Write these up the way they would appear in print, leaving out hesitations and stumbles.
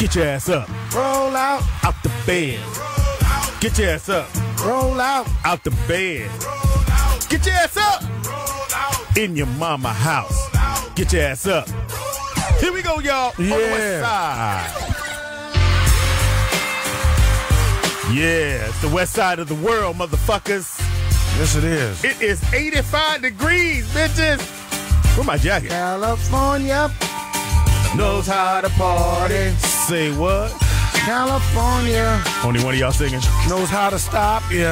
Get your ass up. Roll out Out the bed. Get your ass up. Roll out Out the bed. Get your ass up. In your mama house. Get your ass up. Here we go, y'all. On the west side. Yeah, it's the west side of the world, motherfuckers. Yes, it is. It is 85 degrees, bitches. Where's my jacket? California Knows how to party. Say what? California Only one of y'all singing? knows how to stop you.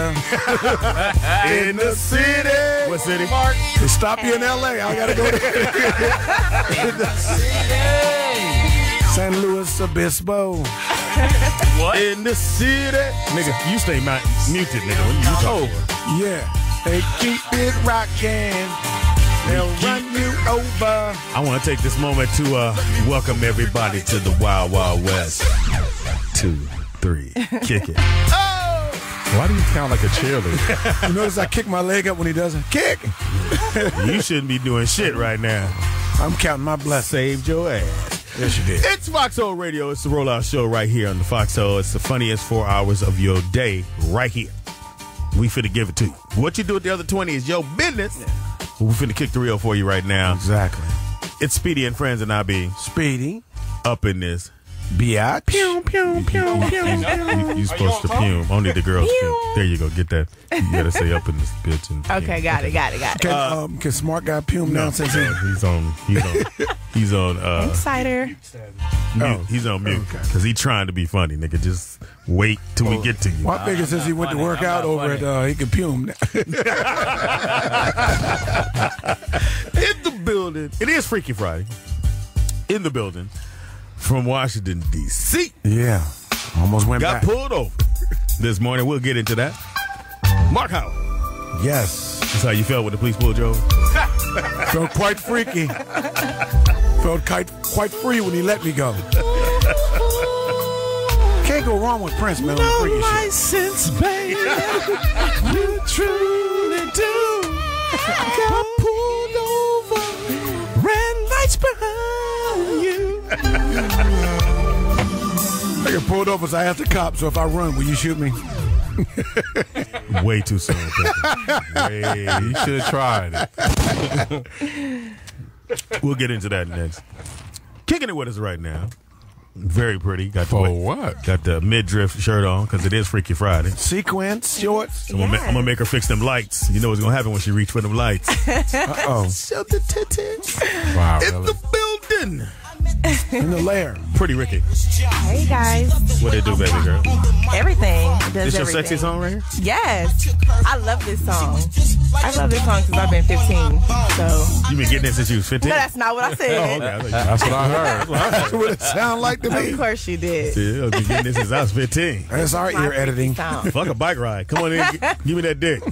In the city. What city? They stop you in L.A. I gotta go there. In the San Luis Obispo. What? In the city. Nigga, you stay muted, nigga. What are you talking about? Yeah, they keep it rocking. They'll run you over. I want to take this moment to welcome everybody to the Wild Wild West. 2, 3, kick it. Why do you count like a cheerleader? You notice I kick my leg up when he doesn't kick. You shouldn't be doing shit right now. I'm counting my blessings. Saved your ass. Yes, you did. It's Foxhole Radio. It's the rollout show right here on the Foxhole. It's the funniest 4 hours of your day right here. We finna give it to you. What you do with the other 20 is your business. Yeah. We finna kick the reel for you right now. Exactly. It's Speedy and Friends, and I be Speedy. Up in this. Biatch. Pew, pew, pew, pew. You supposed to pew. Only the girls pew. There you go. Get that. You gotta say up in this bitch. And okay, got it. Can Smart Guy pume now since he's on Insider. He's on mute because he's trying to be funny, nigga. Just wait till we get to you. Well, I figure since he went to work out over it, he can pume now. In the building. It is Freaky Friday. In the building. From Washington, D.C. Yeah. Almost went back. Got pulled over this morning. We'll get into that. Mark Howard. Yes. That's how you felt when the police pulled you over? Felt quite freaky. Felt quite free when he let me go. Can't go wrong with Prince, man. No license, baby. You truly do. Got pulled over. Red lights behind you. I get pulled over, so I asked the cop, so if I run, will you shoot me? Way too soon. You should have tried it. We'll get into that next. Kicking it with us right now. Very pretty. Got the midriff shirt on because it is Freaky Friday. Sequence shorts. So I'm gonna make her fix them lights. You know what's gonna happen when she reach for them lights. Show the titties. Wow. In the building. In the lair. Pretty Ricky. Hey guys. What they do, baby girl? Everything. This your sexy song right here? Yes. I love this song. I love this song since I've been 15. So you been getting it since you was 15? No, that's not what I said. Okay. That's what I heard. That's what it sounded like to me. Of course you did. Yeah, I've been getting this since I was 15. That's our ear editing. Fuck a bike ride. Come on in, give me that dick.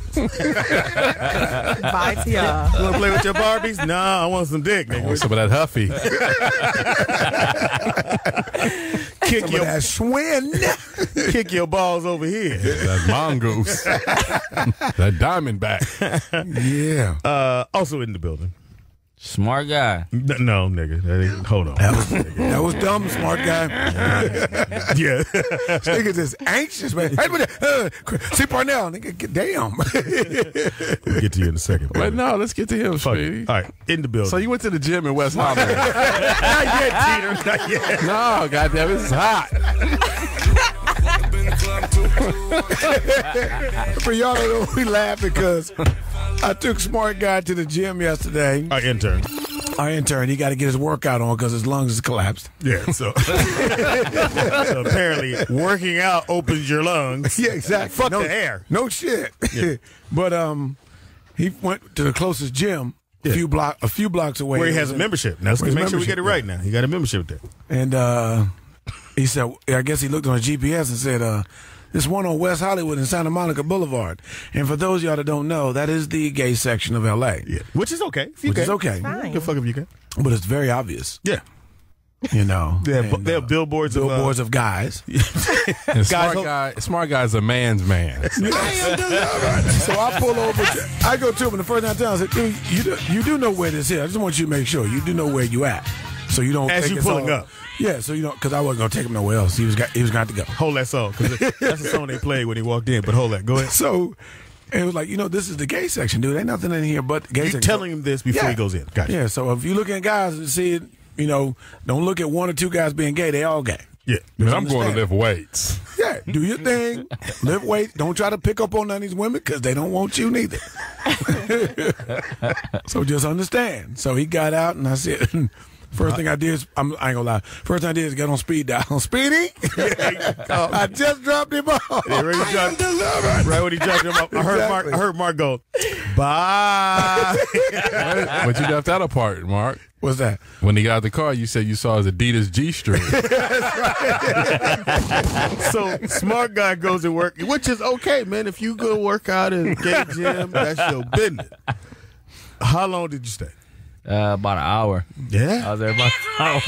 Bye to y'all. You want to play with your Barbies? Nah, I want some dick, nigga. I want some of that Huffy. Kick your that swing. Kick your balls over here. That mongoose. That diamondback. Yeah. Also in the building. Smart guy. No, nigga. Hold on. That was dumb, Smart Guy. Yeah. Niggas is anxious, man. Hey, see Parnell, nigga, damn. We'll get to you in a second. But no, let's get to him, Speedy. All right, in the building. So you went to the gym in West Hollywood. Not yet, Peter. Not yet. No, goddamn, it's hot. For y'all that know, we laugh because I took Smart Guy to the gym yesterday. Our intern. He got to get his workout on because his lungs has collapsed. Yeah, so apparently working out opens your lungs. Yeah, exactly. Fuck the air. No shit. Yeah. But he went to the closest gym a few blocks away. Where he has a membership. Now let's make sure we get it right now. He got a membership there. And he said, I guess he looked on his GPS and said, there's one on West Hollywood and Santa Monica Boulevard. And for those of y'all that don't know, that is the gay section of L.A. Yeah. Which is okay. Which is okay. Good fuck if you can. But it's very obvious. Yeah. You know. They have billboards of guys. And smart guy's a man's man. So I pull over. I go to him, and the first time I tell him, I said, dude, you do know where this is. I just want you to make sure you do know where you at. So you don't As take you his pulling song. up. Yeah, so you don't, because I wasn't gonna take him nowhere else. He was going to have to go. Hold that song, because that's the song they played when he walked in. But hold that. Go ahead. So it was like, this is the gay section, dude. Ain't nothing in here but the gay You section. telling him this before he goes in. Gotcha. Yeah, so if you look at guys and see it, don't look at one or two guys being gay. They all gay. Yeah. Man, I'm going to lift weights. Yeah, do your thing. Lift weights. Don't try to pick up on none of these women because they don't want you neither. So just understand. So he got out, and I said, first thing I did is, I ain't gonna lie. First thing I did is get on speed dial. Speedy, I just dropped him off. Yeah, right when he dropped him off, I heard Mark go, bye. But you left out a part, Mark. What's that? When he got out the car, you said you saw his Adidas G-string. So smart guy goes to work, which is okay, man. If you go work out in a gay gym, that's your business. How long did you stay? About an hour. Yeah. I was there about an hour.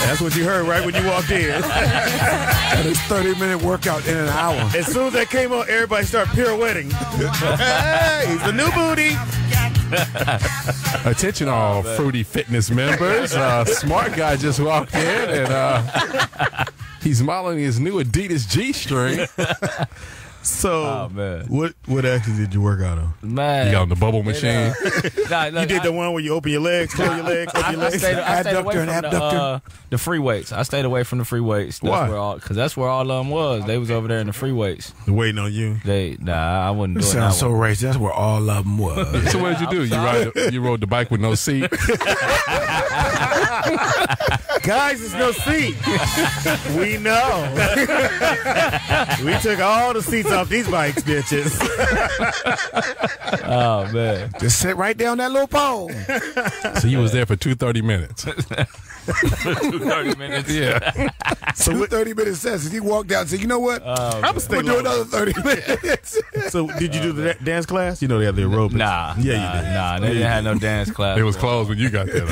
That's what you heard right when you walked in. And it's 30-minute workout in an hour. As soon as that came on, everybody started pirouetting. Hey, he's the new booty. Attention all Fruity Fitness members. Smart guy just walked in, and he's modeling his new Adidas G-string. So, man. what actually did you work out on? Man. You got on the bubble machine. You did the one where you open your legs, close your legs, open your I legs. stayed away Adductor and from abductor. the free weights. I stayed away from the free weights. Why? Because that's where all of them was. They was over there in the free weights. Waiting on you. I wouldn't do It it. sounds so racist. That's where all of them was. So what did you do? You rode the bike with no seat? Guys, there's no seat. We know. We took all the seats off these bikes, bitches. Oh, man. Just sit right down that little pole. So you was there for 230 minutes. 30 minutes. Yeah. So 30-minute sessions. He walked out and said, you know what? I'm We'll do another 30 minutes. So did you do the dance class? You know they have the aerobics. Nah. Yeah, you did. Nah, they didn't have no dance class. It was closed when you got there.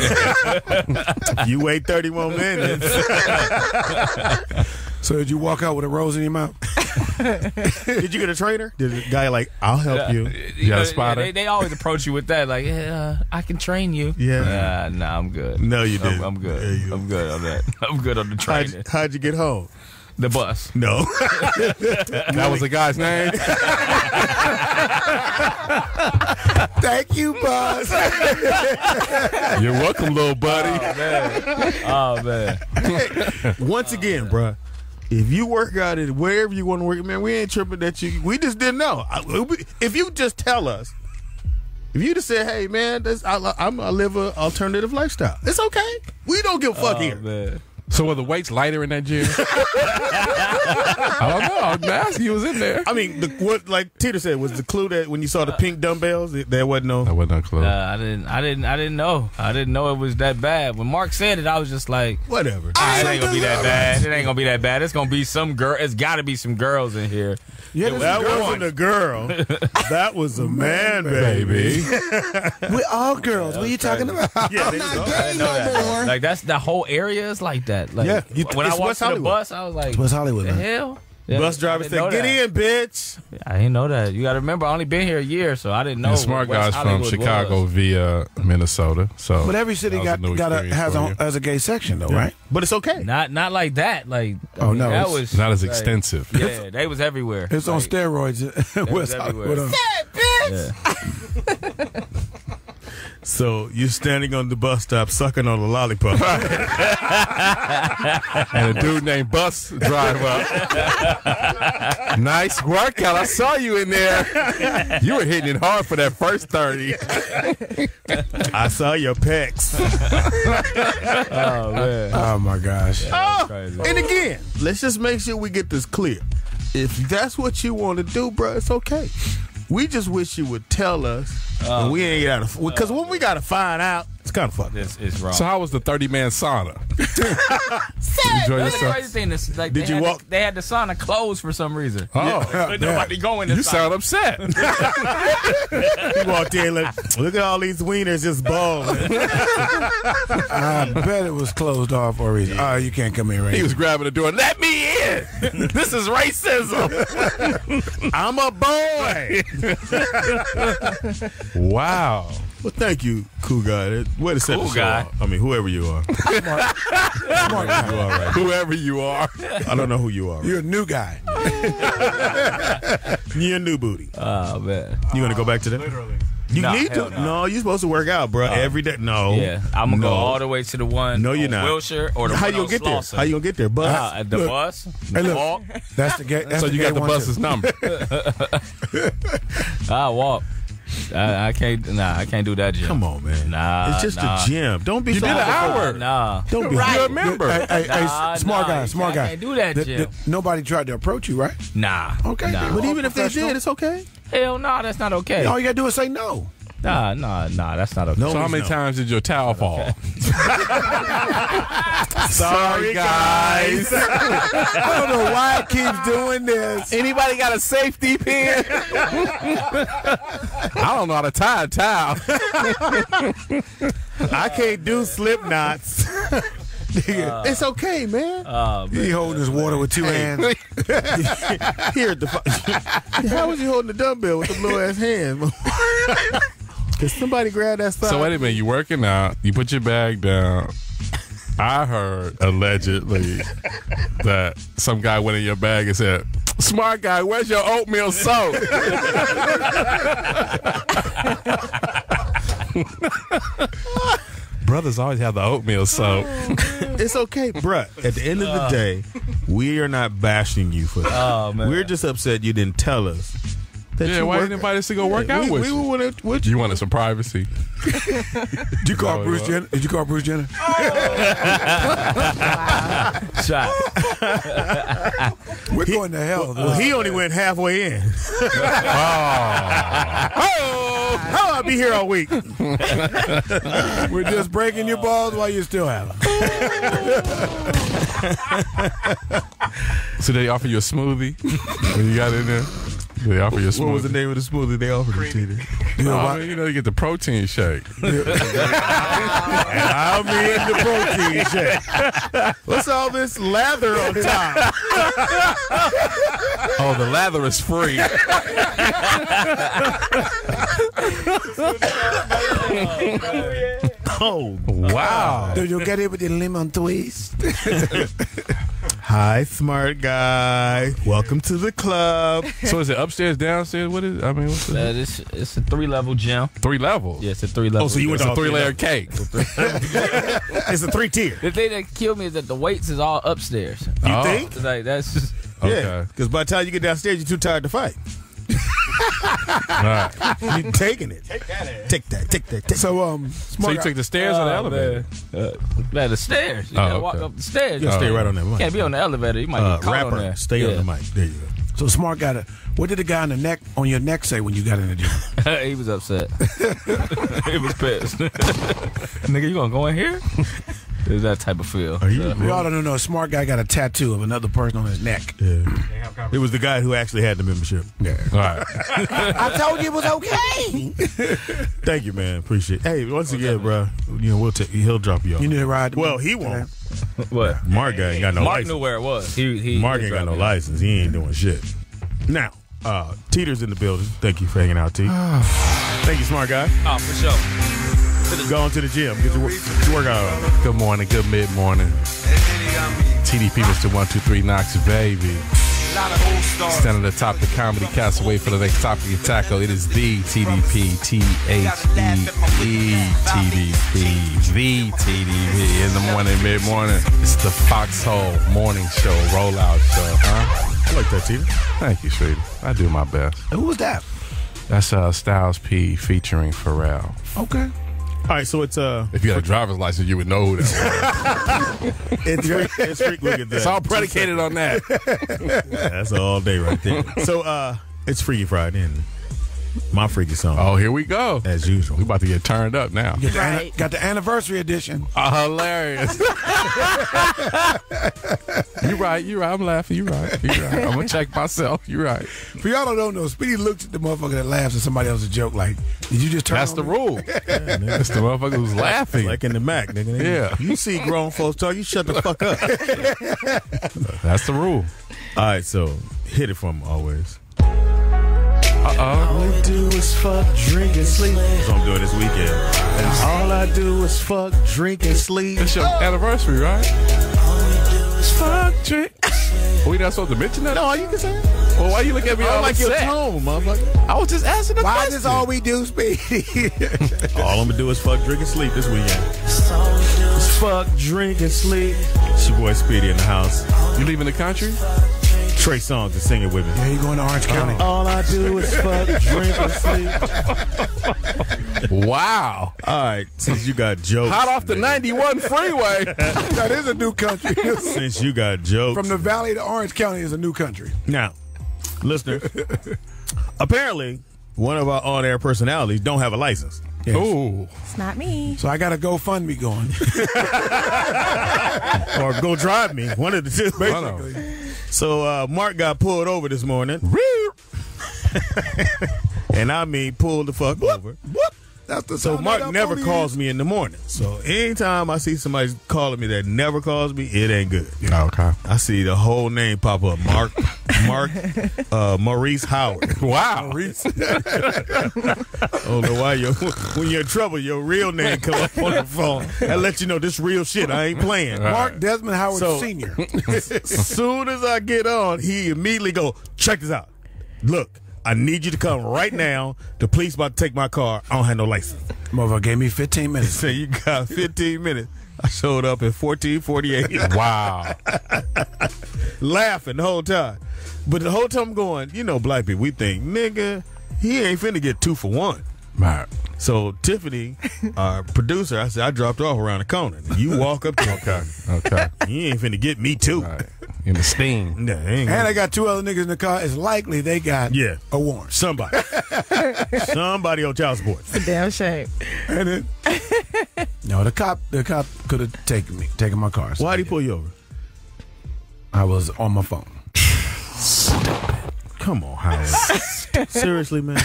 You wait 30 more minutes. So did you walk out with a rose in your mouth? Did you get a trainer? Did the guy I'll help you? You got a spotter? They always approach you with that, like, I can train you. Yeah. Nah, I'm good. No, you didn't. I'm good. Yeah, you- I'm good on that. I'm good on the training. How'd you get home? The bus. No. That was the guy's name? Thank you, boss. You're welcome, little buddy. Oh, man. Once again, bruh, if you work out at wherever you want to work, man, we ain't tripping that you. We just didn't know. If you just tell us, if you just say, "Hey, man, I live an alternative lifestyle," it's okay. We don't give a fuck here. Man. So were the weights lighter in that gym? I don't know. I was asking. You was in there. I mean, what like Tita said was the clue that when you saw the pink dumbbells, there wasn't no. That wasn't a clue. I didn't know. I didn't know it was that bad. When Mark said it, I was just like, Whatever. it ain't gonna be that bad. It ain't gonna be that bad. It's gonna be some girl. It's got to be some girls in here. Yeah, That wasn't a girl. That was a man, baby. we're all girls. What are you talking about? Yeah, I'm there you not go. gay no more. Like that's the whole area is like that. Like Yeah, when I it's walked West to the Hollywood. bus, I was like, West Hollywood, the man. hell? Yeah, Bus driver I didn't know said, "Get that. in, bitch." I didn't know that. You got to remember, I only been here a year, so I didn't know. And smart what West guys from Hollywood Chicago was. via Minnesota. So, But every city that was a new experience for you. has a gay section, though, right? But it's okay. Not like that. Like Oh, no, that it's was Not as like, extensive. Yeah, they was everywhere. It's on Like, steroids in was West Hollywood. everywhere. huh? Yeah. So you're standing on the bus stop sucking on a lollipop. And a dude named Bus Driver. Nice workout. I saw you in there. You were hitting it hard for that first 30. I saw your pecs. Oh man, Oh, my gosh. crazy. And again, let's just make sure we get this clear. If that's what you want to do, bro, it's okay. We just wish you would tell us. And we ain't got to, because when we got to find out, it's kind of fucked. It's wrong. So how was the 30-man sauna? Enjoy That's the yourself. crazy thing. Is, like, Did you walk? They had the sauna closed for some reason. Oh, But nobody going in the you sauna. sound upset. He walked in, look at all these wieners just balling. I bet it was closed off for a reason. Oh, you can't come in right He now. was grabbing the door. Let me in. This is racism. I'm a boy. Wow. Well, thank you, cool guy. Way to set Cool the show guy. up. I mean, whoever you are. Smart guy. You are right. Whoever you are. I don't know who you are. You're a new guy. You're a new booty. Oh man. You gonna go back to that? Literally. You Nah, need to. hell no. No, you're supposed to work out, bro. Every day. No. Yeah, I'm gonna no. go all the way to the one. No, you're on not. Wilshire or the How one you on gonna get there? Slauson. How you gonna get there? Bus. At the Look. bus. Hey, look. Walk. That's the gay. That's So the you gay got the one, bus's too. number. I walk. I can't. Nah, I can't do that gym. Come on, man. Nah, it's just nah. a gym. Don't be You so did an hypocritical. hour. Nah. Don't be. You're a member. Hey, Nah, smart nah, guy, smart I guy. can't do that, Jim. Nobody tried to approach you, right? Nah. Okay. Nah. But even if they Professional. did, it's okay. Hell no, that's not okay. All you gotta do is say no. Nah, that's not okay. No. So how many times did your towel fall? Sorry, guys. I don't know why it keeps doing this. Anybody got a safety pin? I don't know how to tie a towel. I can't do slip knots. It's okay, man. He holding his water with two hands. Here at the how was you holding the dumbbell with the little ass hands? Cause somebody grab that side. So wait a minute, you working out, you put your bag down. I heard allegedly that some guy went in your bag and said, "Smart guy, where's your oatmeal soap?" Brothers always have the oatmeal soap. It's okay, bruh. At the end of the day, we are not bashing you for that. Oh, man. We're just upset you didn't tell us. That Yeah, you why work- didn't invite us to go work out with we you? were with you. You wanted some privacy. Did you call No, Bruce no. Jenner? Did you call Bruce Jenner? Shot. We're going to hell. Well, he only went halfway in. Oh, I'll be here all week. We're just breaking your balls while you still have them. So they offer you a smoothie when you got in there? They offer you a smoothie. What was the name of the smoothie they offered you, Tina? No, you know, you get the protein shake. I'm in the protein shake. What's all this lather on top? Oh, the lather is free. Oh, Wow. Do you get it with the lemon twist? hi, smart guy. Welcome to the club. So is it upstairs, downstairs? What is? I mean, what's the It's a 3-level gym. 3 levels? Yeah, it's a 3-level. Oh, so you went It's to a all 3-layer cake. It's a 3-tier. The thing that killed me is that the weights is all upstairs. You Oh. think? It's like that's just. Yeah. Okay. Because by the time you get downstairs, you're too tired to fight. All right. You're taking it. Take that. Take that. So, So smart you guy. took the stairs or the elevator? Man, the stairs. You Oh, gotta okay. walk up the stairs. You stay right on that You mic. can't be on the elevator. You might get caught Rapper, on there. stay on the mic. There you go. So smart guy. What did the guy on your neck say when you got in the gym? He was upset. He was pissed. Nigga, you gonna go in here? It's that type of feel. Are you? We all don't know. A smart guy got a tattoo of another person on his neck. Yeah. It was the guy who actually had the membership. Yeah. All right. I told you it was okay. Thank you, man. Appreciate it. Hey, once again, bro, he'll drop you off. You need to ride. Well, he won't. What? Mark ain't got no Mark license. knew where it was. He Mark ain't got no license. He ain't doing shit. Now, Teeter's in the building. Thank you for hanging out, T. Thank you, smart guy. Oh, for sure. Go on to the gym. Get your workout on. Good morning, good mid-morning. TDP, Mr. 123 Knox, baby. Standing atop the comedy castaway for the next topic and tackle. It is the TDP, TDP, the TDP. In the morning, mid-morning. It's the Foxhole morning show, rollout show, huh? I like that, Teeter. Thank you, sweetie. I do my best. Who was that? That's Styles P featuring Pharrell. Okay. All right, so it's If you had a driver's license, you would know who that was. it's freak. Look at that. It's all predicated on that. That's all day right there. So it's Freaky Friday and my freaky song. Oh, here we go. As usual. We about to get turned up now. Got the anniversary edition. Hilarious. You're right. I'm laughing. You're right. I'm going to check myself. You're right. For y'all don't know, Speedy looks at the motherfucker that laughs at somebody else's joke like, did you just turn That's on the me? rule. That's the motherfucker who's laughing. Like in the Mac, nigga. Yeah. You see grown folks talk, you shut the fuck up. That's the rule. All right, so hit it from always. All we do is fuck, drink, and sleep. That's what I'm doing this weekend. And all I do is fuck, drink, and sleep. It's your anniversary, right? Fuck, drink. We not supposed to mention that? No, you can say it. Well, why you look at me all like your upset? tone, motherfucker. I was just asking a Why question. is this all we do, Speedy? All I'm gonna do is fuck, drink, and sleep this weekend. Just fuck, drink, and sleep. It's your boy Speedy in the house. You leaving the country? Trey Songz is singing with me. Yeah, you going to Orange County. All I do is fuck, drink, and sleep. Wow. All right, since you got jokes. Hot off the 91 freeway. That is a new country. Since you got jokes. From the valley to Orange County is a new country. Now, listeners, apparently one of our on-air personalities don't have a license. Yes. Ooh. It's not me. So I got a GoFundMe going. Or go drive me, one of the two. Basically. So Mark got pulled over this morning. And I mean pulled the fuck over. That's the So sound Mark that never police. calls me in the morning. So anytime I see somebody calling me that never calls me, it ain't good. Okay. I see the whole name pop up. Maurice Howard. Wow. Maurice. I don't know why when you're in trouble, your real name come up on the phone. That lets you know this real shit. I ain't playing. Mark Desmond Howard So- Sr. As soon as I get on, he immediately go, check this out. Look, I need you to come right now. The police about to take my car. I don't have no license. Motherfucker gave me 15 minutes. So you got 15 minutes. I showed up at 14:48. Wow. Laughing the whole time. But the whole time I'm going, you know, black people, we think, nigga, he ain't finna get 2 for 1. Right. So Tiffany, our producer, I said, I dropped her off around the corner. You walk up to him. Okay. You ain't finna get me too. Right. In the steam. Nah, ain't And gonna- I got 2 other niggas in the car. It's likely they got Yeah. a warrant. Somebody. Somebody on child support. It's a damn shame. And then, no, the cop could have taken my car. Why'd he pull you over? I was on my phone. Come on, Howard. Seriously, man.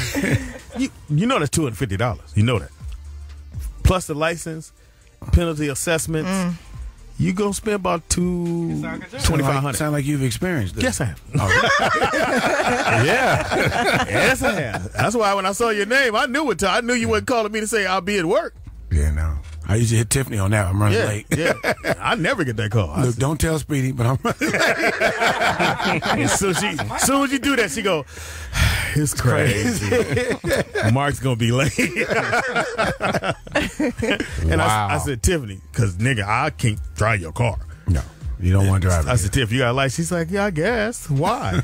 You know that's $250. You know that. Plus the license, penalty assessments. You gonna spend about $2,500. Sound like you've experienced this. Yes, I have. Yeah. Yes, I have. That's why when I saw your name, I knew what time. I knew you wasn't calling me to say I'll be at work. Yeah, no. I usually hit Tiffany on that. I'm running late. Yeah. I never get that call. Look, don't tell Speedy, but I'm running late. And so soon as you do that, she go, it's crazy. Mark's gonna be late. And Wow. I said, Tiffany, because nigga, I can't drive your car. No, you don't want to drive it. I said, Tiff, you got a license? She's like, yeah, I guess. Why?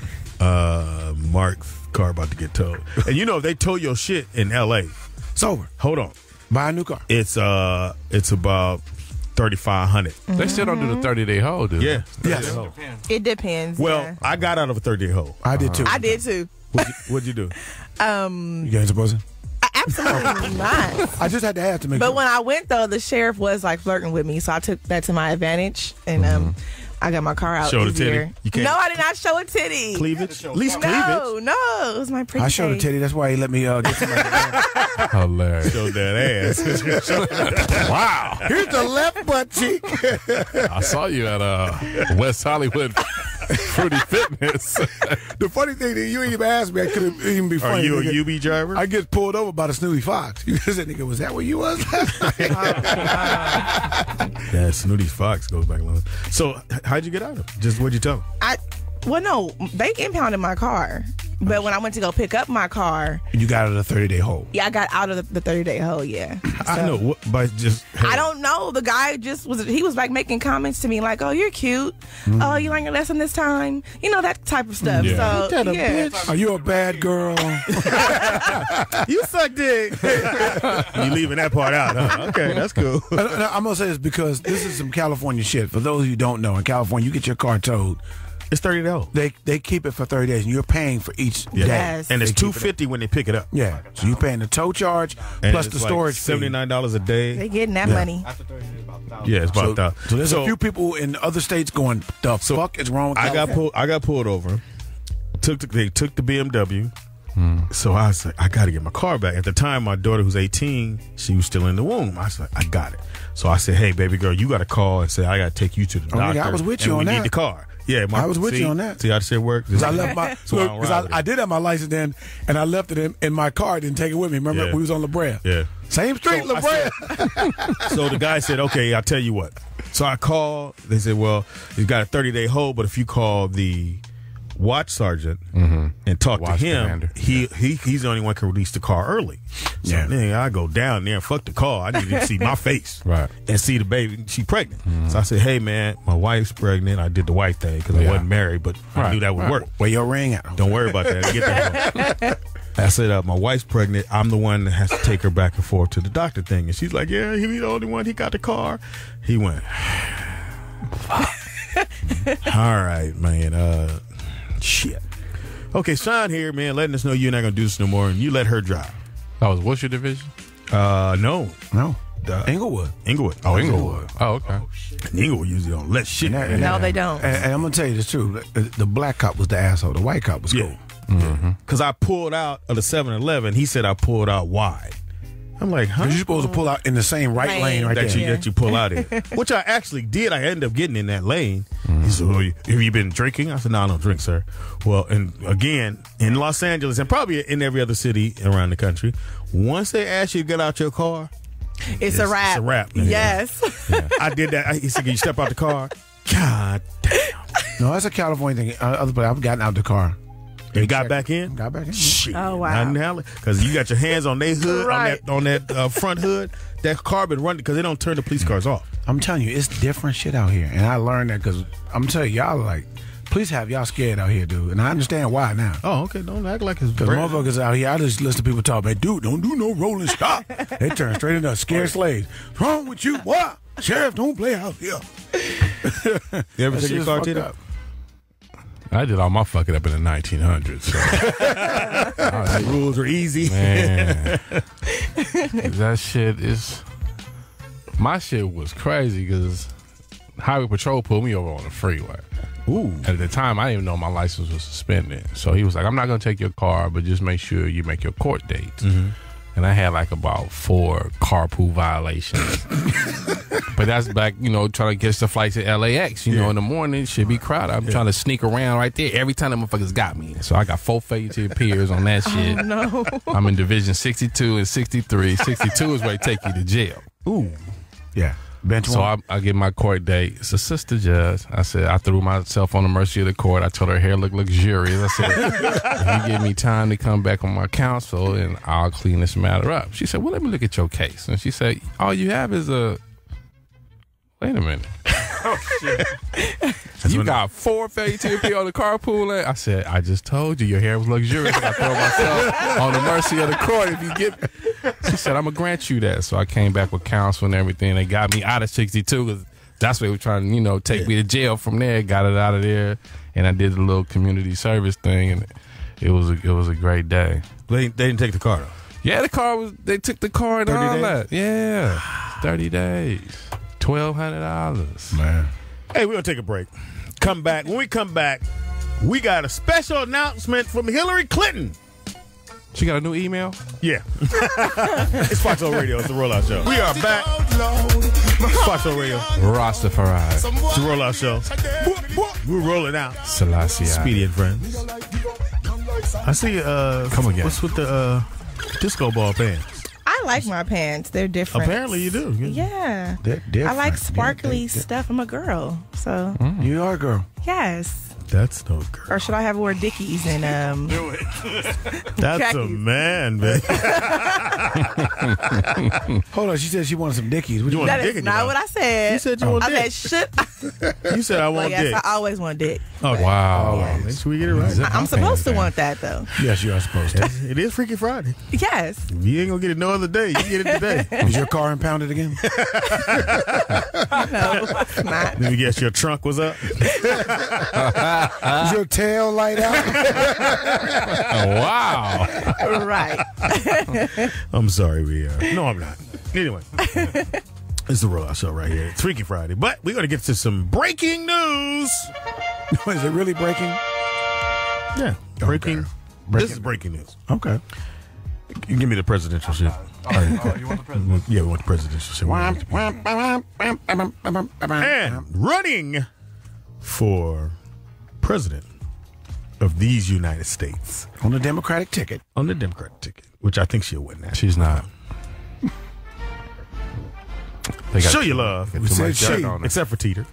Mark's car about to get towed. And you know, if they tow your shit in LA, It's over. hold on. Buy a new car. It's about $3,500. They still don't do the 30-day hold, do they? Yeah. Yes. It depends. Well, yeah. I got out of a 30-day hold. I did too. I did too. What'd you do? You ain't supposed to? Absolutely not. I just had to ask to make But sure. when I went though, the sheriff was like flirting with me, so I took that to my advantage, and I got my car out. Show the easier. titty? You can't- No, I did not show a titty. Cleavage? At least cleavage. No, it was my pretty I showed a face. titty. That's why he let me get somebody. Hilarious. Showed that ass. Wow. Here's the left butt cheek. I saw you at West Hollywood Fruity Fitness. The funny thing that you ain't even asked me, I could have even be Are funny. you a nigga. UB driver? I get pulled over by the Snooty Fox. You said, nigga, was that where you was? Yeah, Snooty Fox goes back long. So, how'd you get out of it? Just what'd you tell him? Well, no, they impounded my car, but when I went to go pick up my car, You got out of the 30-day hold. yeah, I got out of the 30-day hold. Yeah, I So- know, what, but just. I don't know. The guy just was like making comments to me like, "Oh, you're cute. Oh, you learned your lesson this time." You know, that type of stuff. Yeah. So yeah. Are you a bad girl? You suck dick. You leaving that part out, huh? Okay, that's cool. I'm going to say this because this is some California shit. For those who don't know, in California, you get your car towed. It's $30. They keep it for 30 days, and you're paying for each day. Yes. And it's They keep it $250 when they pick it up. Yeah, so you're paying the tow charge And plus it's the like storage fee. $79 a day. They getting that money. Yeah, it's about So, that. so there's a few people in other states going, the fuck is wrong with I got pulled over. They took the BMW. So I was like, I got to get my car back. At the time, my daughter, who's 18, she was still in the womb. I was like, I got it. So I said, hey, baby girl, you got to call and say, I got to take you to the Oh, nigga, doctor. I was with and you we on need that. the car. Yeah, I was with you on that. See how the shit works? Because I left my, So I don't ride with it. I did have my license then, and I left it in my car. Didn't take it with me. Remember, Yeah. we was on La Brea. Yeah. Same street, So La Brea. So the guy said, okay, I'll tell you what. So I called. They said, well, you've got a 30-day hold, but if you call the watch sergeant and talk Watch to him, commander. he's the only one who can release the car early. So Yeah. then I go down there and fuck the car. I need to see my face Right. and see the baby. She pregnant. So I said, hey, man, my wife's pregnant. I did the wife thing because I wasn't married, but I knew that would work. Where your ring at? Don't worry about that. I get that. I said, my wife's pregnant. I'm the one that has to take her back and forth to the doctor thing. And she's like, yeah, he the only one. He got the car. He went, all right, man. Shit. Okay, Sean here, man, letting us know you're not going to do this no more, and you let her drive. What's your division? No. No. Inglewood. Inglewood. Oh, Inglewood. Oh, okay. And Inglewood usually don't let shit. No, they don't. And I'm going to tell you the truth. The black cop was the asshole. The white cop was cool. Because I pulled out of the 7-Eleven. He said I pulled out wide. I'm like, huh? You're supposed to pull out in the same right lane right that there. you pull out in, which I actually did. I ended up getting in that lane. He said, "Oh, have you been drinking?" I said, "No, I don't drink, sir." Well, and again, in Los Angeles and probably in every other city around the country, once they ask you to get out your car, It's a wrap. It's a wrap. Man. Yes. I did that. He said, "Can you step out the car?" God damn. No, that's a California thing. Other people, I've gotten out the car. And got back in? Got back in. Shit. Oh, wow. Because you got your hands on their hood, Right. on that front hood. That car been running because they don't turn the police cars off. I'm telling you, it's different shit out here. And I learned that because I'm telling you, y'all like, police have y'all scared out here, dude. And I understand why now. Oh, okay. Don't act like it's Because brand- motherfuckers out here, I just listen to people talk, man, dude, don't do no rolling stop. They turn straight into scared slaves. What's wrong with you? What? Sheriff, don't play out here. You ever That take your shit's car, fucked Tito? up. I did all my fucking up in the 1900s. So. The rules are easy. Man, that shit is. My shit was crazy because Highway Patrol pulled me over on the freeway. Ooh. At the time, I didn't even know my license was suspended. So he was like, I'm not going to take your car, but just make sure you make your court dates. And I had like about 4 carpool violations. But that's back, trying to catch the flights at LAX. In the morning, it should be crowded. I'm trying to sneak around right there. Every time the motherfuckers got me. So I got 4 failure to appears on that shit. Oh, no. I'm in Division 62 and 63. 62 is where they take you to jail. Ooh. Yeah. Bench So one. I get my court date. It's a sister judge. I said, I threw myself on the mercy of the court. I told her hair looked luxurious. I said, if you give me time to come back on my counsel, and I'll clean this matter up. She said, well, let me look at your case. And she said, all you have is a... Wait a minute. You got 4 failure to appear on the carpool lane? I said, I just told you your hair was luxurious. I throw myself on the mercy of the court. If you get... She said, I'm going to grant you that. So I came back with counsel and everything. They got me out of 62 because that's what they were trying to, take me to jail from there. Got it out of there. And I did the little community service thing. And it was a great day. They didn't take the car, though. Yeah, they took the car and 30 all days? that. Yeah. 30 days. $1,200. Man. Hey, we're going to take a break. Come back. When we come back, we got a special announcement from Hillary Clinton. She got a new email? Yeah. It's Foxhole Radio. It's the Rollout Show. We are back. It's Foxhole Radio. Rastafari. It's the Rollout Show. We're rolling out. Selassie. Speedy and Friends. I see, Come again. what's with the disco ball pants? I like my pants. They're different. Apparently you do. Yeah. They're different. I like sparkly stuff. I'm a girl. So, You are a girl. yes. That's no girl. Or should I have wore Dickies and That's a man, man. Hold on. She said she wanted some Dickies. What You want That dick is in your not mouth? what I said. You said you want I dick. said shit. You said I Well, want yes, dick. I always want dick. Oh, Wow. Make sure we get it right. I'm supposed to want that though. Yes, you are supposed to. It is Freaky Friday. Yes. You ain't gonna get it no other day. You get it today. Is your car impounded again? No, it's not. Let me guess, your trunk was up. Is your tail light out? Wow. Right. I'm sorry, we are. No, I'm not. Anyway, it's the Rollout Show right here. It's Freaky Friday, but we're gonna get to some breaking news. Is it really breaking? Yeah, breaking. This is breaking news. Okay. You give me the presidential shit. Oh, you want the president? Yeah, we want the presidential shit. And running for president of these United States. On the Democratic ticket. On the Democratic ticket, which I think she'll win that. She's not. Show your love. We said she. Except for Teeter.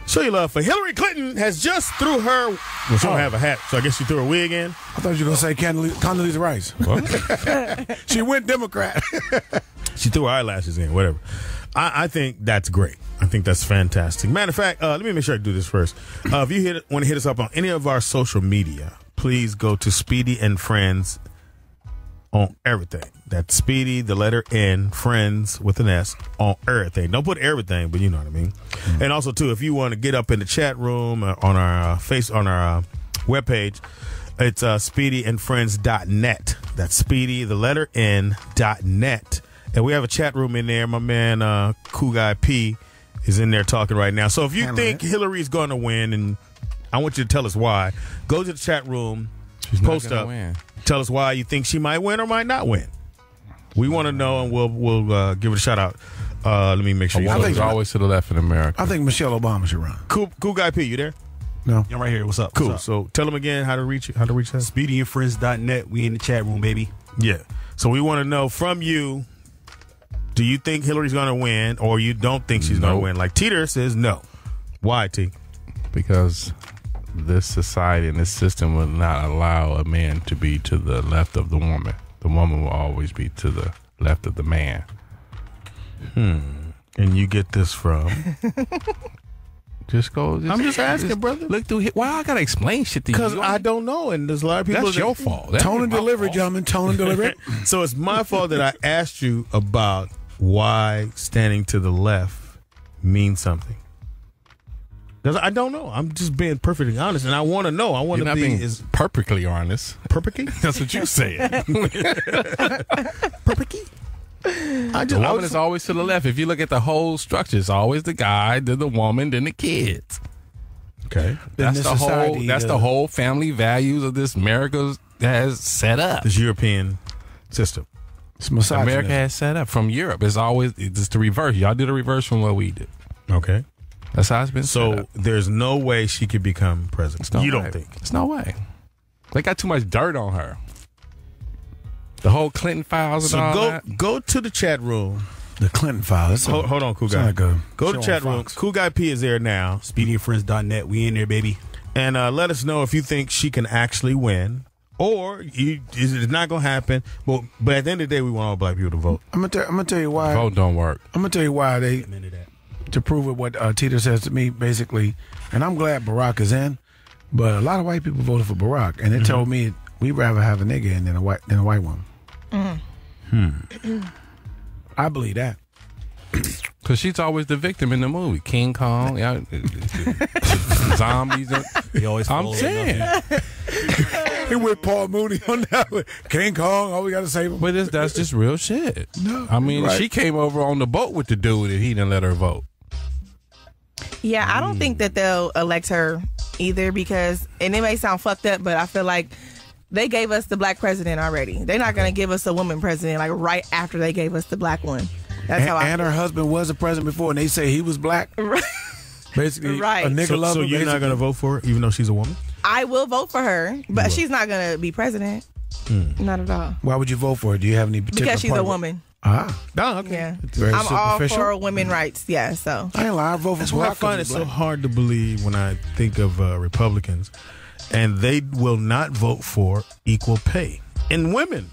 Show your love for Hillary Clinton has just threw her. Well, she don't have a hat, so I guess she threw her wig in. I thought you were going to say Condoleezza Rice. She went Democrat. She threw her eyelashes in, whatever. I think that's great. I think that's fantastic. Matter of fact, let me make sure I do this first. If you want to hit us up on any of our social media, please go to Speedy and Friends on everything. That's Speedy, the letter N, Friends with an S on everything. Don't put everything, but you know what I mean. Mm-hmm. And also, too, if you want to get up in the chat room on our webpage, it's speedyandfriends.net. That's Speedy, the letter N.net. And we have a chat room in there. My man, Cool Guy P, is in there talking right now. So if you think Hillary's going to win, and I want you to tell us why, go to the chat room, post up, tell us why you think she might win or might not win. We want to know, and we'll give it a shout out. Let me make sure. I think always to the left in America. I think Michelle Obama should run. Cool Guy P, you there? No, I'm right here. What's up? Cool. What's up? So tell them again how to reach us. SpeedyandFriends.net. We in the chat room, baby. Yeah. So we want to know from you. Do you think Hillary's going to win, or you don't think she's going to win? Like Teeter says no. Why, T? Because this society and this system will not allow a man to be to the left of the woman. The woman will always be to the left of the man. And you get this from? I'm just asking, brother. Look through here. Why I gotta explain shit to you? Because I don't know, and there's a lot of people. That's your fault. Tone and delivery, gentlemen. Tone and delivery. So it's my fault that I asked you about why standing to the left means something. Because I don't know. I'm just being perfectly honest, and I want to know. I want to be perfectly honest. Perfectly? That's what you said. Perfectly? The woman is always to the left. If you look at the whole structure, it's always the guy, then the woman, then the kids. Okay. That's the whole family values of this America has set up. This European system. America has set up from Europe. It's the reverse. Y'all did a reverse from what we did. Okay. That's how it's been set up. So there's no way she could become president. You don't think? There's no way. They got too much dirt on her. The whole Clinton files and all that. Go to the chat room. The Clinton files. Hold on, Cool Guy. Go to the chat room. Cool Guy P is there now. SpeedyandFriends.net. We in there, baby. And let us know if you think she can actually win. Or it's not going to happen. But at the end of the day, we want all black people to vote. I'm gonna tell you why. Vote don't work. I'm going to tell you why to prove it what Teeter says to me, basically. And I'm glad Barack is in. But a lot of white people voted for Barack. And they told me we'd rather have a nigga in than a white woman. I believe that. Because she's always the victim in the movie. King Kong, zombies. I'm saying. He with Paul Mooney on that one. King Kong, all we got to say. But that's just real shit. No, I mean, right. She came over on the boat with the dude and he didn't let her vote. Yeah, I don't think that they'll elect her either because, and it may sound fucked up, but I feel like they gave us the black president already. They're not going to give us a woman president like right after they gave us the black one. That's how I feel. Her husband was a president before, and they say he was black. Basically, right. a nigga lover. So you're not going to vote for her, even though she's a woman? I will vote for her, but she's not going to be president. Not at all. Why would you vote for her? Do you have any particular? Because she's a woman. Okay. Yeah. Very I'm all superficial. for women rights. Yeah, so. I ain't lying. I vote for That's why I find it so hard to believe when I think of Republicans, and they will not vote for equal pay. And women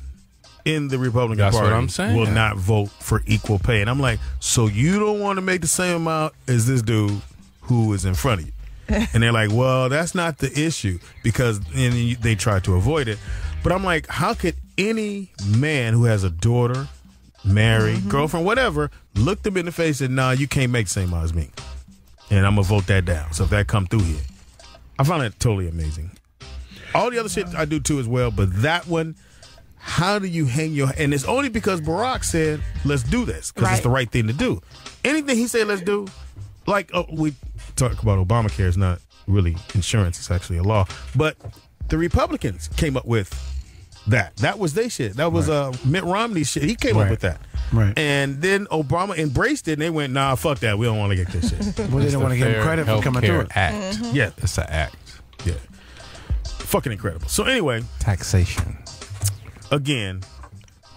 in the Republican That's Party what I'm saying. will not vote for equal pay. And I'm like, so you don't want to make the same amount as this dude who is in front of you? And they're like, well, that's not the issue because and they try to avoid it. But I'm like, how could any man who has a daughter, married, girlfriend, whatever, look them in the face and nah, you can't make the same amount as me. And I'm going to vote that down. So if that come through here, I find it totally amazing. All the other shit I do too as well, but that one, how do you hang your... And it's only because Barack said, let's do this, because it's the right thing to do. Anything he said, let's do, like we talk about Obamacare, is not really insurance, it's actually a law. But the Republicans came up with that. That was their shit. That was Mitt Romney's shit. He came up with that. Right. And then Obama embraced it, and they went, nah, fuck that. We don't want to get this shit. Well, they don't want to give him credit for coming through it. Act. Yeah. It's an act. Yeah. Fucking incredible. So anyway, Taxation. again,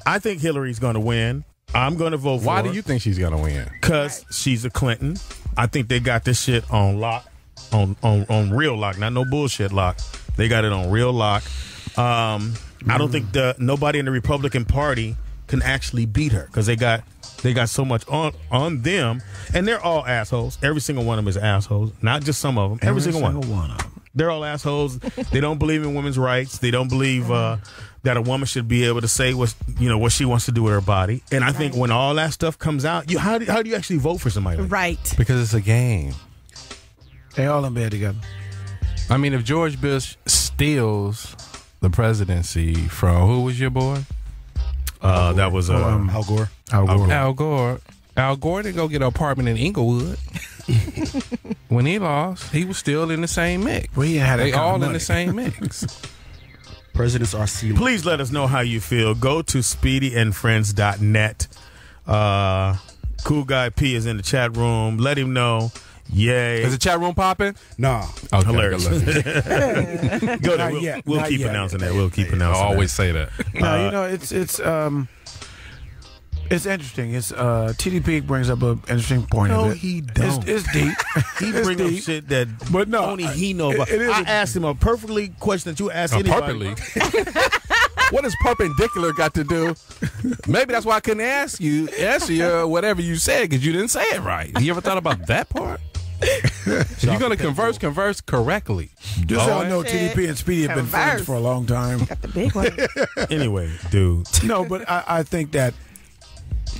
I think Hillary's going to win. I'm going to vote for her. Why do you think she's going to win? Because she's a Clinton. I think they got this shit on lock, on real lock, not no bullshit lock. They got it on real lock. I don't think nobody in the Republican Party can actually beat her because they got so much on them, and they're all assholes. Every single one of them is assholes, not just some of them. Every single one of them. They're all assholes. They don't believe in women's rights. They don't believe that a woman should be able to say what she wants to do with her body. And I think when all that stuff comes out, how do you actually vote for somebody like that? Right. Because it's a game. They all in bed together. I mean, if George Bush steals the presidency from, who was your boy? That was Al Gore. Al Gore. Al Gore didn't go get an apartment in Inglewood. When he lost, he was still in the same mix. Well, he had they all in the same mix. Presidents are sealed. Please let us know how you feel. Go to speedyandfriends.net. Cool Guy P is in the chat room. Let him know. Yay. Is the chat room popping? Nah. Okay, hilarious. Go there. Not yet. We'll Not keep yet. announcing that. We'll keep I announcing always that. say that. No, it's interesting. It's TDP brings up an interesting point No, of it. he don't. It's deep. He It's brings up deep. shit that But no, only he knows about. it is I a- asked him a perfectly question that you ask anybody. Purposely. What does perpendicular got to do? Maybe that's why I couldn't answer you whatever you said because you didn't say it right. You ever thought about that part? If you're going to converse correctly. Just so I Boy. know, TDP and Speedy have been Converse. friends for a long time. Got the big one. Anyway, dude. No, but I think that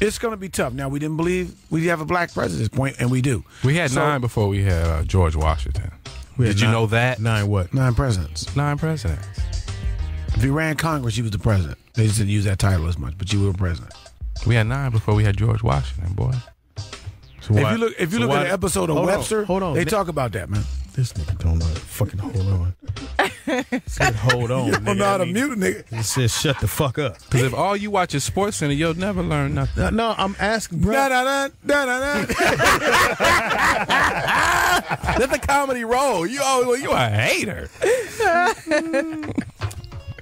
it's going to be tough. Now, we didn't believe we have a black president point, and we do. We had So- 9 before we had George Washington. Did you know that? 9 what? 9 presidents. 9 presidents. If you ran Congress, you was the president. They just didn't use that title as much, but you were president. We had 9 before we had George Washington, boy. So If why- you look so at why- the episode of hold on, Webster, hold on. they talk about that, man. This nigga don't know how to fucking hold on. Said hold on. You don't know how to mute, nigga. He said shut the fuck up. Because if all you watch is Sports Center, you'll never learn nothing. No, I'm asking, bro. Da-da-da, da-da-da. Let the comedy roll. You a hater.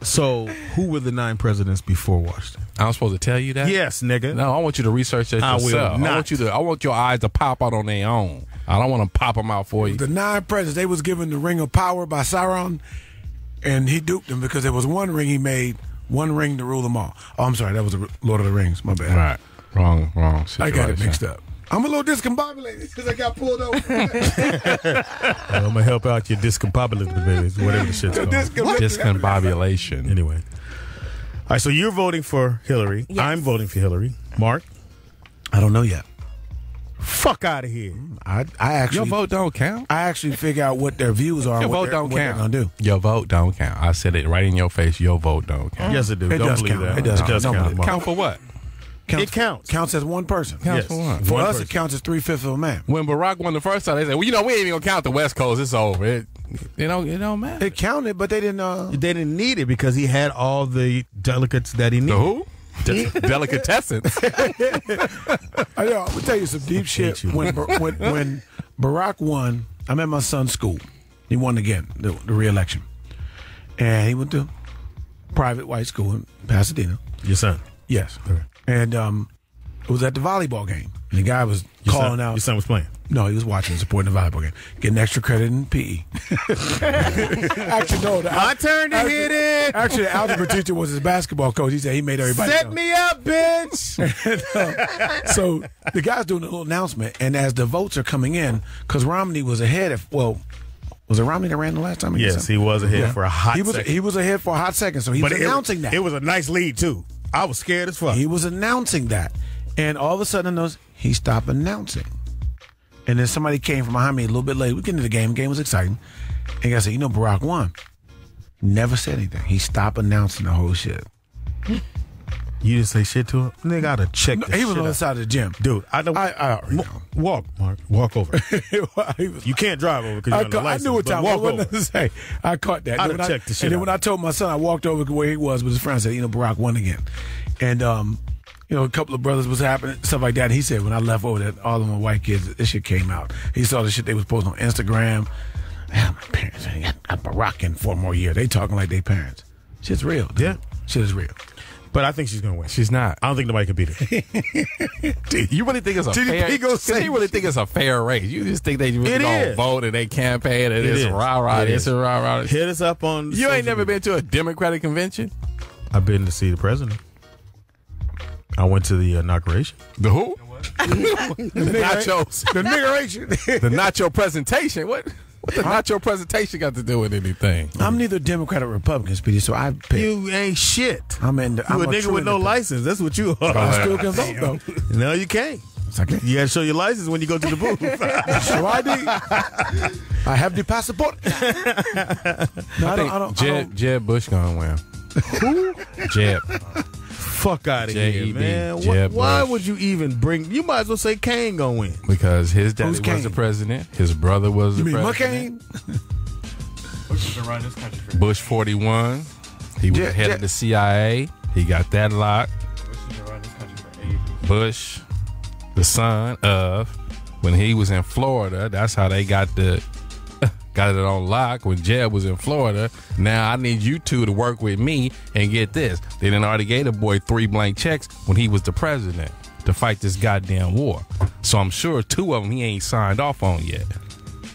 So, who were the 9 presidents before Washington? I'm supposed to tell you that? Yes, nigga. No, I want you to research that I will yourself. not. I want your eyes to pop out on their own. I don't want to pop them out for you. The 9 presidents, they was given the ring of power by Sauron, and he duped them because there was one ring he made, one ring to rule them all. Oh, I'm sorry, that was Lord of the Rings. My bad. Right. Wrong I situation. got it mixed up. I'm a little discombobulated because I got pulled over. I'm going to help out your discombobulated, whatever the shit's called. Discombobulation. Anyway. All right, so you're voting for Hillary. Yes. I'm voting for Hillary. Mark? I don't know yet. Fuck out of here. I actually, Your vote don't count. I actually figure out what their views are. Your and vote don't what count. They're gonna do. Your vote don't count. I said it right in your face. Your vote don't count. Yes, it do. It Don't does believe count. that. It does count. count. Mark. Count for what? It counts. Counts as one person. Counts Yes. for what? For One us, person. it counts as 3/5 of a man. When Barack won the first time, they said, "Well, we ain't even gonna count the West Coast. It's over. It don't matter." It counted, but they didn't. They didn't need it because he had all the delegates that he needed. The who? Delicatessens. I'm gonna tell you some deep shit. you. When Barack won, I'm at my son's school. He won again, the re-election, and he went to private white school in Pasadena. Your son. Yes, Okay. and it was at the volleyball game, and the guy was Your calling son, out. Your son was playing. No, he was watching, supporting the volleyball game, getting extra credit in PE. Actually, no. My turn to hit it. Actually, the algebra teacher was his basketball coach. He said he made everybody Set know. me up, bitch. So the guy's doing a little announcement, and as the votes are coming in, because Romney was ahead. Was it Romney that ran the last time? Yes, he was ahead for a hot second. He was ahead for a hot second, so he was announcing that. It was a nice lead, too. I was scared as fuck. He was announcing that, and all of a sudden, he stopped announcing. And then somebody came from behind me a little bit late. We get into the game. The game was exciting. And I said, Barack won. Never said anything. He stopped announcing the whole shit. You didn't say shit to him? Nigga, I'd have checked He was shit on the out. side of the gym. Dude, I don't. I already know. Walk, Mark. Walk over. He was- You can't drive over because you're on the I license. knew what but time. walk What over. to say? I caught that. I'd Then have when checked the shit And then out. when I told my son, I walked over to where he was with his friend. I said, Barack won again. And a couple of brothers was happening, stuff like that. And he said when I left over, that all of my white kids, this shit came out. He saw the shit they was posting on Instagram. My parents ain't got Barack in 4 more years. They talking like they parents. Shit's real. Dude. Yeah. Shit is real. But I think she's going to win. She's not. I don't think nobody can beat her. You really think it's a TDP fair? gonna say You really think it's a fair race? You just think they really It gonna is. vote and they campaign and It it's is. rah rah, It this is. and rah rah. Hit us up on. You ain't never been to a Democratic convention? I've been to see the president. I went to the inauguration. The who? The nachos. The niggeration. The nacho presentation. What the nacho presentation got to do with anything? I'm neither Democrat or Republican, Speedy, so I pick. You ain't shit. I'm in. You a nigga true with no independent. license. That's what you are. I still can vote though. No, you can't. It's okay. You gotta show your license when you go to the booth. So I did. I have the passport. No, I don't. Jeb Bush gonna win. Who? Jeb. Fuck out of here, J.E.B. man. Jeb Why Bush. would you even bring? You might as well say Kane gonna win. Because his daddy Who's was Kane? the president. His brother was You the mean president. McCain? Bush 41. He was the head of the CIA. He got that locked. Bush, the son of, when he was in Florida, that's how they got it on lock when Jeb was in Florida. Now I need you two to work with me and get this. They done already gave the boy 3 blank checks when he was the president to fight this goddamn war. So I'm sure 2 of them he ain't signed off on yet.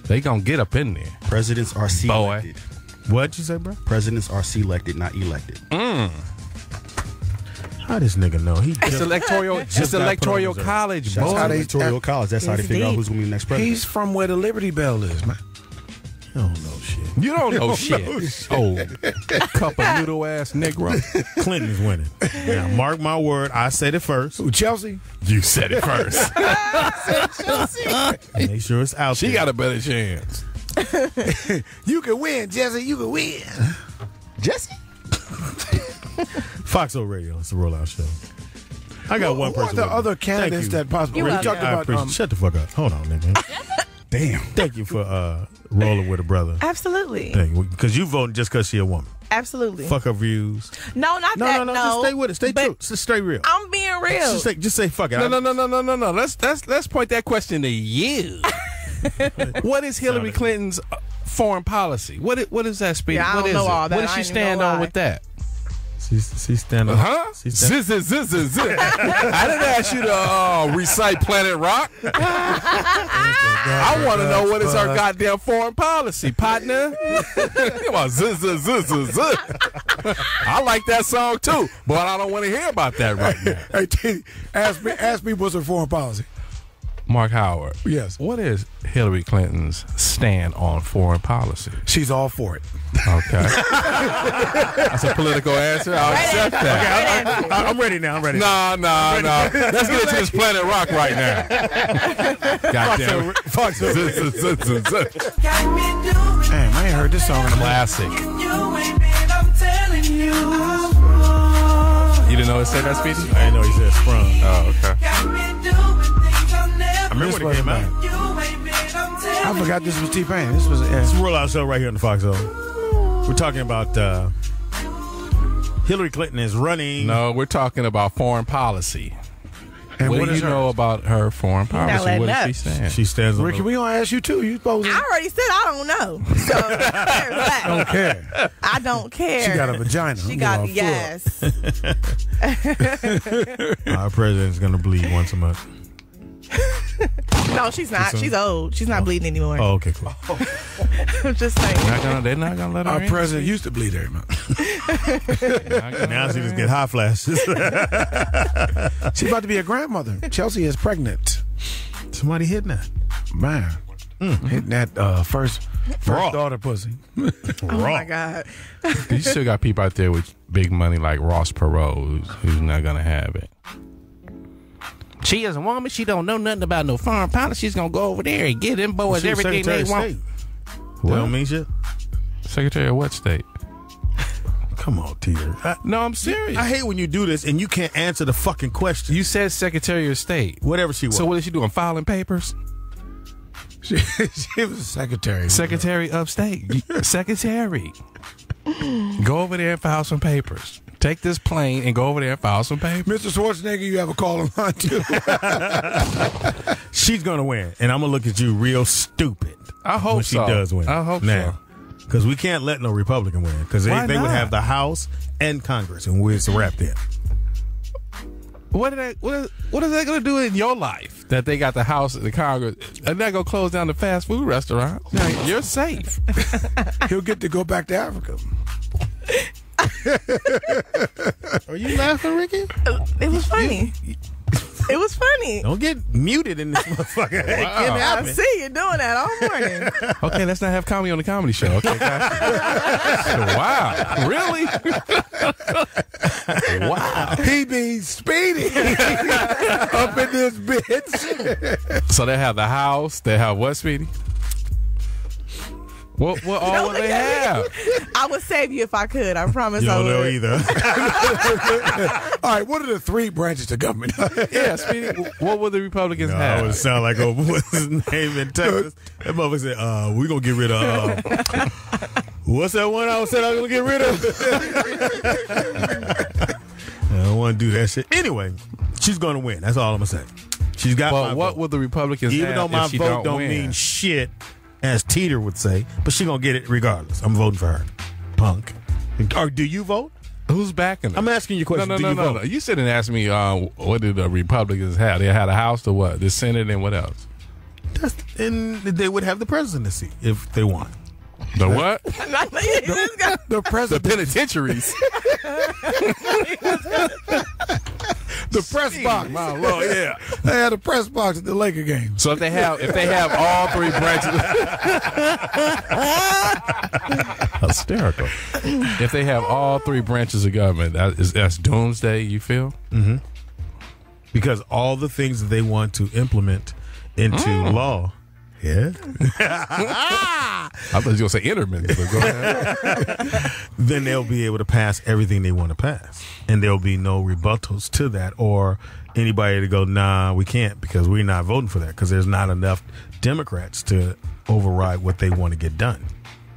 They gonna get up in there. Presidents are selected. What'd you say, bro? Presidents are selected, not elected. How this nigga know? He It's electoral. It's got electoral put on college, That's boy. how they electoral college. That's how they figure out indeed. who's going to be the next president. He's from where the Liberty Bell is, man. don't know shit. You don't know shit. Oh, cup of noodle ass Negro. Clinton is winning. Now, mark my word. I said it first. Who, Chelsea? You said it first. Make sure it's out. She there. got a better chance. You can win, Jesse. You can win. Jesse? Foxhole Radio. It's the rollout show. I got one Who are person. the with me. other Thank candidates you. that possibly? You're You welcome. talked I about. appreciate. Shut the fuck up. Hold on, nigga. Damn. Thank you for rolling with a brother. Absolutely. Thank you. Because you voting just because she a woman. Absolutely. Fuck her views. No, not that. No. Just stay with it. Stay But true. Just stay real. I'm being real. Just say fuck it. No. Let's point that question to you. What is Hillary Clinton's foreign policy? What is that, Speedy? Yeah, I What don't is know it? all that. What does I she ain't even stand gonna on lie. with that? She's standing. Huh? She's standing. I didn't ask you to recite Planet Rock. I want to know what is her goddamn foreign policy, partner. Come on, I like that song too, but I don't want to hear about that right now. Hey, T, ask me what's her foreign policy. Mark Howard. Yes. What is Hillary Clinton's stand on foreign policy? She's all for it. Okay. That's a political answer. I'll accept that. I'm ready now. No. Let's get into this Planet Rock right now. Goddamn. Damn, I ain't heard this song in a while. Classic. You didn't know it said that, Speedy? I didn't know he said sprung. Oh, okay. I remember when it came out. I forgot this was T-Pain. This was It's a rollout show right here on the Foxhole. We're talking about Hillary Clinton is running. No, we're talking about foreign policy. And What what do is you her? know about her foreign policy? letting What up. is she saying? She stands on Ricky, the, we gonna ask you too. You supposed to I already said I don't know. So there's that. don't care. I don't care. She got a vagina. She I'm got giving her a yes. our president's going to bleed once a month. No, she's not. She's old. She's not bleeding anymore. Oh, okay, cool. I'm just saying. They're not gonna let her Our in? president used to bleed every month. Now she just get hot flashes. She's about to be a grandmother. Chelsea is pregnant. Somebody hitting that. Man, hitting that first Raw. daughter pussy. Oh my God. You still got people out there with big money like Ross Perot who's not gonna have it. She is a woman. She don't know nothing about no foreign policy. She's gonna go over there and get them boys She was everything Secretary they of want. State. That don't mean shit. Secretary of what state? Come on, Teeter. No, I'm serious. I hate when you do this and you can't answer the fucking question. You said Secretary of State. Whatever she was. So what is she doing? Filing papers? She was a secretary. Secretary of State. Secretary. Go over there and file some papers. Take this plane and go over there and file some papers. Mr. Schwarzenegger, you have a call on line too. She's gonna win, and I'm gonna look at you real stupid. I hope when she so. does win. I hope now, because we can't let no Republican win, because they Why would not? have the House and Congress, and it's a wrap there. What is that going to do in your life that they got the House and the Congress and they're going to close down the fast food restaurant? Now, you're safe. He'll get to go back to Africa. Are you laughing, Ricky? It was funny. It was funny. Don't get muted in this motherfucker. It can't I happen. see you doing that all morning. Okay, let's not have comedy on the comedy show. Okay, guys? Wow. Really? Wow. He means Speedy up in this bitch. So they have the House. They have what, Speedy? What all will they have? I would save you if I could. I promise You I don't know would. either. All right, what are the 3 branches of government? Yeah, Speedy. What would the Republicans I have? would sound like what's his name in Texas. That motherfucker said, we're going to get rid of, what's that one I said I was going to get rid of? I don't want to do that shit. Anyway, she's going to win. That's all I'm going to say. She's got my But what vote. would the Republicans Even have though my if she vote don't win? mean shit, as Teeter would say, but she going to get it regardless. I'm voting for her. Punk. Or do you vote? Who's backing them? I'm asking you a question. No. Do you vote? You sit and ask me, what did the Republicans have? They had a House or what? The Senate and what else? And they would have the presidency if they won. The what? The president. The penitentiaries. The press box. My Lord, yeah. They had a press box at the Laker game. So if they have all 3 branches, hysterical. If they have all 3 branches of government, that's doomsday. You feel? Because all the things that they want to implement into law. Yeah. I thought you were going to say Interman, but go ahead. Then they'll be able to pass everything they want to pass. And there'll be no rebuttals to that or anybody to go, nah, we can't because we're not voting for that because there's not enough Democrats to override what they want to get done.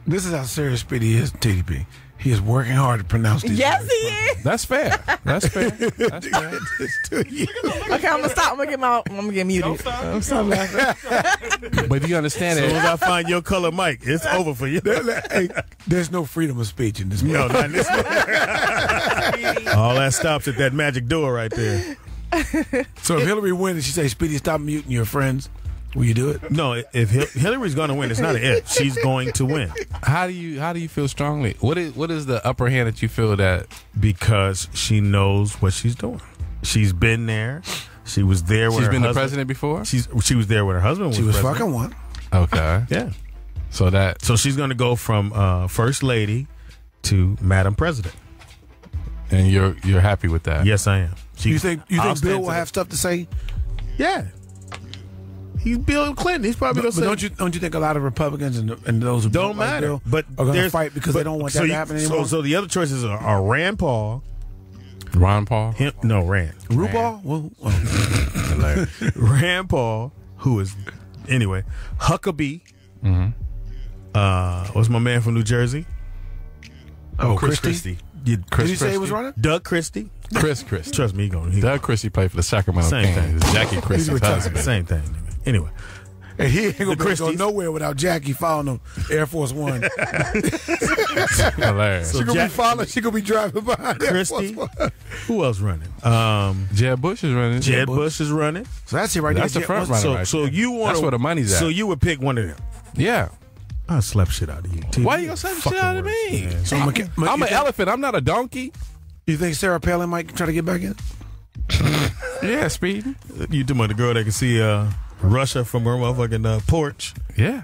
This is how serious Speedy is, TDP. He is working hard to pronounce these Yes, words. he is. That's fair. That's fair. That's fair. Okay, I'm gonna stop. I'm gonna get muted. I'm so laughing. But you understand As soon as it. I find your color mic, it's over for you. Hey, there's no freedom of speech in this. No, No, not in this one. All that stops at that magic door right there. So if Hillary wins and she says, Speedy, stop muting your friends, will you do it? No, if Hillary's going to win, it's not an if. She's going to win. How do you feel strongly? What is the upper hand that you feel that? Because she knows what she's doing. She's been there. She was there when She's her been the husband, president before? She was there when her husband was She was president. fucking one. Okay. Yeah. So she's going to go from First Lady to Madam President. and you're happy with that? Yes, I am. You think I'll Bill stand will to have stuff to say? Yeah. He's Bill Clinton. He's probably But going to say. don't you think a lot of Republicans and those who Don't like matter. Bill But are going to there's- fight because they don't want that so to happen anymore? So the other choices are Rand Paul. Ron Paul? Rand. RuPaul? Well, Rand Paul, who is anyway, Huckabee. What's my man from New Jersey? Chris Christie. did he say he was running? Doug Christie. Chris Christie. Trust me, he Doug Christie played for the Sacramento Same Kings. thing. Jackie Christie's retired. husband. Same thing. Anyway, And he ain't going to go Christies. nowhere without Jackie following him Air Force One. Hilarious. So She going to Jack- be following. She going to be driving behind Air Force Christie. One. Who else running? Jeb Bush is running. Jed Bush is running. So that's it right That's there. the front Jeb- runner. So right there. you want That's where the money's at. So you would pick one of them. Yeah. I slap shit out of you. Too. Why you gonna slap shit out of me? So I'm an elephant. I'm not a donkey. You think Sarah Palin might try to get back in? Yeah, Speed. You talking about the girl that can see Russia from her motherfucking porch? Yeah.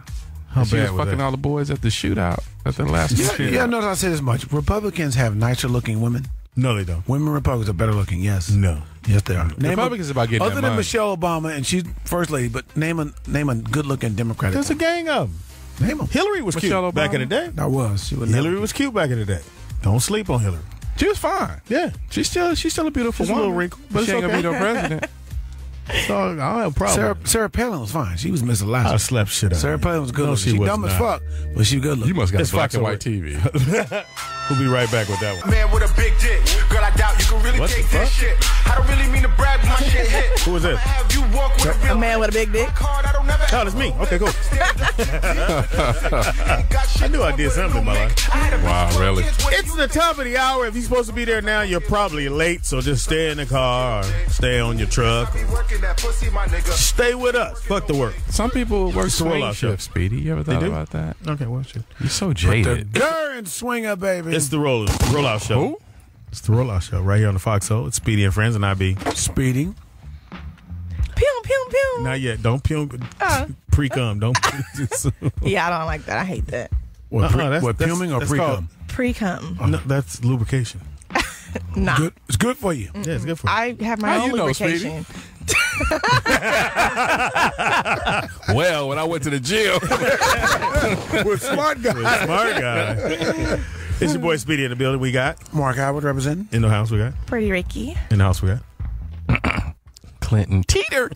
How She was bad was fucking that? all the boys at the shootout. At the last shootout. Yeah, notice I say this much. Republicans have nicer looking women. No, they don't. Women Republicans are better looking, yes. No. Yes, they are. Republicans is about getting other that than money. Michelle Obama, and she's first lady, but name a good looking Democratic There's a woman. gang of them. Name them. Hillary was Michelle cute back Obama? in the day. I was. She was Hillary was cute back in the day. Don't sleep on Hillary. She was fine. Yeah. She's still a beautiful She's a woman. little wrinkled, but but she ain't it's gonna be okay. no president. So I don't have a problem. Sarah Palin was fine. She was Miss I Alaska. slapped shit out. Sarah of you. Palin was good No, looking. she She was dumb as not. fuck, but she good looking. You must got It's black and Foxhole. white TV. We'll be right back with that one. Man with a big dick. Girl, I doubt you can really What the take this fuck? shit. I don't really mean to brag, but my shit hit. Who was that? Have you walk with a real A man with a big dick. card, I don't never Oh, that's me. Okay, cool. I knew I did something in my life. Wow, really? It's the top of the hour. If you're supposed to be there now, you're probably late. So just stay in the car or stay on your truck. Stay with us. Fuck the work. Some people work It's a rollout swing show. shift, Speedy. You ever thought do? about that? Okay, well, shit. You're so The jaded. Gurr swinger, baby. It's the rollout show. Who? It's the rollout show right here on the Foxhole. It's Speedy and Friends, and I be Speeding. Pew, pew, pew. not yet. Don't pre-cum. Don't. Yeah, I don't like that. I hate that. What, that's- what that's- puming or that's pre-cum? Pre-cum. No, that's lubrication. Nah. Good. It's good for you. Yeah, it's good for you. I have my How own you know, lubrication. Well, when I went to the gym. With smart guy. Smart guy. It's your boy Speedy in the building. We got Mark Howard representing. in the house. We got Pretty Ricky. in the house. We got Clinton Teeter.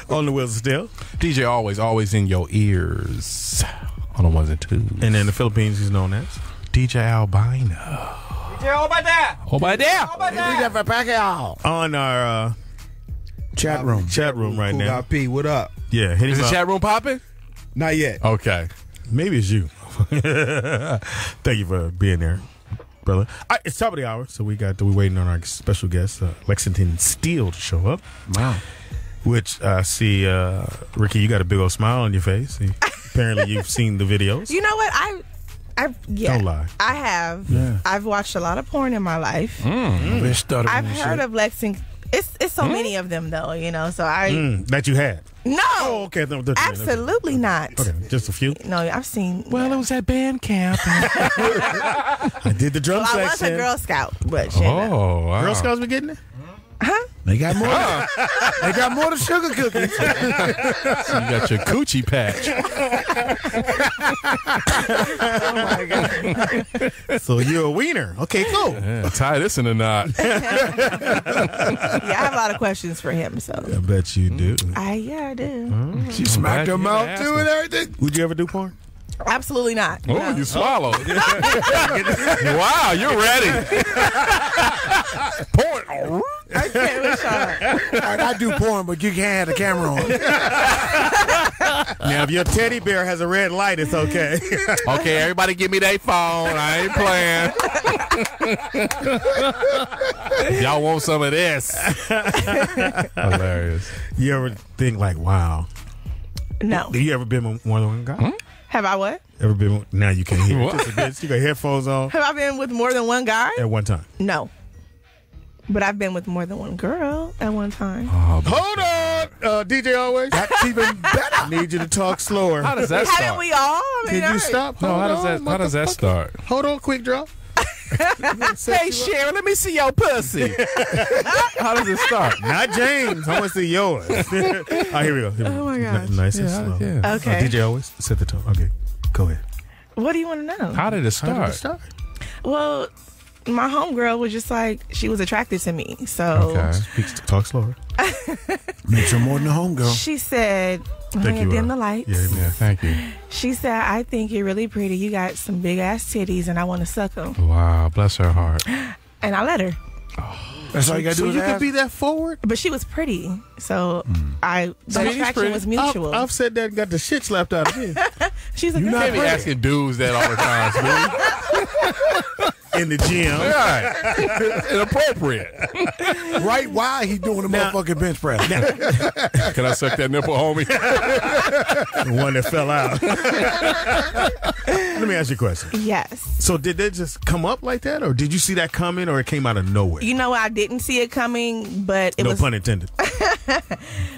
on the wheels of steel. DJ always in your ears. On the ones and twos. And in the Philippines, he's known as DJ Albino. Oh, by there. on our Chat room. chat room right now. Got P, what up? Yeah, hit Is him the up. chat room popping? Not yet. Okay. Maybe it's you. Thank you for being there, brother. It's top of the hour, so we're waiting on our special guest, Lexington Steele, to show up. Wow. Which I see, Ricky, you got a big old smile on your face. Apparently, you've seen the videos. You know what? Yeah, Don't lie. I have. Yeah. I've watched a lot of porn in my life. Been stuttering I've and heard shit. of Lexington. It's so many of them though, you know. So I That you had. no, Oh, okay. No, absolutely not. Okay, just a few. No, I've seen. Well, it was at band camp. I did the drum Well, I was a section. Girl Scout, but you know. Oh, wow. Girl Scouts were getting it? They got more. They got more than sugar cookies. So you got your coochie patch. So you're a wiener. Okay, cool. Yeah, tie this in a knot. Yeah, I have a lot of questions for him. So I bet you do. I do. She smacked her glad you mouth asked too him. and everything. Would you ever do porn? Absolutely not. Oh, No. you swallowed. Wow, you're ready. Porn. Okay, what's up? All right, I do porn, but you can't have the camera on. Now, if your teddy bear has a red light, it's okay. Okay, everybody give me their phone. I ain't playing. Y'all want some of this? Hilarious. You ever think like, wow? No. Do you ever been with more than one guy? Have I what? Ever been with, now you can't hear. What? Just a bitch. You got headphones on Have I been with more than one guy? at one time. No. But I've been with more than one girl at one time. Oh, Hold on, DJ Always. That's even better. I need you to talk slower. how does that Haven't start? we all? I mean, Can you stop? No, Hold how does on, that? How does that motherfucker. start? Hold on, quick draw. Hey, Sharon, let me see your pussy. How does it start? Not James. I want to see yours. All right, here we go. Oh, my gosh. Nice and Yeah, slow. yeah. Okay. DJ Always, set the tone. Okay, go ahead. What do you want to know? How did it How did start? it start? Well, my homegirl was just like, she was attracted to me. So Okay. Talk slower. Makes her more than a homegirl. she said, I'm Thank going to you, dim the lights. Yeah, Yeah, thank you. She said, I think you're really pretty. You got some big ass titties and I want to suck them. Wow, bless her heart. And I let her. That's all you got to So do. you is could ask. be that forward? But she was pretty. So the Speedy's attraction pretty. was mutual. I've said that and got the shit slapped out of me. She's a You good can't be friend. asking dudes that all the time, Speedy. In the gym. Right. Inappropriate. Right while he's doing the motherfucking bench press. Can I suck that nipple, homie? The one that fell out. Let me ask you a question. Yes. So did they just come up like that, or did you see that coming, or it came out of nowhere? You know, I didn't see it coming, but it No was. pun intended.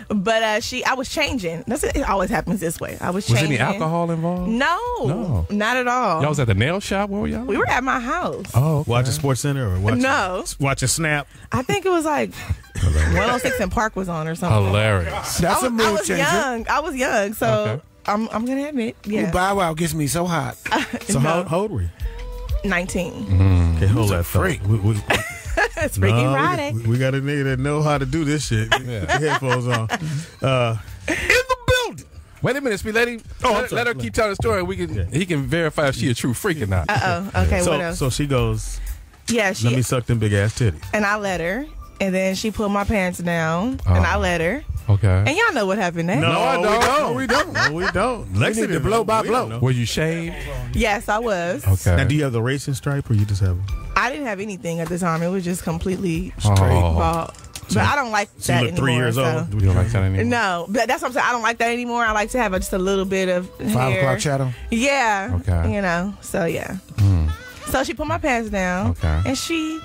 But I was changing. It always happens this way. I was Was changing. any alcohol involved? No, not at all. Y'all was at the nail shop? Where were y'all? We were at my house. Oh, okay. Watching Sports Center or watching? No. Watching Snap. I think it was like 106 and Park was on or something. Hilarious. That's a I mood was changer. young. I was young, so Okay. I'm gonna admit, Ooh, yeah, Bow Wow gets me so hot. So how old were you? 19. Okay, hold that freak. thought. It's Freaky Friday. We got a nigga that know how to do this shit. Put the headphones on. In the building. Wait a minute, Speedy lady. Let her keep telling the story. He can verify if she a true freak or not. Okay, what else? So she goes, Yeah, let me suck them big ass titties. And I let her. And then she pulled my pants down. And I let her. Okay. And y'all know what happened next. No, I don't. No, we don't. No, we don't. Lexington, blow by blow. Were you shaved? Yes, I was. Okay. Now, do you have the racing stripe or you just have it? I didn't have anything at the time. It was just completely Oh. straight bald. But I don't like So that you look anymore. 3 years so. old? You don't like that anymore? No, but that's what I'm saying. I don't like that anymore. I like to have just a little bit of 5 hair. o'clock shadow. Yeah. Okay. You know, so yeah. So she put my pants down. Okay. And she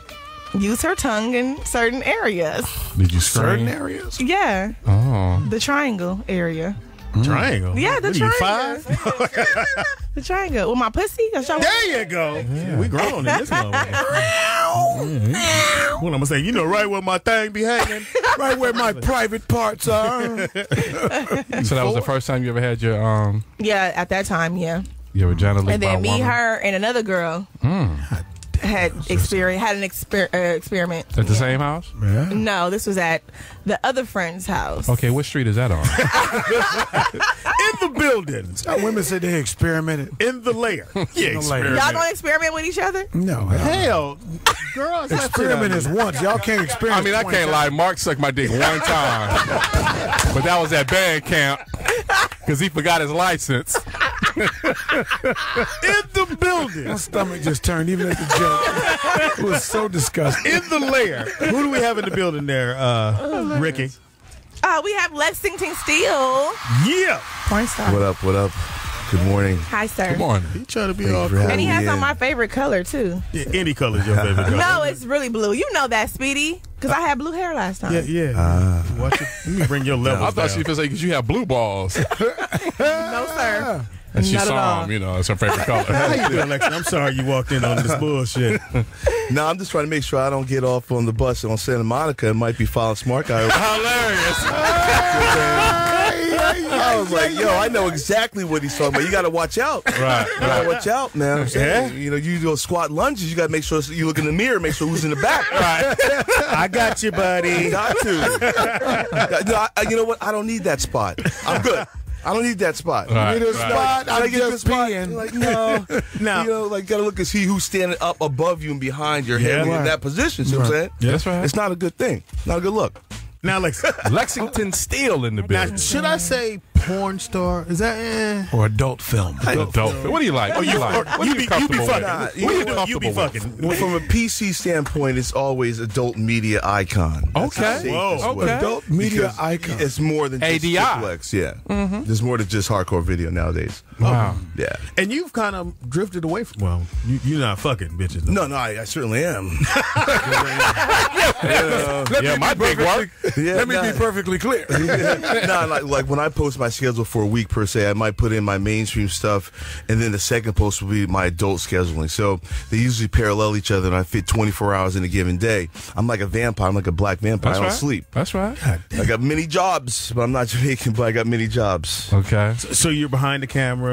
used her tongue in certain areas. Did you scream? Certain areas. Yeah. Oh. The triangle area. Triangle? Yeah, the What are you, triangle. 5? The triangle. With my pussy. There you go. Yeah, we grown in this moment. What I'm gonna say, you know right where my thing be hanging? Right where my private parts are. So that was the first time you ever had your Yeah, at that time, yeah. vagina licked And by a then me, woman? her, and another girl had an experiment. At the same house? Yeah. No, this was at the other friend's house. Okay, what street is that on? In the building. Some women said they experimented. In the layer. Yeah, experiment. Y'all gonna experiment with each other? No. Hell, girl, it's not Experiment is once. Y'all can't experiment. I mean, I 20 can't lie. Mark sucked my dick one time. But that was at band camp because he forgot his license. in the building. My stomach just turned even at the joke. It was so disgusting. In the layer. Who do we have in the building there, Ricky? We have Lexington Steele. Yeah. Porn star. What up? What up? Good morning. Hi, sir. Good morning. He trying to be Thank all you for cool. having And he has me on in. my favorite color, too. Yeah, any color is your favorite color. No, it's really blue. You know that, Speedy, because I had blue hair last time. Yeah. Watch it. Let me bring your levels I thought she down. was like, because you have blue balls. No, sir. And she Not at saw all. him, it's her favorite color. How you doing, Lexi? I'm sorry you walked in on this bullshit. No, I'm just trying to make sure I don't get off on the bus on Santa Monica. It might be following Smart Guy. Hilarious. I was like, yo, I know exactly what he's talking about. You got to watch out. Right. You got to watch out, man. I'm saying, you go squat lunges. You got to make sure you look in the mirror, make sure who's in the back. Right. I got you, buddy. You got to. No, you know what? I don't need that spot. I'm good. I don't need that spot. Right, You need a right. spot. I I'm get the just spot. peeing. Like, no. Now- You got to look and see who's standing up above you and behind your head Yeah. in that position. See what I'm saying? Yeah, that's right. It's not a good thing. Not a good look. Now, Lexi. Lexington Steele in the Now, building. should I say porn star? Is that Or adult film. Adult. What do you like? What do you like? What you are be comfortable with? fucking. What are you You be comfortable fucking. From a PC standpoint, it's always adult media icon. That's Okay. the safest Whoa. way. Okay. Adult media Because icon. It's more than just ADI. triplex, yeah. There's more than just hardcore video nowadays. Wow. Yeah. And you've kind of drifted away from. Well, you're not fucking bitches. though. No, I certainly am. Yeah, my big work. Let me be perfectly clear. like when I post my schedule for a week per se, I might put in my mainstream stuff, and then the second post will be my adult scheduling. So they usually parallel each other, and I fit 24 hours in a given day. I'm like a vampire. I'm like a black vampire. That's I don't right. sleep. That's right. I got many jobs, but I'm not Jamaican, but I got many jobs. Okay. So you're behind the camera.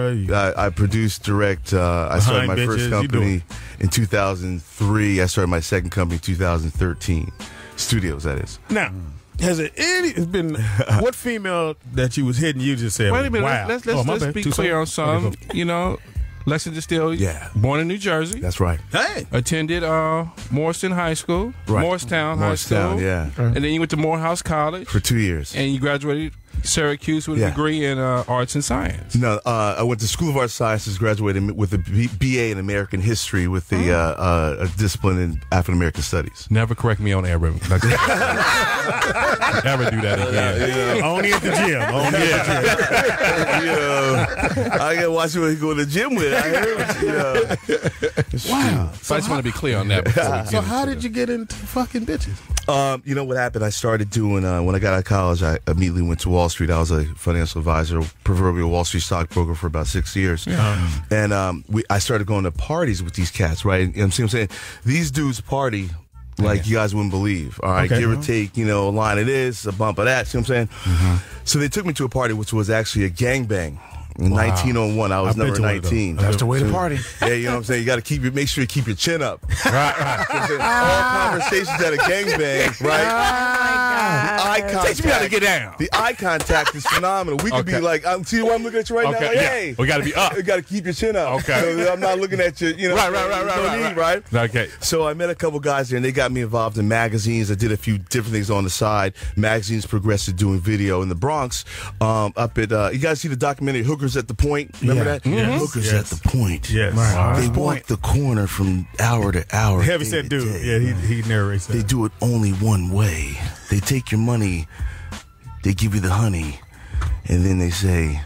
I produce, direct. I started my Behind first bitches, you do company in 2003. I started my second company in 2013. Studios, that is. Now, has it it's been what female that you was hitting? You just said, Wait a minute. Wow. Let's Oh, my bad. be Too clear soon? on something. Lexington Steele, Yeah. born in New Jersey. That's right. Hey, Attended Morrison High School, Right. Morristown High Morristown, School. yeah. And then you went to Morehouse College. For 2 years. And you graduated Syracuse with a Yeah. degree in arts and science. No, I went to School of Arts Sciences, graduated with a BA in American History with the a discipline in African American Studies. Never correct me on air, bro. Never do that again. only at the gym. Only at the gym. I gotta watch what you go to the gym with. I heard Wow. So I just want to be clear on that. Before we get So into how it. did you get into fucking bitches? You know what happened? I started doing when I got out of college. I immediately went to Wall Street. I was a financial advisor, proverbial Wall Street stockbroker for about 6 years. And I started going to parties with these cats. Right? You know what I'm saying? These dudes party like you guys wouldn't believe. All right, Okay. give or take, a line of this, a bump of that. See what I'm saying? So they took me to a party which was actually a gangbang. In 1901, I was I've been number to one of those. 19. That's the way to party. Yeah, you know what I'm saying? You got to make sure you keep your chin up. Right. All conversations at a gangbang, right? eye contact. Teach me how to get down. The eye contact is phenomenal. We could be like, see why I'm looking at you right now? Like, hey. We got to be up. You got to keep your chin up. Okay. So I'm not looking at you, you know. Right. Okay. So I met a couple guys there, and they got me involved in magazines. I did a few different things on the side. Magazines progressed to doing video in the Bronx. Up at, you guys see the documentary Hookers at the Point? Remember that? Yes. Hookers at the Point. Yes. Right. They walk the corner from hour to hour. Heavy day set to dude. day. Yeah, he narrates that. They do it only one way. They take your money, they give you the honey, and then they say,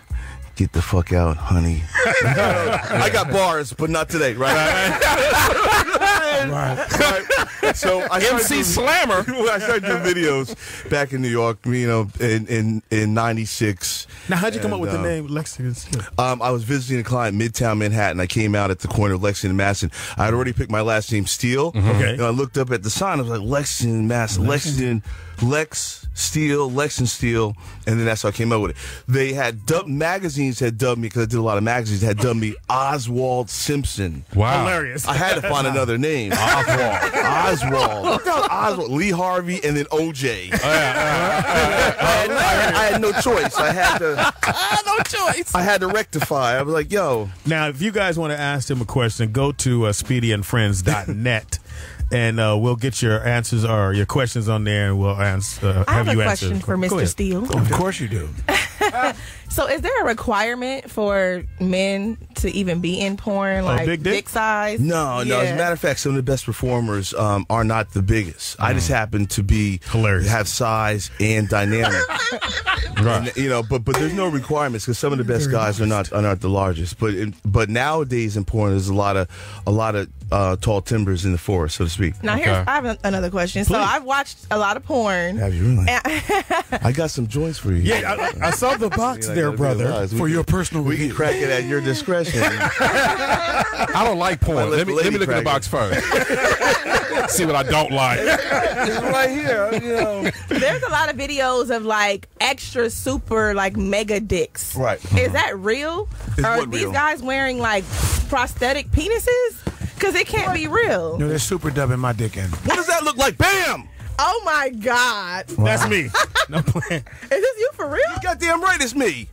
"Get the fuck out, honey." I got bars, but not today, right? Right. So I MC Slammer. I started doing videos back in New York, you know, in '96. Now, how'd you come up with the name Lexington Steele? I was visiting a client in Midtown Manhattan. I came out at the corner of Lexington and Madison. I had already picked my last name, Steele. Okay. And I looked up at the sign. I was like, Lexington, Madison. Lexington, Lex Steele, Lexington Steele. And then that's how I came up with it. They had magazines had dubbed me, because I did a lot of magazines, had dubbed me Oswald Simpson. Wow. Hilarious. I had to find another name. Oswald. Oswald. Lee Harvey and then OJ. I had no choice. I had to rectify. I was like, yo. Now, if you guys want to ask them a question, go to speedyandfriends.net. And we'll get your answers or your questions on there, and we'll answer. I have a you question answer. for Go Mr. ahead. Steele. Of course you do. So, is there a requirement for men to even be in porn, like big dick? size? No. As a matter of fact, some of the best performers are not the biggest. I just happen to be Hilarious. have size and dynamic. Right. And, you know, but there's no requirements, because some of the best guys are not the largest. But nowadays in porn, there's a lot of tall timbers in the forest, so to speak. Now, I have another question. So, I've watched a lot of porn. Have you really? I got some joints for you. Yeah, I saw the box I there, gotta brother. realize For your personal we review. can crack it at your discretion. I don't like porn. Let Let the me lady look at the crack box first. See what I don't like. It's right here, you know. There's a lot of videos of like extra super like mega dicks. Right. Is that real? Is Are what these real? guys wearing like prosthetic penises? Because it can't be real. No, they're super dubbing my dick in. What does that look like? Bam! Oh my God. That's me. No plan. Is this you for real? Goddamn right, it's me.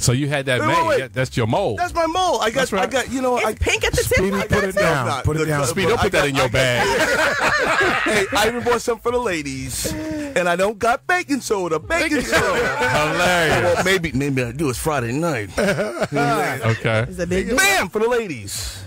So you had that Wait, made. wait. That's your mold. That's my mole. I got, you know, It's pink at the tip Speedy, like put that it too? down. Put it down. Speed, don't put that in your bag. Hey, I even bought some for the ladies, and I don't got baking soda. Baking soda. Hilarious. Well, maybe I do. It's Friday night. Okay. It's a big dick. Bam for the ladies.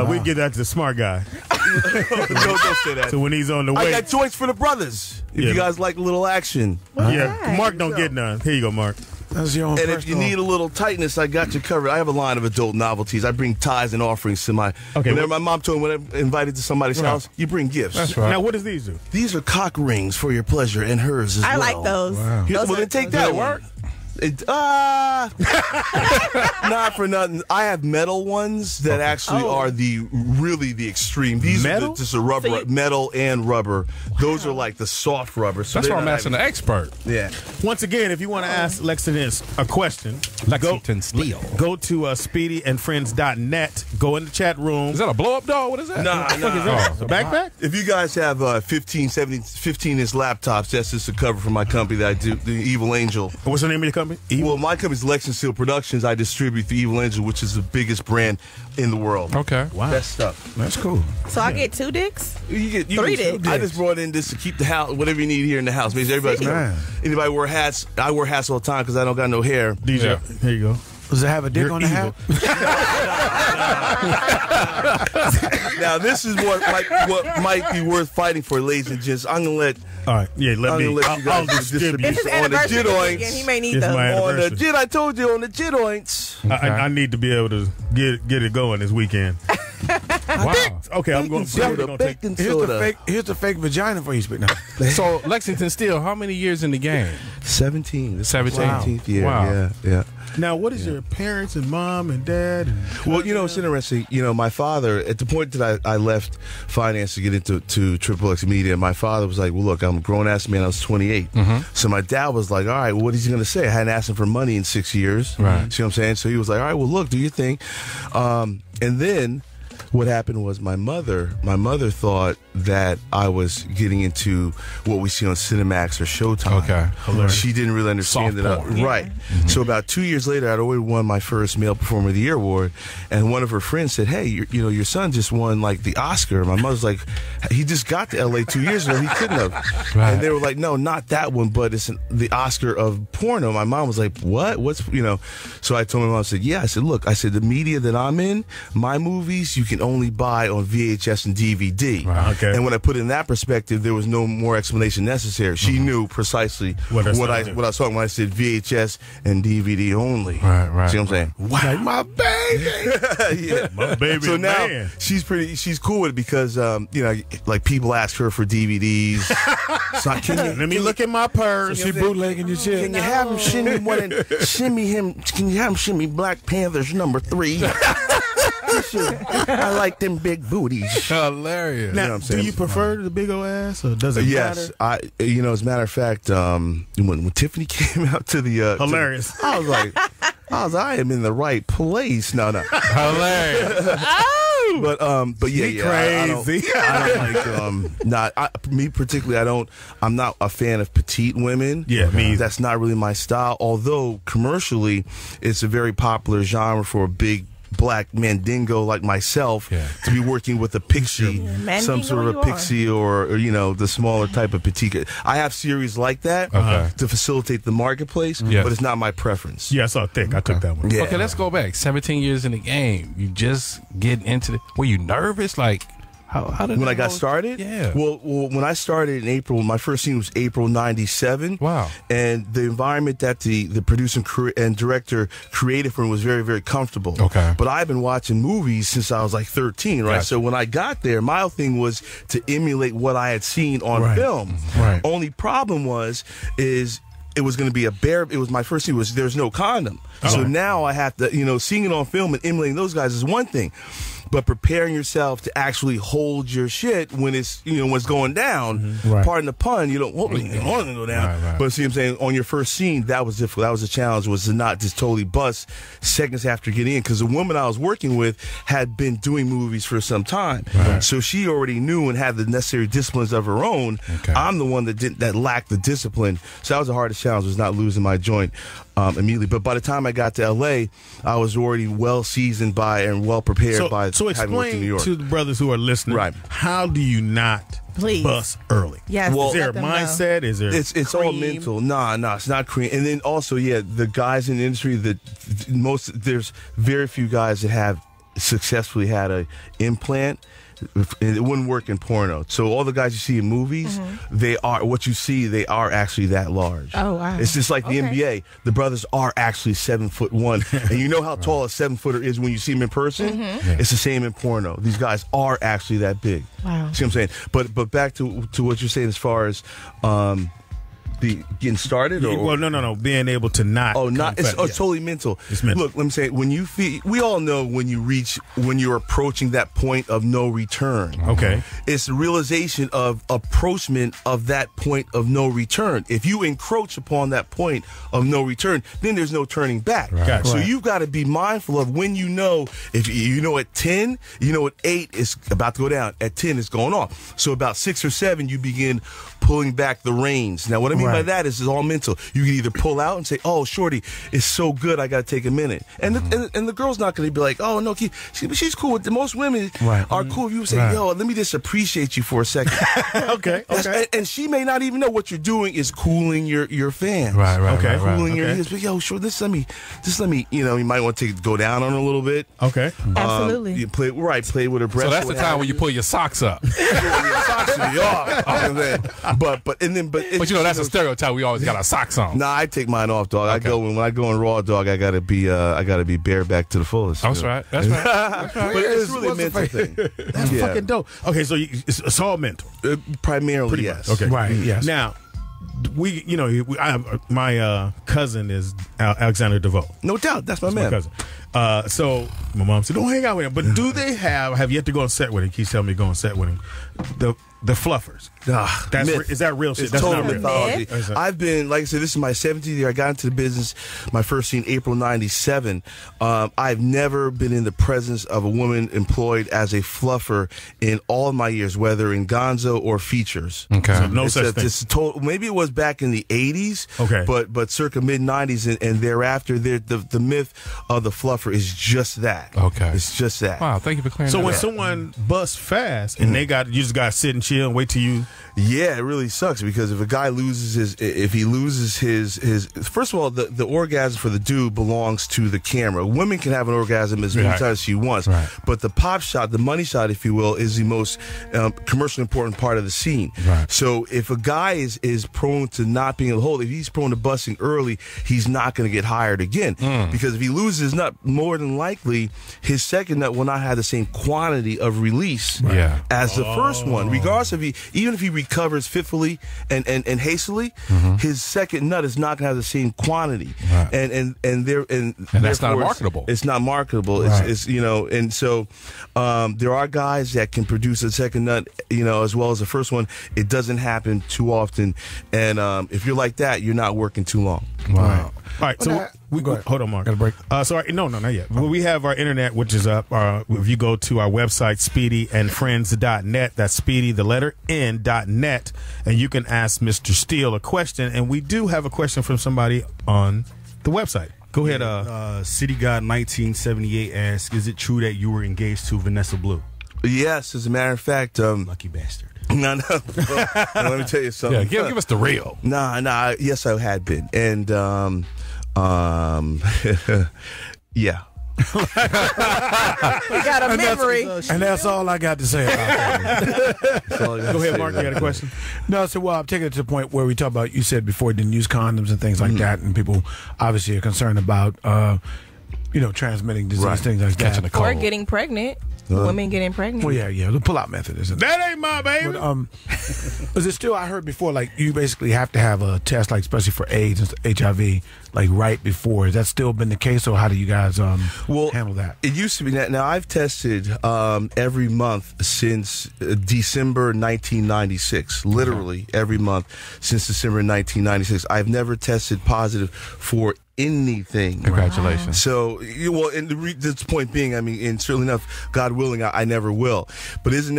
We get that to the smart guy. Don't say that. So when he's on the I way, got joints for the brothers. If Yeah. you guys like a little action, yeah, Mark don't get none. Here you go, Mark. That's your own and personal. if you need a little tightness, I got you covered. I have a line of adult novelties. I bring ties and offerings to my. Okay, Whenever my mom told me when I'm invited to somebody's house, you bring gifts. That's right. Now, what does these do? These are cock rings for your pleasure and hers as well. I like those. Wow. Well, Those then take those that are- one. Not for nothing. I have metal ones that actually are the extreme. These Metal? are just a rubber, So you- metal and rubber. Those are like the soft rubber. So That's they're why I'm not asking the having- expert. Yeah. Once again, if you want to ask Lexington a question, Lexington Steele. go to speedyandfriends.net. Go in the chat room. Is that a blow up doll? What is that? Nah. A backpack? If you guys have 15-inch laptops, that's just a cover for my company that I do, the Evil Angel. What's the name of your company? Well, my company's Lexington Steele Productions. I distribute the Evil Angel, which is the biggest brand in the world. Okay. Wow. Best stuff. That's cool. So I get 2 dicks? You get 3 get- dicks. I just brought in this to keep the house, whatever you need here in the house. Makes everybody. Man. Anybody wear hats? I wear hats all the time because I don't got no hair. DJ, Yeah. here you go. Does it have a dick You're on the evil. hat? Now this is what might be worth fighting for, ladies and gents. I'm gonna let. All right, yeah, let I'm me. gonna let I'll you guys distribute. It's his on the anniversary jidoinks. weekend. He may need It's those. my On the anniversary. jit, I told you on the jidoinks. I need to be able to get it going this weekend. Wow. Okay, I'm going. Soda, baking Here's soda. here's the fake vagina for you, Speed. Now. So Lexington Steele, how many years in the game? 17. This is 17. 17th year. Wow. Yeah. Now, what is your parents and mom and dad? And Well, you know, it's interesting. You know, my father, at the point that I left finance to get into Triple X Media, my father was like, well, look, I'm a grown-ass man. I was 28. So my dad was like, all right, well, what is he going to say? I hadn't asked him for money in 6 years. Right. See what I'm saying? So he was like, all right, well, look, do your thing. And then what happened was my mother thought that I was getting into what we see on Cinemax or Showtime. Okay. Hilarious. She didn't really understand Soft porn. Right. So about 2 years later, I'd already won my first Male Performer of the Year award, and one of her friends said, "Hey, your son just won like the Oscar." My mother's like, "He just got to LA 2 years ago. He couldn't have." Right. And they were like, "No, not that one, but it's the Oscar of porno." My mom was like, "What? What's?" So I told my mom, I said, "Yeah." I said, "Look," I said, "the media that I'm in, my movies, you can only buy on VHS and DVD." Right. Okay. And when I put it in that perspective, there was no more explanation necessary. She knew precisely what I was talking when I said VHS and DVD only. Right. See what I'm saying? Like my baby. Yeah. My baby So now man. she's cool with it because like people ask her for DVDs. So Let me look at my purse. She bootlegging your shit. Can you have him shimmy one and shimmy him? Can you have him shimmy Black Panther's #3? I like them big booties. Hilarious. You know what Now, I'm do saying? you prefer the big old ass, or does it Yes, matter? as a matter of fact, when Tiffany came out to the Hilarious. I was like, I am in the right place. No. Hilarious. But yeah, crazy. I don't like me particularly. I'm not a fan of petite women. Yeah, me either. That's not really my style. Although commercially, it's a very popular genre for a big black mandingo like myself to be working with a pixie, some sort of a pixie or the smaller type of petite. I have series like that to facilitate the marketplace, but it's not my preference. Yeah, I saw thick. I took that one. Yeah. Okay, let's go back. 17 years in the game. You just get into the. Were you nervous? Like, how did When that I got go? started? Yeah. Well, when I started in April, my first scene was April 97. Wow. And the environment that the producer and director created for me was very, very comfortable. Okay. But I've been watching movies since I was like 13, right? Gotcha. So when I got there, my thing was to emulate what I had seen on film. Right. Only problem is it was going to be it was my first scene there's no condom. So now I have to, seeing it on film and emulating those guys is one thing. But preparing yourself to actually hold your shit when it's when it's going down, pardon the pun, you don't want it to go down. Right. But see what I'm saying, on your first scene, that was difficult. That was a challenge, was to not just totally bust seconds after getting in. Because the woman I was working with had been doing movies for some time. Right. So she already knew and had the necessary disciplines of her own. Okay. I'm the one that lacked the discipline. So that was the hardest challenge, was not losing my joint immediately. But by the time I got to LA, I was already well seasoned and well prepared by So having worked in New explain York. to the brothers who are listening, Right. how do you not bust early? Yes. Well, Is there a let them know. mindset? Is there It's all cream? mental. Nah, it's not cream. And then also, the guys in the industry there's very few guys that have successfully had a implant. It wouldn't work in porno. So all the guys you see in movies, they are actually that large. Oh, wow. It's just like the NBA. The brothers are actually 7'1", and you know how tall a 7-footer is when you see him in person. It's the same in porno. These guys are actually that big. Wow. See what I'm saying? But back to what you're saying as far as the getting started. Well, no. Being able to not. It's totally mental. It's mental. Look, let me say, when you feel, we all know when you're approaching that point of no return. Okay. It's the realization of approachment of that point of no return. If you encroach upon that point of no return, then there's no turning back. Right. Gotcha. So you've got to be mindful of when if you know at 10, at 8 it's about to go down. At 10 it's going off. So about 6 or 7 you begin pulling back the reins. Now what I mean by that is it's all mental. You can either pull out and say, "Oh, shorty, it's so good, I got to take a minute," and the girl's not going to be like, "Oh no, she's cool with most women are cool." If you say, "Yo, let me just appreciate you for a second." Okay. And she may not even know what you're doing is cooling your fans. Right. Okay. Cooling your ears. But yo, sure, let me. You might want to go down on her a little bit. Okay. Absolutely. You play with her breast. So that's the time when you pull your socks up. your socks should be off. But that's a stereotype. We always got our socks on. Nah, I take mine off, dog. Okay. When I go in raw, dog, I gotta be bareback to the fullest. That's right. That's right. But it's really a mental thing. That's fucking dope. Okay, so it's all mental. Primarily, Pretty yes. much. Okay. Right, yes. Now, my cousin is Alexander DeVoe. No doubt, that's my My man. cousin. So my mom said, don't hang out with him. But do they have yet to go on set with him? He keeps telling me to go on set with him. The fluffers. Is that real shit? It's That's total not real. mythology. Myth? I've been, like I said, this is my 17th year. I got into the business, my first scene, April 97. I've never been in the presence of a woman employed as a fluffer in all of my years, whether in gonzo or features. Okay. So no such thing. It's maybe it was back in the 80s, Okay. but circa mid-90s and thereafter, the myth of the fluffer is just that. Okay. It's just that. Wow, thank you for clearing So that when up. someone busts fast and you just got to sit and chill and wait till you. Yeah, it really sucks because if a guy loses his first of all, the orgasm for the dude belongs to the camera. Women can have an orgasm as many times as she wants, but the pop shot, the money shot, if you will, is the most commercially important part of the scene. Right. So if a guy is prone to not being able to hold, if he's prone to busting early, he's not going to get hired again because if he loses his nut, more than likely his second nut will not have the same quantity of release as the first one, regardless of even if he recovers fitfully and hastily, his second nut is not going to have the same quantity, and that's not marketable. It's not marketable. It's and so there are guys that can produce a second nut, as well as the first one. It doesn't happen too often, and if you're like that, you're not working too long. Wow. All right, so hold on, Mark. Got a break? Sorry, no, not yet. Well, we have our internet, which is up. If you go to our website, speedyandfriends.net, that's speedy, the letter N.net, and you can ask Mr. Steele a question. And we do have a question from somebody on the website. Go ahead. City God 1978 asks, is it true that you were engaged to Vanessa Blue? Yes, as a matter of fact. Lucky bastard. No. Let me tell you something. Yeah, give us the real. Nah. Yes, I had been, and yeah. You got a memory. And that's all I got to say about that. Go ahead, Mark. You got a question? No, so I'm taking it to the point where we talk about, you said before, didn't use condoms and things like that, and people obviously are concerned about, transmitting disease, things like Catching that. a cold. Or getting pregnant. Women getting pregnant. Well, yeah, the pull-out method isn't. That ain't my baby. But, is it still? I heard before, like you basically have to have a test, like especially for AIDS and HIV, like right before. Has that still been the case, or how do you guys handle that? It used to be that. Now I've tested every month since December 1996. Literally every month since December 1996. I've never tested positive for anything. Congratulations. So, and the point being, I mean, and certainly enough, God willing, I never will. But it is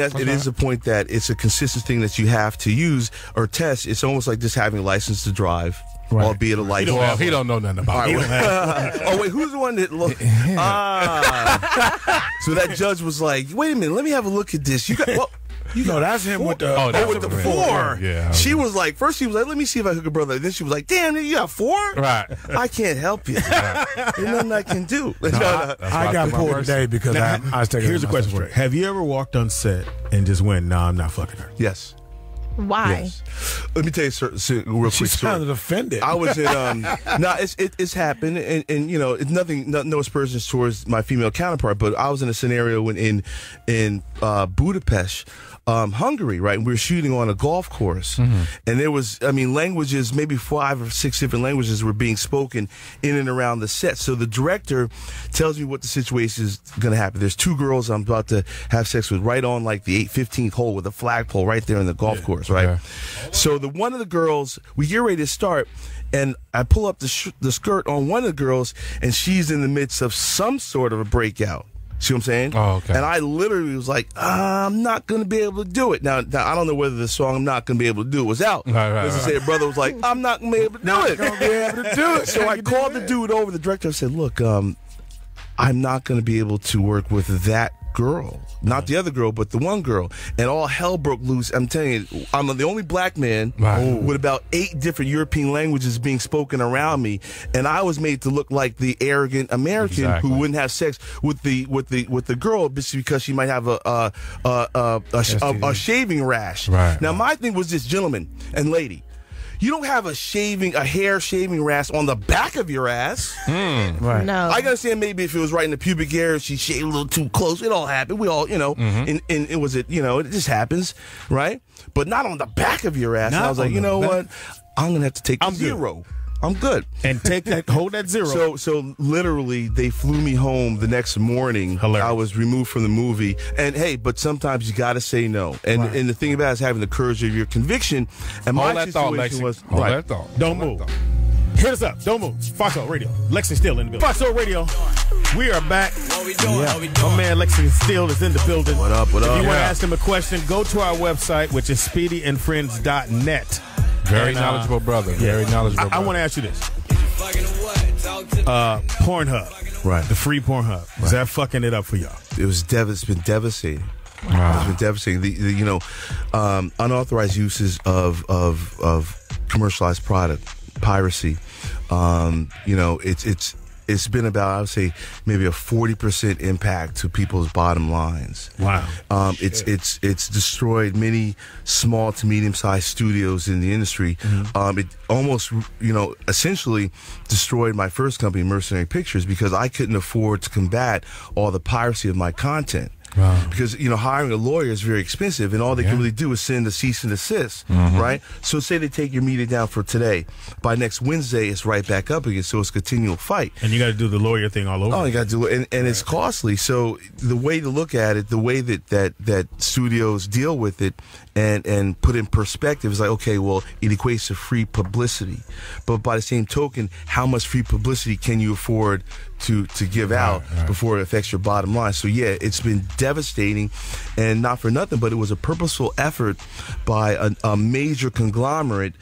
the point that it's a consistent thing that you have to use or test. It's almost like just having a license to drive. Right. Albeit a license. Well, he don't know nothing about it. Oh wait, who's the one that? So that judge was like, "Wait a minute, let me have a look at this." You got well. No, that's him with the with the 4. Yeah. She was like, first she was like, let me see if I hook a brother. Then she was like, damn, you got 4? Right. I can't help you. There's nothing I can do. I got pulled today because I was taking. Here's a question for you. Have you ever walked on set and just went, "Nah, I'm not fucking her"? Yes. Why? Yes. Let me tell you real quick. She sounded offended. I was in it's happened, and it's nothing, no aspersions towards my female counterpart, but I was in a scenario in Budapest, Hungary, right? And we were shooting on a golf course, and there was, languages, maybe 5 or 6 different languages were being spoken in and around the set. So the director tells me what the situation is going to happen. There's 2 girls I'm about to have sex with right on like the 15th hole with a flagpole right there in the golf course, right? Okay. So one of the girls, we get ready to start, and I pull up the skirt on one of the girls, and she's in the midst of some sort of a breakout. See what I'm saying? Oh, okay. And I literally was like, I'm not going to be able to do it. Now, I don't know whether the song I'm not going to be able to do it was out. Right. Say, brother was like, I'm not going to be able to do it. Gonna be able to do it. So I called the dude over, the director, and said, look, I'm not going to be able to work with that girl. Not the other girl, but the one girl. And all hell broke loose. I'm telling you, I'm the only black man with about 8 different European languages being spoken around me, and I was made to look like the arrogant American who wouldn't have sex with the girl because she might have a shaving rash. Right. Now my thing was this, gentleman and lady. You don't have a hair shaving rash on the back of your ass. Right. No. I can understand maybe if it was right in the pubic hair, she shaved a little too close. It all happened. We all, and it was it just happens, right? But not on the back of your ass. And I was like, you know what? I'm gonna have to take the 0. I'm I'm good. And hold that zero. So literally, they flew me home the next morning. Hilarious. I was removed from the movie. And hey, but sometimes you got to say no. And the thing about it is having the courage of your conviction. And Hold my that thought, situation Lexi. was Hold that thought. Don't Hold move. that thought. Hit us up. Don't move. Foxhole Radio. Lexington Steele in the building. Foxhole Radio. We are back. My man Lexington Steele is in the building. What up? What If up? you want to ask him a question, go to our website, which is speedyandfriends.net. Very And, knowledgeable brother. Very knowledgeable brother. I want to ask you this. Pornhub. Right. The free Pornhub. Is that fucking it up for y'all? It's been devastating. It's been devastating. The unauthorized uses of commercialized product, piracy. It's been about, I would say, maybe a 40% impact to people's bottom lines. Wow. It's destroyed many small to medium sized studios in the industry. It almost, essentially destroyed my first company, Mercenary Pictures, because I couldn't afford to combat all the piracy of my content. Wow. Because hiring a lawyer is very expensive, and all they can really do is send a cease and desist, right? So say they take your media down for today, by next Wednesday it's right back up again. So it's a continual fight. And you got to do the lawyer thing all over. Oh, you got to do it, and it's costly. So the way to look at it, the way that studios deal with it, and put in perspective is like, okay, well, it equates to free publicity, but by the same token, how much free publicity can you afford to give out before it affects your bottom line? So yeah, it's been devastating, and not for nothing, but it was a purposeful effort by a major conglomerate,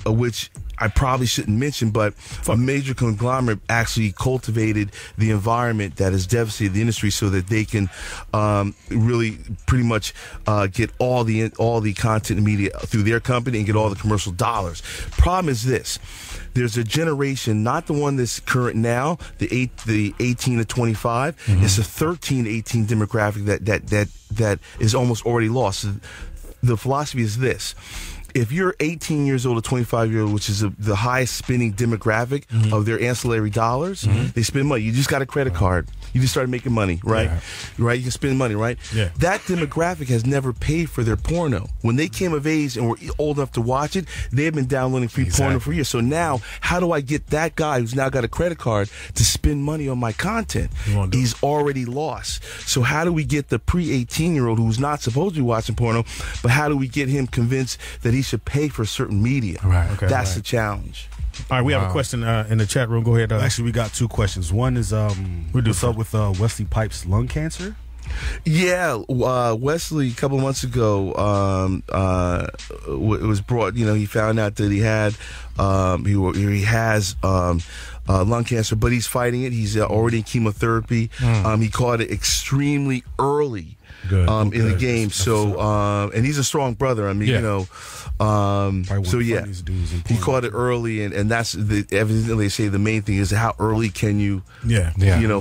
which I probably shouldn't mention, but a major conglomerate actually cultivated the environment that has devastated the industry so that they can really pretty much get all the content and media through their company and get all the commercial dollars. Problem is this. There's a generation, not the one that's current now, the 18 to 25. It's a 13 to 18 demographic that is almost already lost. So the philosophy is this. If you're 18 years old or 25-year-old, which is the highest spending demographic of their ancillary dollars, they spend money. You just got a credit card. You just started making money, right? Right? You can spend money, right? Yeah. That demographic has never paid for their porno. When they came of age and were old enough to watch it, they've been downloading free porno for years. So now, how do I get that guy who's now got a credit card to spend money on my content? He's already lost. So how do we get the pre-18-year-old who's not supposed to be watching porno, but how do we get him convinced that he should pay for certain media? Right. Okay. That's the challenge. All right, we have a question in the chat room. Go ahead. Actually, we got two questions. One is, what's up with Wesley Pipes' lung cancer? Yeah, Wesley, a couple months ago, it was brought. He found out that he had, he has lung cancer, but he's fighting it. He's already in chemotherapy. He caught it extremely early. In the game. And he's a strong brother. I mean, so yeah, he caught it early, and that's evidently they say the main thing is how early can you,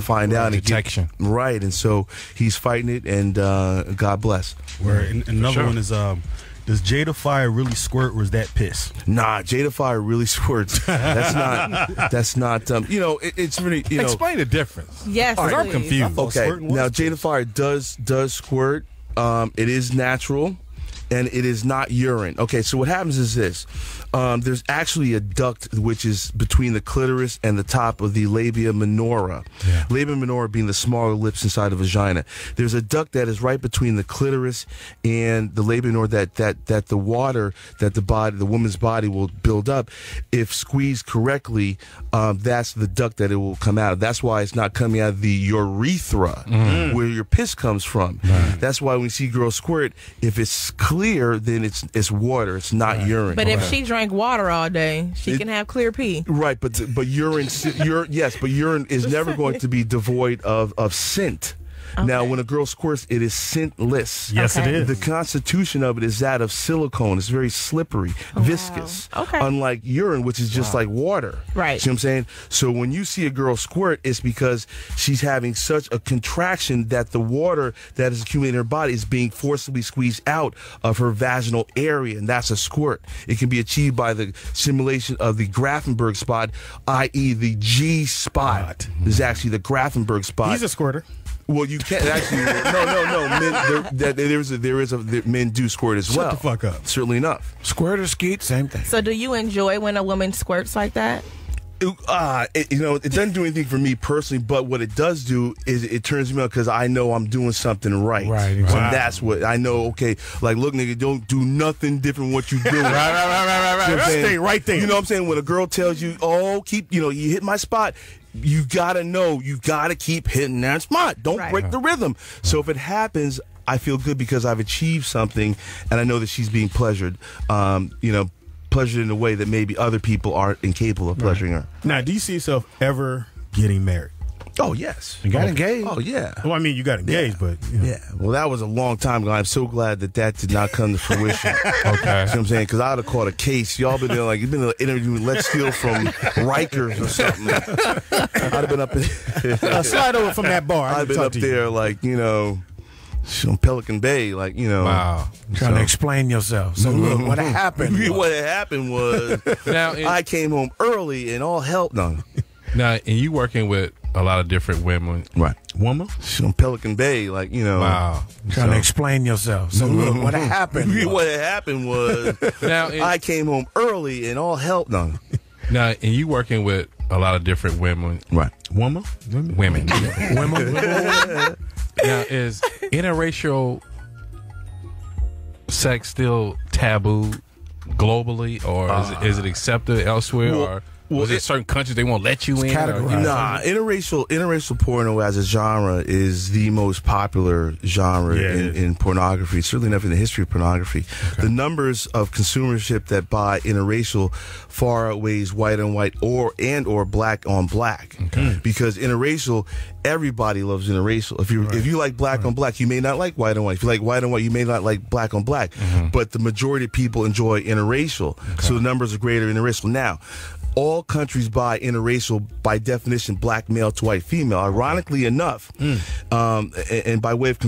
find out detection. and get right. And so he's fighting it, and God bless. Another one is, does Jada Fire really squirt, or is that piss? Nah, Jada Fire really squirts. That's not. It's really. Explain the difference. Yes, Because I'm please. confused. Okay, now Jada Fire does squirt. It is natural, and it is not urine. Okay, so what happens is this. There's actually a duct which is between the clitoris and the top of the labia minora. Yeah. Labia minora being the smaller lips inside the vagina. There's a duct that is right between the clitoris and the labia minora that the water that the woman's body will build up. If squeezed correctly, that's the duct that it will come out of. That's why it's not coming out of the urethra where your piss comes from. Right. That's why when you see girls squirt, if it's clear, then it's water. It's not urine. But if she drank water all day, she can have clear pee. Right, but urine is never going to be devoid of scent. Okay. Now, when a girl squirts, it is scentless. Yes, it is. The constitution of it is that of silicone. It's very slippery, viscous. Okay. Unlike urine, which is just like water. Right. See what I'm saying? So when you see a girl squirt, it's because she's having such a contraction that the water that is accumulating in her body is being forcibly squeezed out of her vaginal area, and that's a squirt. It can be achieved by the stimulation of the Grafenberg spot, i.e. the G spot. Is actually the Grafenberg spot. He's a squirter. Well, you can't actually. No. Men do squirt as well. Shut the fuck up. Certainly enough. Squirt or skeet, same thing. So do you enjoy when a woman squirts like that? It doesn't do anything for me personally, but what it does do is it turns me on because I know I'm doing something right. Right, So exactly. that's what I know. Okay, like, look, nigga, don't do nothing different what you do. Right. You know what I'm saying? Stay right there. You know what I'm saying? When a girl tells you, you hit my spot, you gotta know, you gotta keep hitting that spot. Don't Right. break the rhythm. So if it happens, I feel good because I've achieved something, and I know that she's being pleasured. Pleasured in a way that maybe other people aren't incapable of pleasuring her. Now, do you see yourself ever getting married? Oh, yes. You got engaged? Oh, yeah. Well, I mean, you got engaged, but Yeah. Well, that was a long time ago. I'm so glad that did not come to fruition. Okay. You know what I'm saying? Because I would have caught a case. Y'all been there, you've been interviewing Let's Steele from Rikers or something. I'd have been up in. slide over from that bar. I'd have been up there, on Pelican Bay, Wow. Trying to explain yourself. So look, what happened? What had happened was Now, I came home early and all hell. No. now, and you working with a lot of different women. Right. woman. On Pelican Bay, Wow. Trying to explain yourself. So look, what happened? What had happened was Now, I came home early and all hell. No. now, and you working with a lot of different women. Right. Woman? Women. Now, is interracial sex still taboo globally, or is it accepted elsewhere, or was it certain countries they won't let you in? categorized. Nah, interracial porno as a genre is the most popular genre in pornography. Certainly enough in the history of pornography. Okay. The numbers of consumership that buy interracial far outweighs white on white or black on black. Okay. Because interracial, everybody loves interracial. If you like black on black, you may not like white on white. If you like white on white, you may not like black on black. Mm-hmm. But the majority of people enjoy interracial. Okay. So the numbers are greater interracial. Now, all countries buy interracial by definition, black male to white female. Ironically enough, and by way of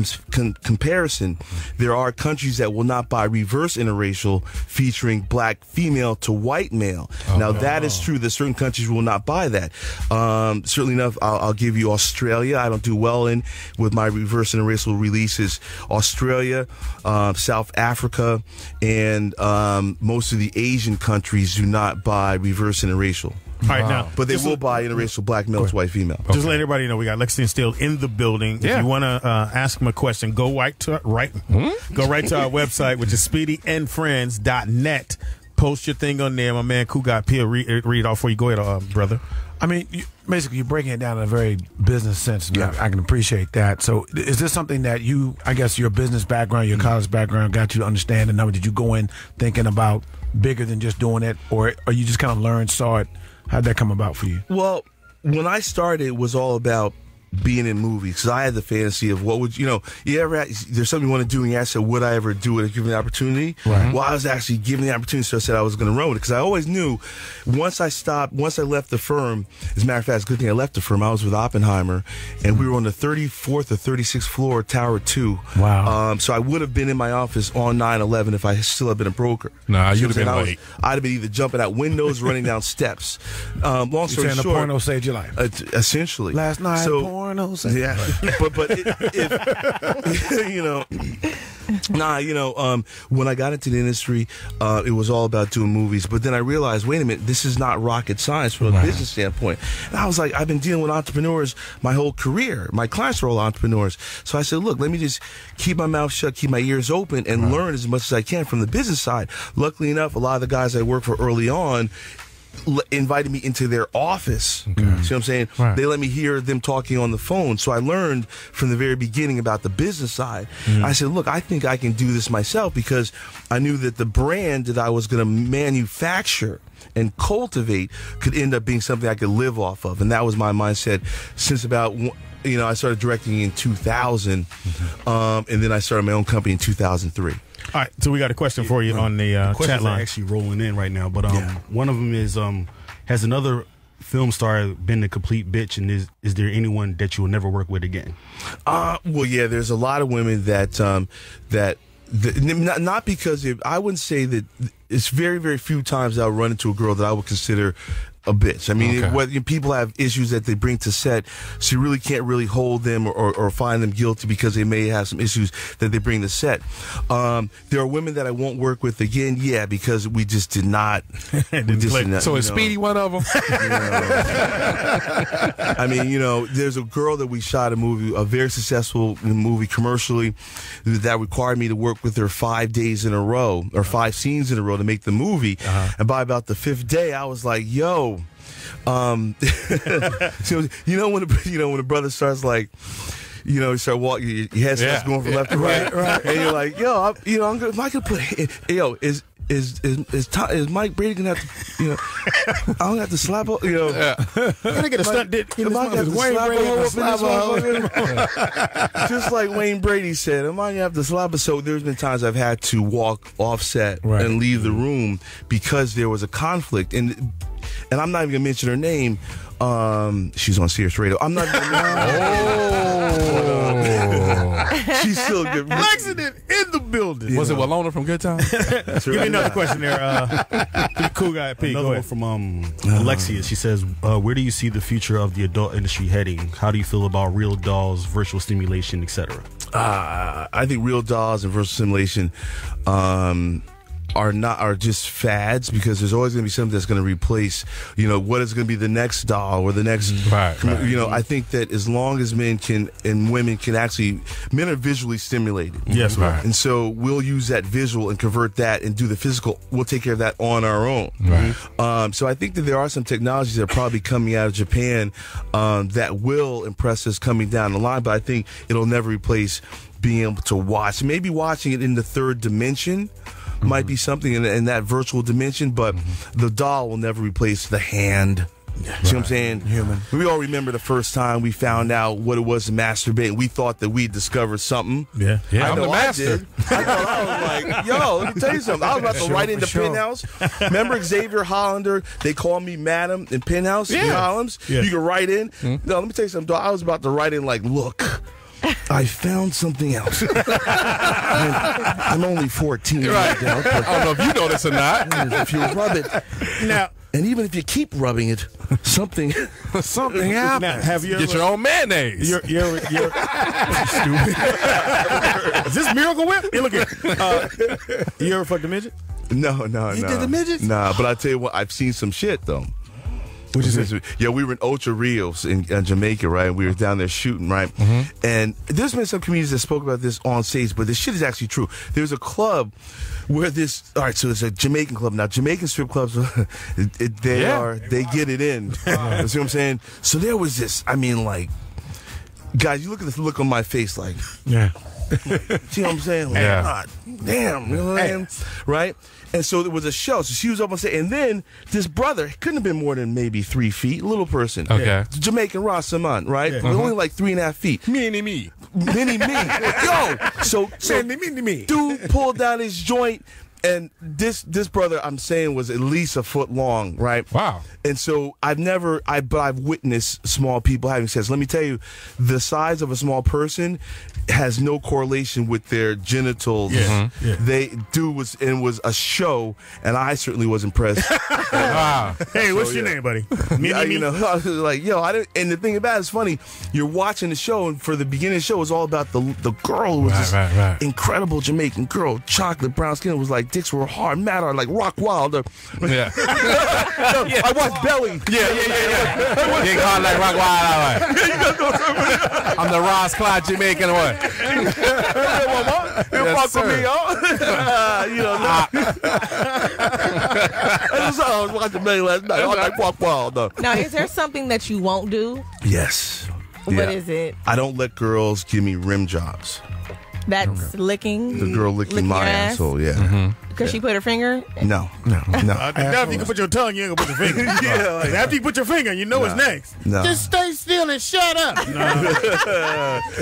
comparison, there are countries that will not buy reverse interracial featuring black female to white male. Now, that is true that certain countries will not buy that. Certainly enough, I'll give you Australia. I don't do well with my reverse interracial releases. Australia, South Africa, and most of the Asian countries do not buy reverse interracial. All right, now, but they will buy interracial black male to white female. Just let everybody know we got Lexington Steele in the building. If you want to ask him a question, go right to our website, which is speedyandfriends.net. Post your thing on there. My man Koo got P. Read it off for you. Go ahead, brother. I mean, basically, you're breaking it down in a very business sense, and I can appreciate that. So, is this something that your business background, your college background got you to understand the number? Did you go in thinking about bigger than just doing it, or you just kind of saw it? How'd that come about for you? Well, when I started, it was all about being in movies, because I had the fantasy of what would there's something you want to do, and you ask, would I ever do it if given the opportunity? Right. Well, I was actually given the opportunity, so I said I was going to run with it, because I always knew once I left the firm, as a matter of fact, it's a good thing I left the firm. I was with Oppenheimer, and we were on the 34th or 36th floor, Tower 2. Wow. So I would have been in my office on 9/11 if I still had been a broker. Nah, you'd have been late. I'd have been either jumping out windows, running down steps. Long story short, the porno saved your life. Essentially. Last night, porno saved. Yeah, when I got into the industry, it was all about doing movies. But then I realized, wait a minute, this is not rocket science from a business standpoint. And I was like, I've been dealing with entrepreneurs my whole career. My clients are all entrepreneurs. So I said, look, let me just keep my mouth shut, keep my ears open, and learn as much as I can from the business side. Luckily enough, a lot of the guys I worked for early on invited me into their office. Okay. See what I'm saying? Right. They let me hear them talking on the phone. So I learned from the very beginning about the business side. I said, look, I think I can do this myself, because I knew that the brand that I was going to manufacture and cultivate could end up being something I could live off of. And that was my mindset since about I started directing in 2000, and then I started my own company in 2003. All right, so we got a question for you on the chat line. Are actually rolling in right now, but one of them is has another film star been a complete bitch, and is there anyone that you will never work with again? Well, yeah, there's a lot of women that not because I wouldn't say that. It's very, very few times I'll run into a girl that I would consider a bitch. I mean, Okay. whether people have issues that they bring to set, so you really can't really hold them or find them guilty because they may have some issues that they bring to set. There are women that I won't work with again, because we just did not. So is Speedy one of them? I mean, there's a girl that we shot a very successful movie commercially that required me to work with her 5 days in a row or 5 scenes in a row to make the movie. And by about the 5th day, I was like, yo, so, when a brother starts like, you start walking, your head starts going from left to right, and you're like, yo, I'm gonna, am I gonna put, is Mike Brady gonna have to, I don't have to slap, Can I get a stunt dick? Am I gonna have to slap just like Wayne Brady said, am I gonna have to slap her? So there's been times I've had to walk offset and leave the room because there was a conflict, and I'm not even gonna mention her name. She's on Sirius Radio. I'm not she's still good. Lexington in the building. Was it Walona from Good Time? Give me another question there. Cool guy, Pete. Another one from Alexia. She says, where do you see the future of the adult industry heading? How do you feel about real dolls, virtual stimulation, etc.? I think real dolls and virtual simulation are just fads, because there's always going to be something that's going to replace, what is going to be the next doll or the next, I think that as long as men can and women can actually, men are visually stimulated. Yes, right. And so we'll use that visual and convert that and do the physical. We'll take care of that on our own. Right. So I think that there are some technologies that are probably coming out of Japan that will impress us coming down the line, but I think it'll never replace being able to watch. Maybe watching it in the third dimension might be something in that virtual dimension, but the doll will never replace the hand. See what I'm saying? Human. We all remember the first time we found out what it was to masturbate, and we thought that we discovered something. Yeah. I I'm know the master. I did. I was like, yo, let me tell you something. I was about to write into Penthouse. Remember Xavier Hollander? They call me Madam in Penthouse in columns. Yeah. You can write in. No, let me tell you something, dog. I was about to write in like, look, I found something else. I'm only 14 right now. I don't know if you know this or not. If you rub it Now, and even if you keep rubbing it, something happens. now, have you Get ever, your own mayonnaise. you're stupid. Is this Miracle Whip? Hey, look here. You ever fucked a midget? No. You did the midgets? Nah, but I tell you what, I've seen some shit though. Yeah, we were in Ocho Rios in Jamaica, right? We were down there shooting, right? And there's been some comedians that spoke about this on stage, but this shit is actually true. There's a club where so it's a Jamaican club. Now, Jamaican strip clubs, they get it in. You see what I'm saying? So there was this, guys, you look at this look on my face like, Yeah. see what I'm saying? Like, Yeah. God damn, you know what I mean? Right? And so there was a show. So she was up on stage. And then this brother, couldn't have been more than maybe 3 feet, little person. Okay. Jamaican Rastaman, right? Yeah. Only like 3.5 feet. Mini me. Mini me. Yo! So Mini. dude pulled down his joint. And this brother, I'm saying, was at least a foot long, right? Wow. And so I've witnessed small people having sex. Let me tell you, the size of a small person has no correlation with their genitals. Yeah. Was a show, and I certainly was impressed. Wow. Hey, what's your name, buddy? Me. I was like, yo, I didn't. And the thing about it is funny. You're watching the show, and for the beginning of the show, it was all about the girl who was this incredible Jamaican girl, chocolate brown skin. It was like dicks were hard, mad hard, like Rock Wilder. Yeah. I watched Belly. Yeah. Dick hard like Rock Wild. I'm the Ross Clyde Jamaican one. Fuck with me, yo. I was watching Belly last night. I was like Rock Wilder. Now, is there something that you won't do? Yes. What is it? I don't let girls give me rim jobs. That's licking. The girl licking my your ass? asshole, yeah. Because she put her finger. No. Now, if you can put your tongue, you ain't gonna put your finger. Yeah, After you put your finger, you know what's next. No. Just stay still and shut up.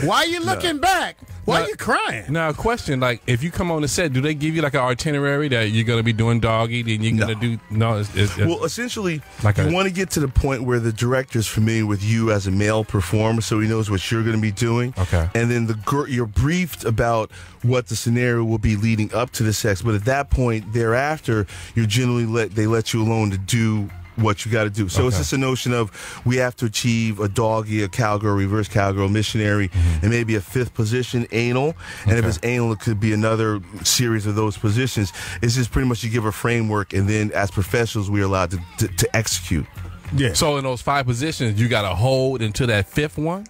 Why you looking back? Why you crying? Now, a question, like, if you come on the set, do they give you, like, an itinerary that you're going to be doing doggy, then you're going to do... No, well, essentially, like you want to get to the point where the director's familiar with you as a male performer, so he knows what you're going to be doing. Okay. And then you're briefed about what the scenario will be leading up to the sex, but at that point, thereafter, you're generally they let you alone to do what you got to do. So it's just a notion of we have to achieve a doggy, a cowgirl, reverse cowgirl, missionary, and maybe a fifth position, anal. And if it's anal, it could be another series of those positions. It's just pretty much you give a framework, and then as professionals, we're allowed to execute. Yeah. So in those 5 positions, you got to hold into that 5th one?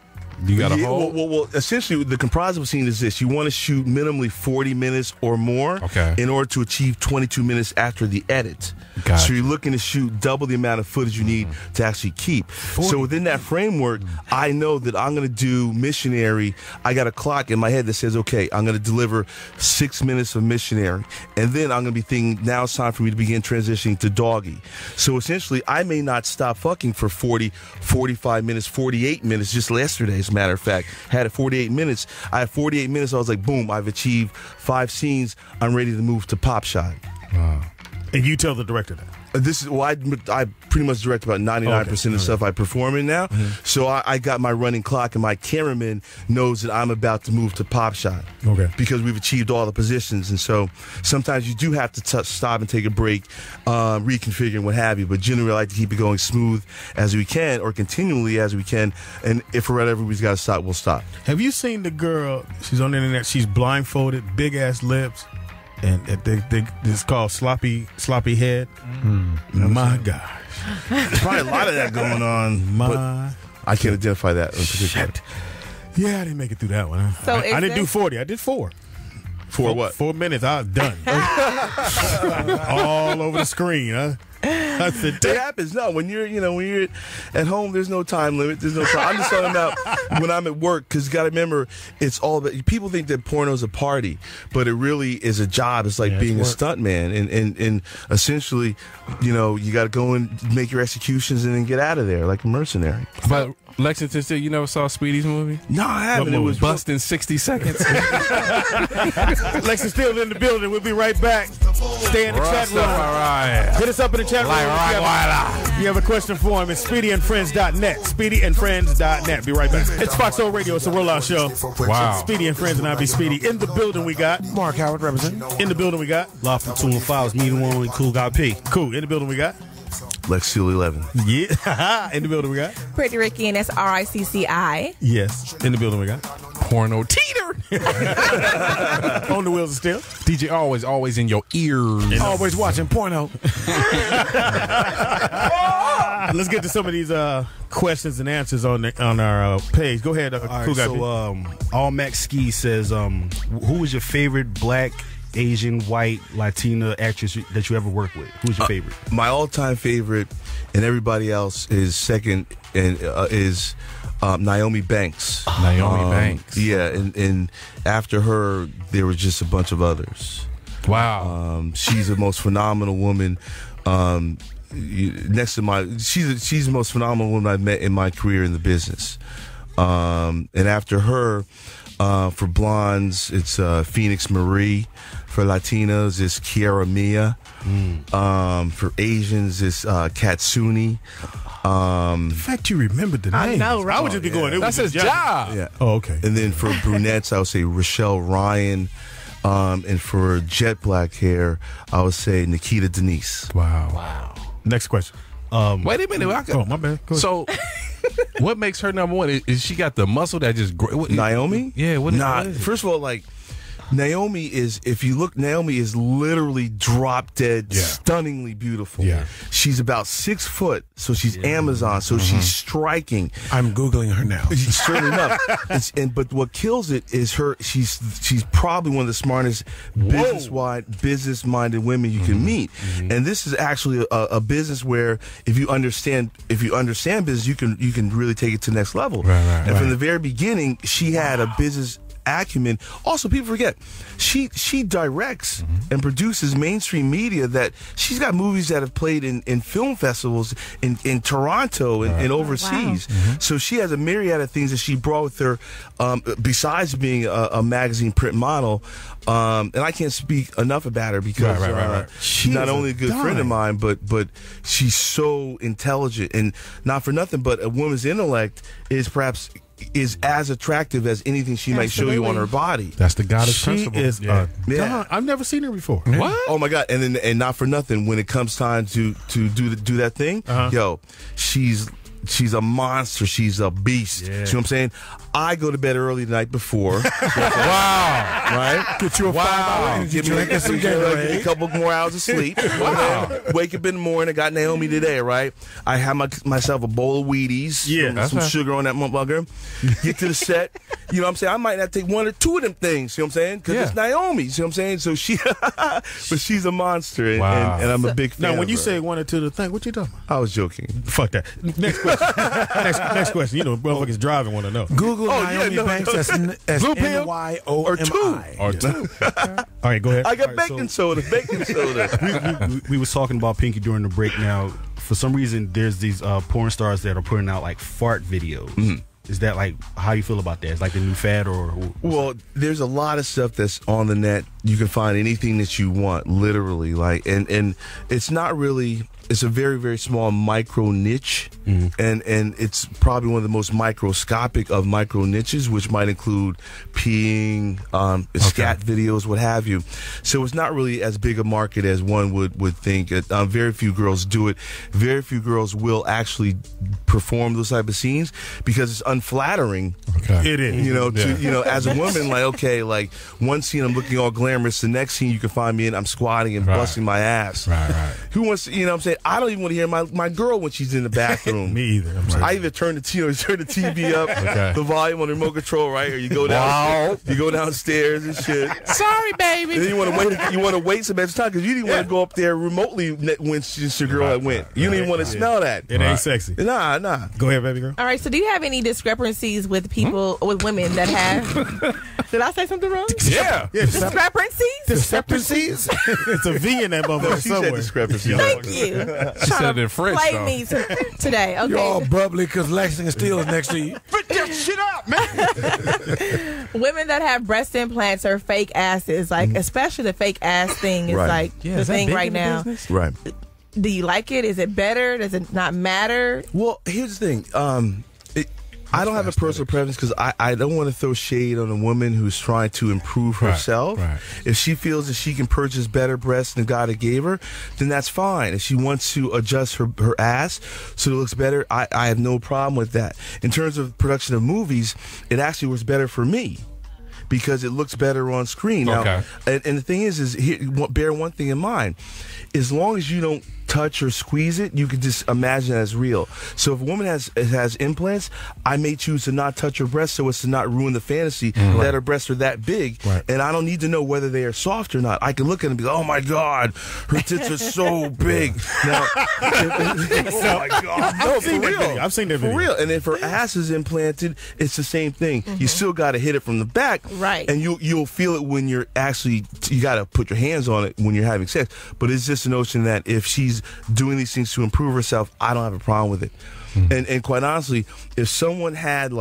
You got to hold? Well, essentially, the composite scene is this. You want to shoot minimally 40 minutes or more in order to achieve 22 minutes after the edit. So you're looking to shoot double the amount of footage you need to actually keep. 40. So within that framework, I know that I'm going to do missionary. I got a clock in my head that says, okay, I'm going to deliver 6 minutes of missionary. And then I'm going to be thinking, now it's time for me to begin transitioning to doggy. So essentially, I may not stop fucking for 40, 45 minutes, 48 minutes. Just yesterday, as a matter of fact, had it 48 minutes. I had 48 minutes. I was like, boom, I've achieved 5 scenes. I'm ready to move to pop shot. Wow. And you tell the director that? This is I pretty much direct about 99% of the stuff I perform in now. So I got my running clock, and my cameraman knows that I'm about to move to pop shot. Because we've achieved all the positions, and so sometimes you do have to stop and take a break, reconfigure and what have you. But generally, I like to keep it going smooth as we can, or continually as we can. And if for whatever we've got to stop, we'll stop. Have you seen the girl? She's on the internet. She's blindfolded, big ass lips. And it's called sloppy head. My gosh, there's probably a lot of that going on. I can't identify that in particular. Yeah, I didn't make it through that one. Huh? So I didn't do 40. I did 4. For what? 4 minutes. I was done. All over the screen, huh? It happens. No, when you're at home, there's no time limit. There's no time. I'm just talking about when I'm at work, because you got to remember, it's all about. People think that porno's a party, but it really is a job. It's like being a stuntman, and essentially, you got to go and make your executions and then get out of there like a mercenary. But Lexington Steele, you never saw Speedy's movie? No, I haven't. It was Bust in 60 seconds. Lexington Steele in the building. We'll be right back. Stay in the chat room. All right. Hit us up in the chat room. You have a question for him. It's SpeedyandFriends.net. SpeedyandFriends.net. Be right back. It's Foxhole Radio. It's a rollout show. Wow. Speedy and Friends, and I'll be Speedy. In the building we got Mark Howard representing. In the building we got Law from 215. Me, the one only cool guy P. Cool. In the building we got Lex Steele 11. Yeah. In the building we got Pretty Ricky, and that's RICCI. Yes. In the building we got Porno Teeter. On the wheels of steel. DJ always in your ears. Always watching porno. Let's get to some of these questions and answers on our page. Go ahead. All right, so All Max Ski says, who was your favorite black, Asian, white, Latina actress that you ever worked with? Who's your favorite? My all-time favorite, and everybody else is second, and is Naomi Banks. Naomi Banks. Yeah, and after her, there was just a bunch of others. Wow. She's the most phenomenal woman. Next to she's the most phenomenal woman I've met in my career in the business. And after her, for blondes, it's Phoenix Marie. For Latinos, it's Kiara Mia. For Asians, it's Katsuni. The fact you remembered the name. I know, right? I would just be going. That's his job. Yeah. Oh, okay. And then for brunettes, I would say Rochelle Ryan. And for jet black hair, I would say Nikita Denise. Wow. Next question. Wait a minute. Oh, my bad. Go ahead. So, what makes her number one? Is she got the muscle that just... Naomi? Yeah. What is it? First of all, Naomi is, if you look, Naomi is literally drop dead, stunningly beautiful. Yeah. She's about 6 foot, so she's Amazon, so she's striking. I'm Googling her now. She's certainly enough. But what kills it is she's probably one of the smartest business-minded women you can meet. And this is actually a business where if you understand business, you can really take it to the next level. And from the very beginning, she had a business acumen. Also, people forget she directs and produces mainstream media. That she's got movies that have played in film festivals in Toronto and overseas. So she has a myriad of things that she brought with her, besides being a magazine print model. And I can't speak enough about her because she's not only a good friend of mine, but she's so intelligent, and not for nothing, but a woman's intellect is perhaps is as attractive as anything she might show you on her body. That's the goddess She principle. is. Yeah. I've never seen her before. What? Oh my God! And not for nothing, when it comes time to do that thing, yo, she's a monster. She's a beast. Yeah. See what I'm saying? I go to bed early the night before. Wow. Right? Get you a 5-hour energy drink and some Gatorade. A couple more hours of sleep. Wow. Wake up in the morning. I got Naomi today, right? I have myself a bowl of Wheaties. Yeah. Some sugar on that motherfucker. Get to the set. You know what I'm saying? I might not take 1 or 2 of them things. See what I'm saying? Because it's Naomi. See what I'm saying? So but she's a monster. And, Wow. and I'm a big fan. Now, when you of her. say 1 or 2 of the thing, what you talking about? I was joking. Fuck that. Next question. next question. You know, motherfuckers driving want to know. Google Naomi Banks as Blue pill? NYOMI. Or 2. Or 2. All right, go ahead. I got All right, baking soda. Baking soda. We was talking about Pinky during the break. Now, for some reason, there's these porn stars that are putting out like fart videos. Is that like how you feel about that? Is like the new fad or? Well, there's a lot of stuff that's on the net. You can find anything that you want, literally. Like, and it's not really. It's a very, very small micro niche, and it's probably one of the most microscopic of micro niches, which might include peeing, scat videos, what have you. So it's not really as big a market as one would think. Very few girls do it. Very few girls will actually perform those type of scenes because it's unflattering. Okay. It is. As a woman, like, okay, like one scene I'm looking all glamorous, the next scene you can find me in, I'm squatting and busting my ass. Right. Who wants to, you know what I'm saying? I don't even want to hear my girl when she's in the bathroom. Me either. I'm sorry. I either turn the TV up, the volume on the remote control, right? Or you go down, you go downstairs and shit. Sorry, baby. And then you want to wait some extra time because you didn't want to go up there remotely when it's your girl that went. You didn't even want to smell that. It ain't sexy. Nah. Go ahead, baby girl. All right, so do you have any discrepancies with people, with women that have... Did I say something wrong? Yeah. Discrepancies? Discrepancies? It's a V in that motherfucker She somewhere. said discrepancy. Thank you. She said it in French, Play though. me today. Okay. You're all bubbly because Lexington Steele is next to you. Put that shit up, man. Women that have breast implants or fake asses, like especially the fake ass thing is Right. like the thing right now. Right. Do you like it? Is it better? Does it not matter? Well, here's the thing. I don't have a personal preference because I don't want to throw shade on a woman who's trying to improve herself. Right. If she feels that she can purchase better breasts than God gave her, then that's fine. If she wants to adjust her ass so it looks better, I have no problem with that. In terms of production of movies, it actually works better for me because it looks better on screen. Now, and the thing is bear one thing in mind. As long as you don't touch or squeeze it, you can just imagine as real. So if a woman has implants, I may choose to not touch her breasts so as to not ruin the fantasy that her breasts are that big. Right. And I don't need to know whether they are soft or not. I can look at them and be like, oh my God, her tits are so big. Now, oh my God. No, for real. I've seen that video. For real. And if her ass is implanted, it's the same thing. You still got to hit it from the back. Right. And you'll feel it when you're actually, you got to put your hands on it when you're having sex. But it's just a notion that if she's doing these things to improve herself, I don't have a problem with it. And quite honestly, if someone had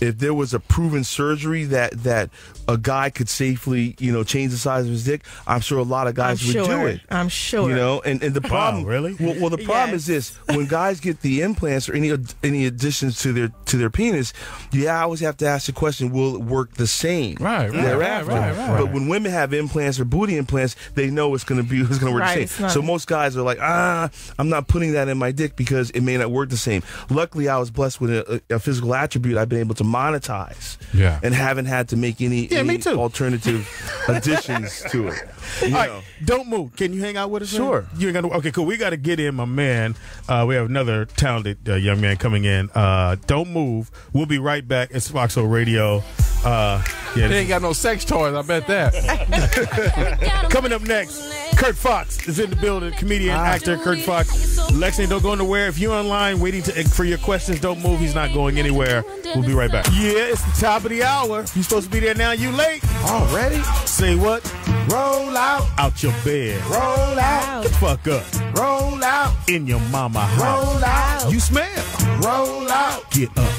if there was a proven surgery that a guy could safely, change the size of his dick, I'm sure a lot of guys would do it. I'm sure. And the problem, really? Well, the problem is this: when guys get the implants or any additions to their penis, you always have to ask the question: will it work the same? Right. Thereafter. But when women have implants or booty implants, they know it's going to work the same. So most guys are like, I'm not putting that in my dick because it may not work the same. Luckily, I was blessed with a physical attribute I've been able to monetize, and haven't had to make any alternative additions to it. All right, don't move. Can you hang out with us? Sure. Man? You ain't gonna. Okay, cool. We got to get in, my man. We have another talented young man coming in. Don't move. We'll be right back. It's Foxhole Radio. They ain't got no sex toys. I bet that. Coming up next, Kirk Fox is in the building. Comedian, actor Kirk Fox. Lexington, don't go nowhere. If you're online waiting for your questions, don't move. He's not going anywhere. We'll be right back. Yeah, it's the top of the hour. You supposed to be there now. You late Already? Say what? Roll out. Your bed. Roll out. Get the fuck up. Roll out. In your mama house. Roll out. You smell. Roll out. Get up.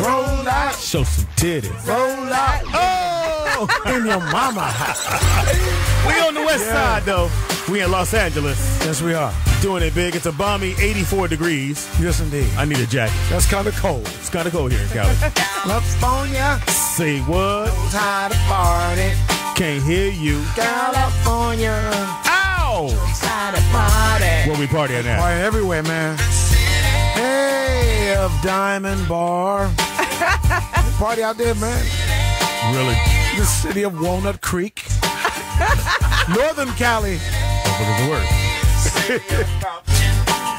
Roll out. Show some titties. Roll out. Oh! In your mama house. We on the west side, though. We in Los Angeles. Yes, we are. Doing it big. It's a balmy 84 degrees. Yes, indeed. I need a jacket. That's kind of cold. It's kind of cold here in Cali. California. Say what? Tired of party. Can't hear you. California. Ow! Tired of party. Where we party at now? Party everywhere, man. Hey, of Diamond Bar. Party out there, man. Really? The city of Walnut Creek. Northern Cali. What does it work?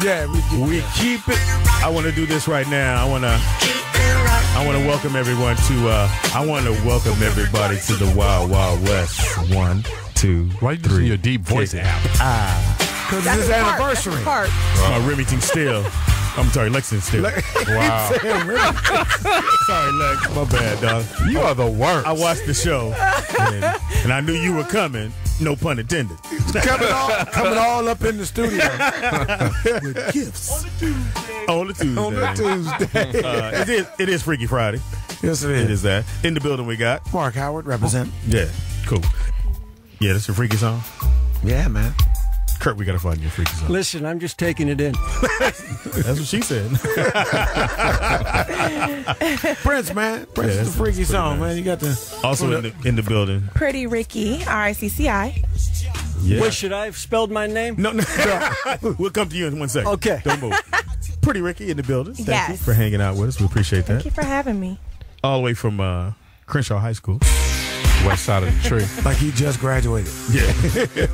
Yeah, We keep it. I want to do this right now. I want to welcome everyone to. I want to welcome everybody to the Wild Wild West. 1, 2, Why you using your deep voice app? because it's his anniversary. Part. Remington Steele. I'm sorry, Lexington Steele. Wow. Sorry, Lex. My bad, dog. You are the worst. I watched the show, and I knew you were coming. No pun intended. Coming all up in the studio. With gifts. On the Tuesday. On the Tuesday. It is Freaky Friday. Yes, it It is. is that. In the building we got. Mark Howard represent. Yeah, cool. Yeah, that's a freaky song. Yeah, man. Kurt, we got to find you a freaky song. Listen, I'm just taking it in. That's what she said. Prince, man. Prince Yeah, is a freaky pretty song, nice. man. You got to. Also in the building. Pretty Ricky, RICCI. Yeah. Wait, should I have spelled my name? No. We'll come to you in 1 second. Okay. Don't move. Pretty Ricky in the building. Thank you Yes. for hanging out with us. We appreciate that. Thank you for having me. All the way from Crenshaw High School. West side of the tree. Like he just graduated. Yeah.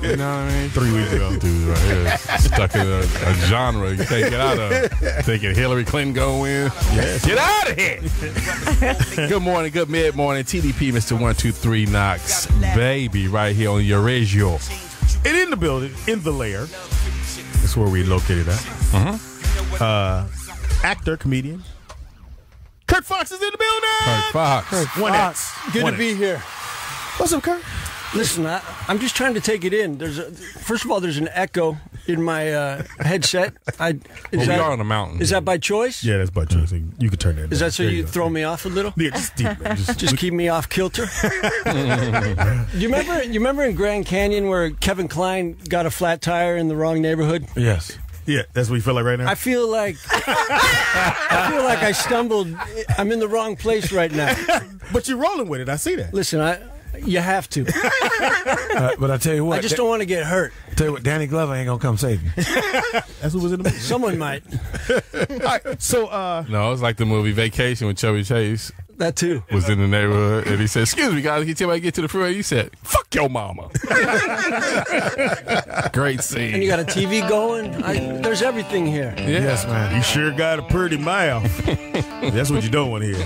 You know what I mean? 3 weeks ago. Dude right here stuck in a genre you can't get out of. Thinking Hillary Clinton go win. Yes. Get out of here. Good morning, good mid-morning. TDP, Mr. 123 Knox. Baby, right here on your radio. And in the building, in the lair. That's where we located at. Actor, comedian. Kirk Fox is in the building. Kirk Fox. One X. Good One to be X. here. What's up, Kirk? Listen, I'm just trying to take it in. First of all, there's an echo in my headset. Well, we are on the mountain. Is that by choice? Yeah, that's butt choice. You can turn that down. Is that so There you go. throw me off a little? Yeah, just deep, man. Just keep me off kilter. You remember in Grand Canyon where Kevin Kline got a flat tire in the wrong neighborhood? Yes. Yeah, that's what you feel like right now? I feel like I stumbled. I'm in the wrong place right now. But you're rolling with it. I see that. Listen, you have to. But I tell you what. I just don't want to get hurt. Tell you what, Danny Glover ain't going to come save you. That's what was in the movie. Someone might. All right, so, No, it's like the movie Vacation with Chevy Chase That too. was in the neighborhood, and he said, "Excuse me, guys, can you tell me I get to the freeway?" You said, "Fuck your mama." Great scene. And you got a TV going. There's everything here. Yeah. Yes, man. you sure got a pretty mouth. That's what you don't want to hear.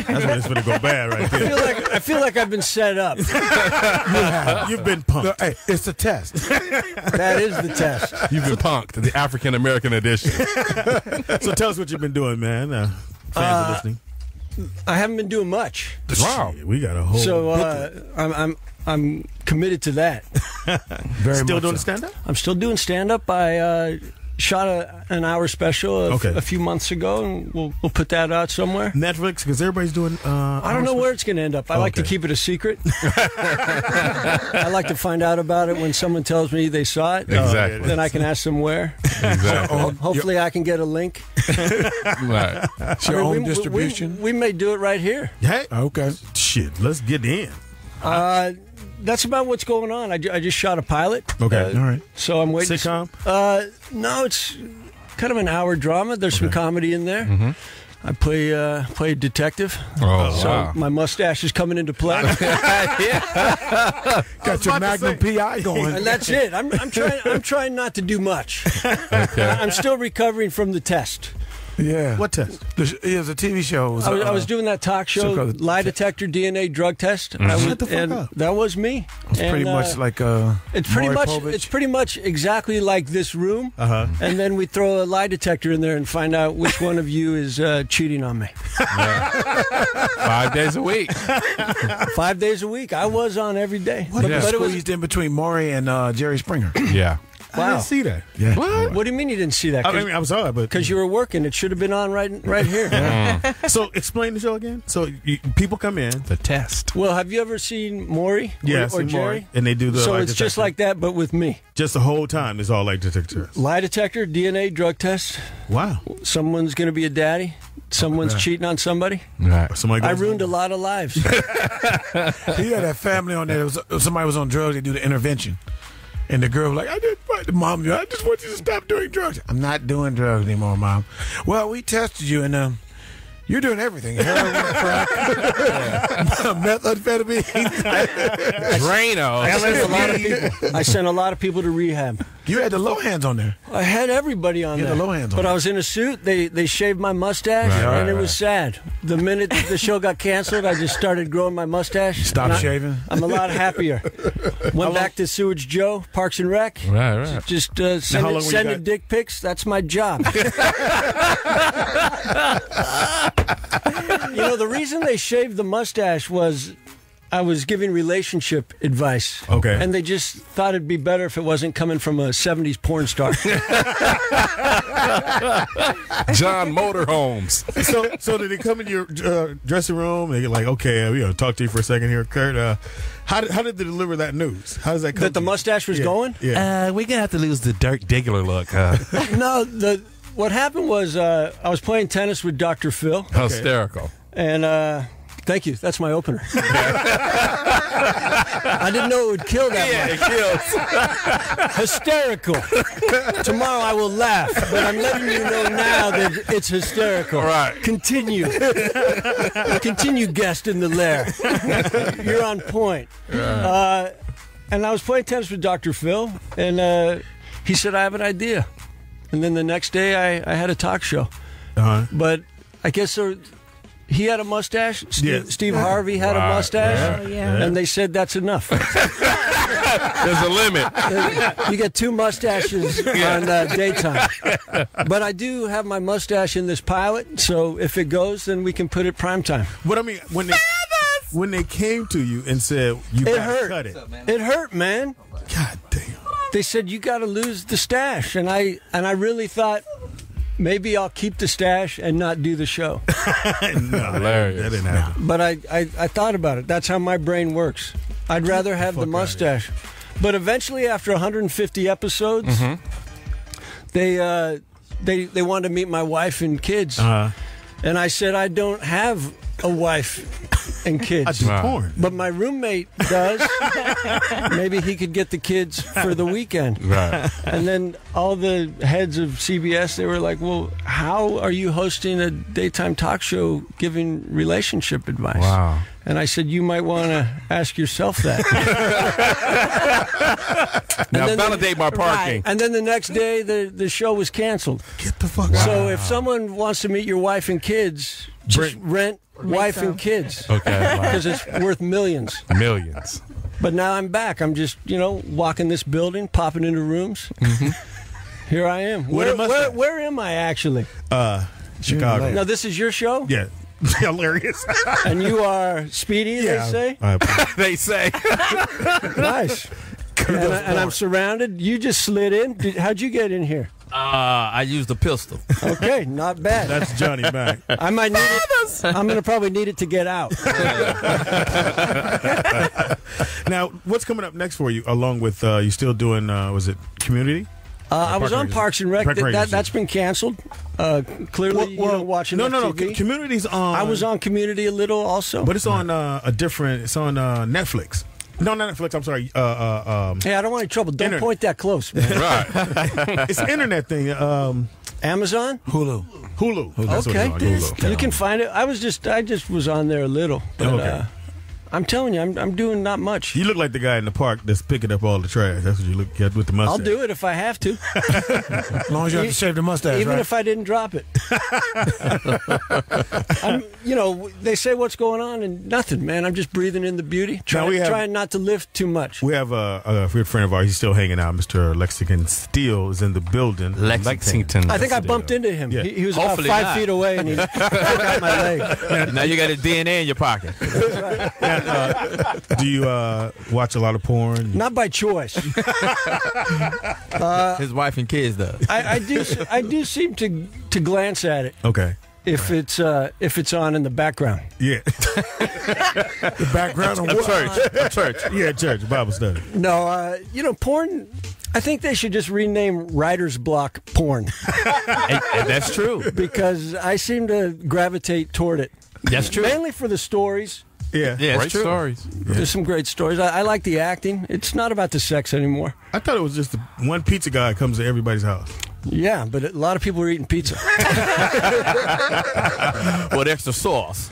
That's when it's going to go bad right there. I feel like I've been set up. You've been pumped. Hey, it's a test. That is the test. You've been punked, the African American edition. So tell us what you've been doing, man. Fans are listening. I haven't been doing much. Wow. Shit, we got a whole So booklet. I'm committed to that. Very Still much doing so. stand-up? I'm still doing stand up. I shot an hour special a few months ago, and we'll put that out somewhere. Netflix, because everybody's doing... I don't know where it's going to end up. I like to Okay. keep it a secret. I like to find out about it when someone tells me they saw it. Exactly. Then I can ask them where. Exactly. Hopefully, I can get a link. Right. It's your I mean, own distribution. We may do it right here. Hey, Okay. shit, let's get in. That's about what's going on. I just shot a pilot. Okay. All right. So I'm waiting. Sitcom? No, it's kind of an hour drama. There's some comedy in there. Mm-hmm. I play a detective. Oh, So wow. my mustache is coming into play, Got your Magnum PI going. and that's it. I'm trying not to do much. Okay. I'm still recovering from the test. Yeah. What test? It was a TV show. I was doing that talk show, so-called- lie detector DNA drug test. Shut the fuck and up. that was me. It's pretty much like It's pretty Maury much Povich. it's pretty much exactly like this room, and then we throw a lie detector in there and find out which one of you is cheating on me. 5 days a week. 5 days a week. I was on every day. But Yeah. it was squeezed in between Maury and Jerry Springer. Yeah. I didn't see that. Yeah. What do you mean you didn't see that? I mean, I was sorry, but Because you were working. It should have been on right here. So explain the show again. So people come in. The test. Well, have you ever seen Maury or and Jerry? and they do the So lie it's just detector. like that, but with me. Just the whole time. It's all like detectors. Lie detector, DNA, drug test. Wow. Someone's going to be a daddy. Someone's cheating on somebody. Right. Somebody I goes ruined a lot of lives. He had that family on there. Somebody was on drugs. They do the intervention. And the girl was like, Mom, I just want you to stop doing drugs. I'm not doing drugs anymore, Mom. Well, we tested you, and you're doing everything. Heroin, crack, methamphetamine. Drano. I sent a lot of people to rehab. You had the low hands on there. I had everybody on You had there. the low hands on But there. I was in a suit. They shaved my mustache, and it was sad. The minute the show got canceled, I just started growing my mustache. Stop And shaving. I'm a lot happier. Went back to Sewage Joe, Parks and Rec. Right. Just how long sending were you got- dick pics. That's my job. The reason they shaved the mustache was I was giving relationship advice. Okay. And they just thought it'd be better if it wasn't coming from a 70s porn star. John Motorhomes. So did they come in your dressing room and you're like, okay, talk to you for a second here, Kurt. How did they deliver that news? How does that come? That the mustache was going? Yeah. We're going to have to lose the Dirk Diggler look. No, what happened was I was playing tennis with Dr. Phil. Hysterical. And thank you. That's my opener. I didn't know it would kill that much. It kills. Hysterical. Tomorrow I will laugh, but I'm letting you know now that it's hysterical. Right. Continue. Continue, guest in the lair. You're on point. And I was playing tennis with Dr. Phil, and he said, I have an idea. And then the next day I had a talk show. But I guess he had a mustache. Steve Harvey had a mustache. And they said that's enough. There's a limit. You get 2 mustaches on daytime. But I do have my mustache in this pilot, so if it goes, then we can put it primetime. What I mean, when they came to you and said, you It got to hurt. cut it. It hurt, man. God damn. They said, you got to lose the stash. And I really thought, maybe I'll keep the stash and not do the show. No, Hilarious. that didn't happen. But I thought about it. That's how my brain works. I'd rather have the mustache. But eventually, after 150 episodes, they wanted to meet my wife and kids. And I said, I don't have a wife and kids. I do porn. But my roommate does. Maybe he could get the kids for the weekend. Right. And then all the heads of CBS, they were like, well, how are you hosting a daytime talk show giving relationship advice? Wow. And I said, you might want to ask yourself that. Now validate my parking. And then the next day, the show was canceled. Get the fuck out. So if someone wants to meet your wife and kids, just rent wife and kids. Okay. Because it's worth millions. Millions. But now I'm back. I'm just, walking this building, popping into rooms. Here I am. Where am I actually? Chicago. Now, this is your show? Yeah. Hilarious. And you are Speedy, they say? They say. Nice. And I'm surrounded. You just slid in. How'd you get in here? I used a pistol. Okay, not bad. That's Johnny Mack. I might need it. I'm going to probably need it to get out. Now, what's coming up next for you? Along with you still doing? Was it Community? I was on Parks and Rec. Park Rangers. That's been canceled. Clearly, you don't watch enough No. TV. Community's on. I was on Community a little also. but it's on a different. It's on Netflix. No, not Netflix. I'm sorry. Hey, I don't want any trouble. Don't Internet. point that close, man. It's an internet thing. Amazon? Hulu. That's Okay. what it's on. Hulu. You can find it. I just was on there a little. But, Okay. I'm telling you, I'm doing not much. You look like the guy in the park that's picking up all the trash. That's what you look at with the mustache. I'll do it if I have to, As long as you have to shave the mustache, even right? if I didn't drop it. They say what's going on and nothing, man. I'm just breathing in the beauty, trying not to lift too much. We have a good friend of ours. He's still hanging out. Mr. Lexington Steele is in the building. Lexington. I think I bumped into him. Yeah. He was about Hopefully 5 not. feet away, and he took out my leg. Now you got a DNA in your pocket. Now, Do you watch a lot of porn? Not by choice. His wife and kids though. I do seem to glance at it. Okay. If it's on in the background. Yeah. The background of Church. Yeah, church. Bible study. No, porn. I think they should just rename writer's block porn. And that's true. Because I seem to gravitate toward it. That's true. Mainly for the stories. Yeah. Yeah, Great it's true. stories. There's some great stories. I like the acting. It's not about the sex anymore. I thought it was just the one pizza guy comes to everybody's house. Yeah, but a lot of people are eating pizza. With extra sauce.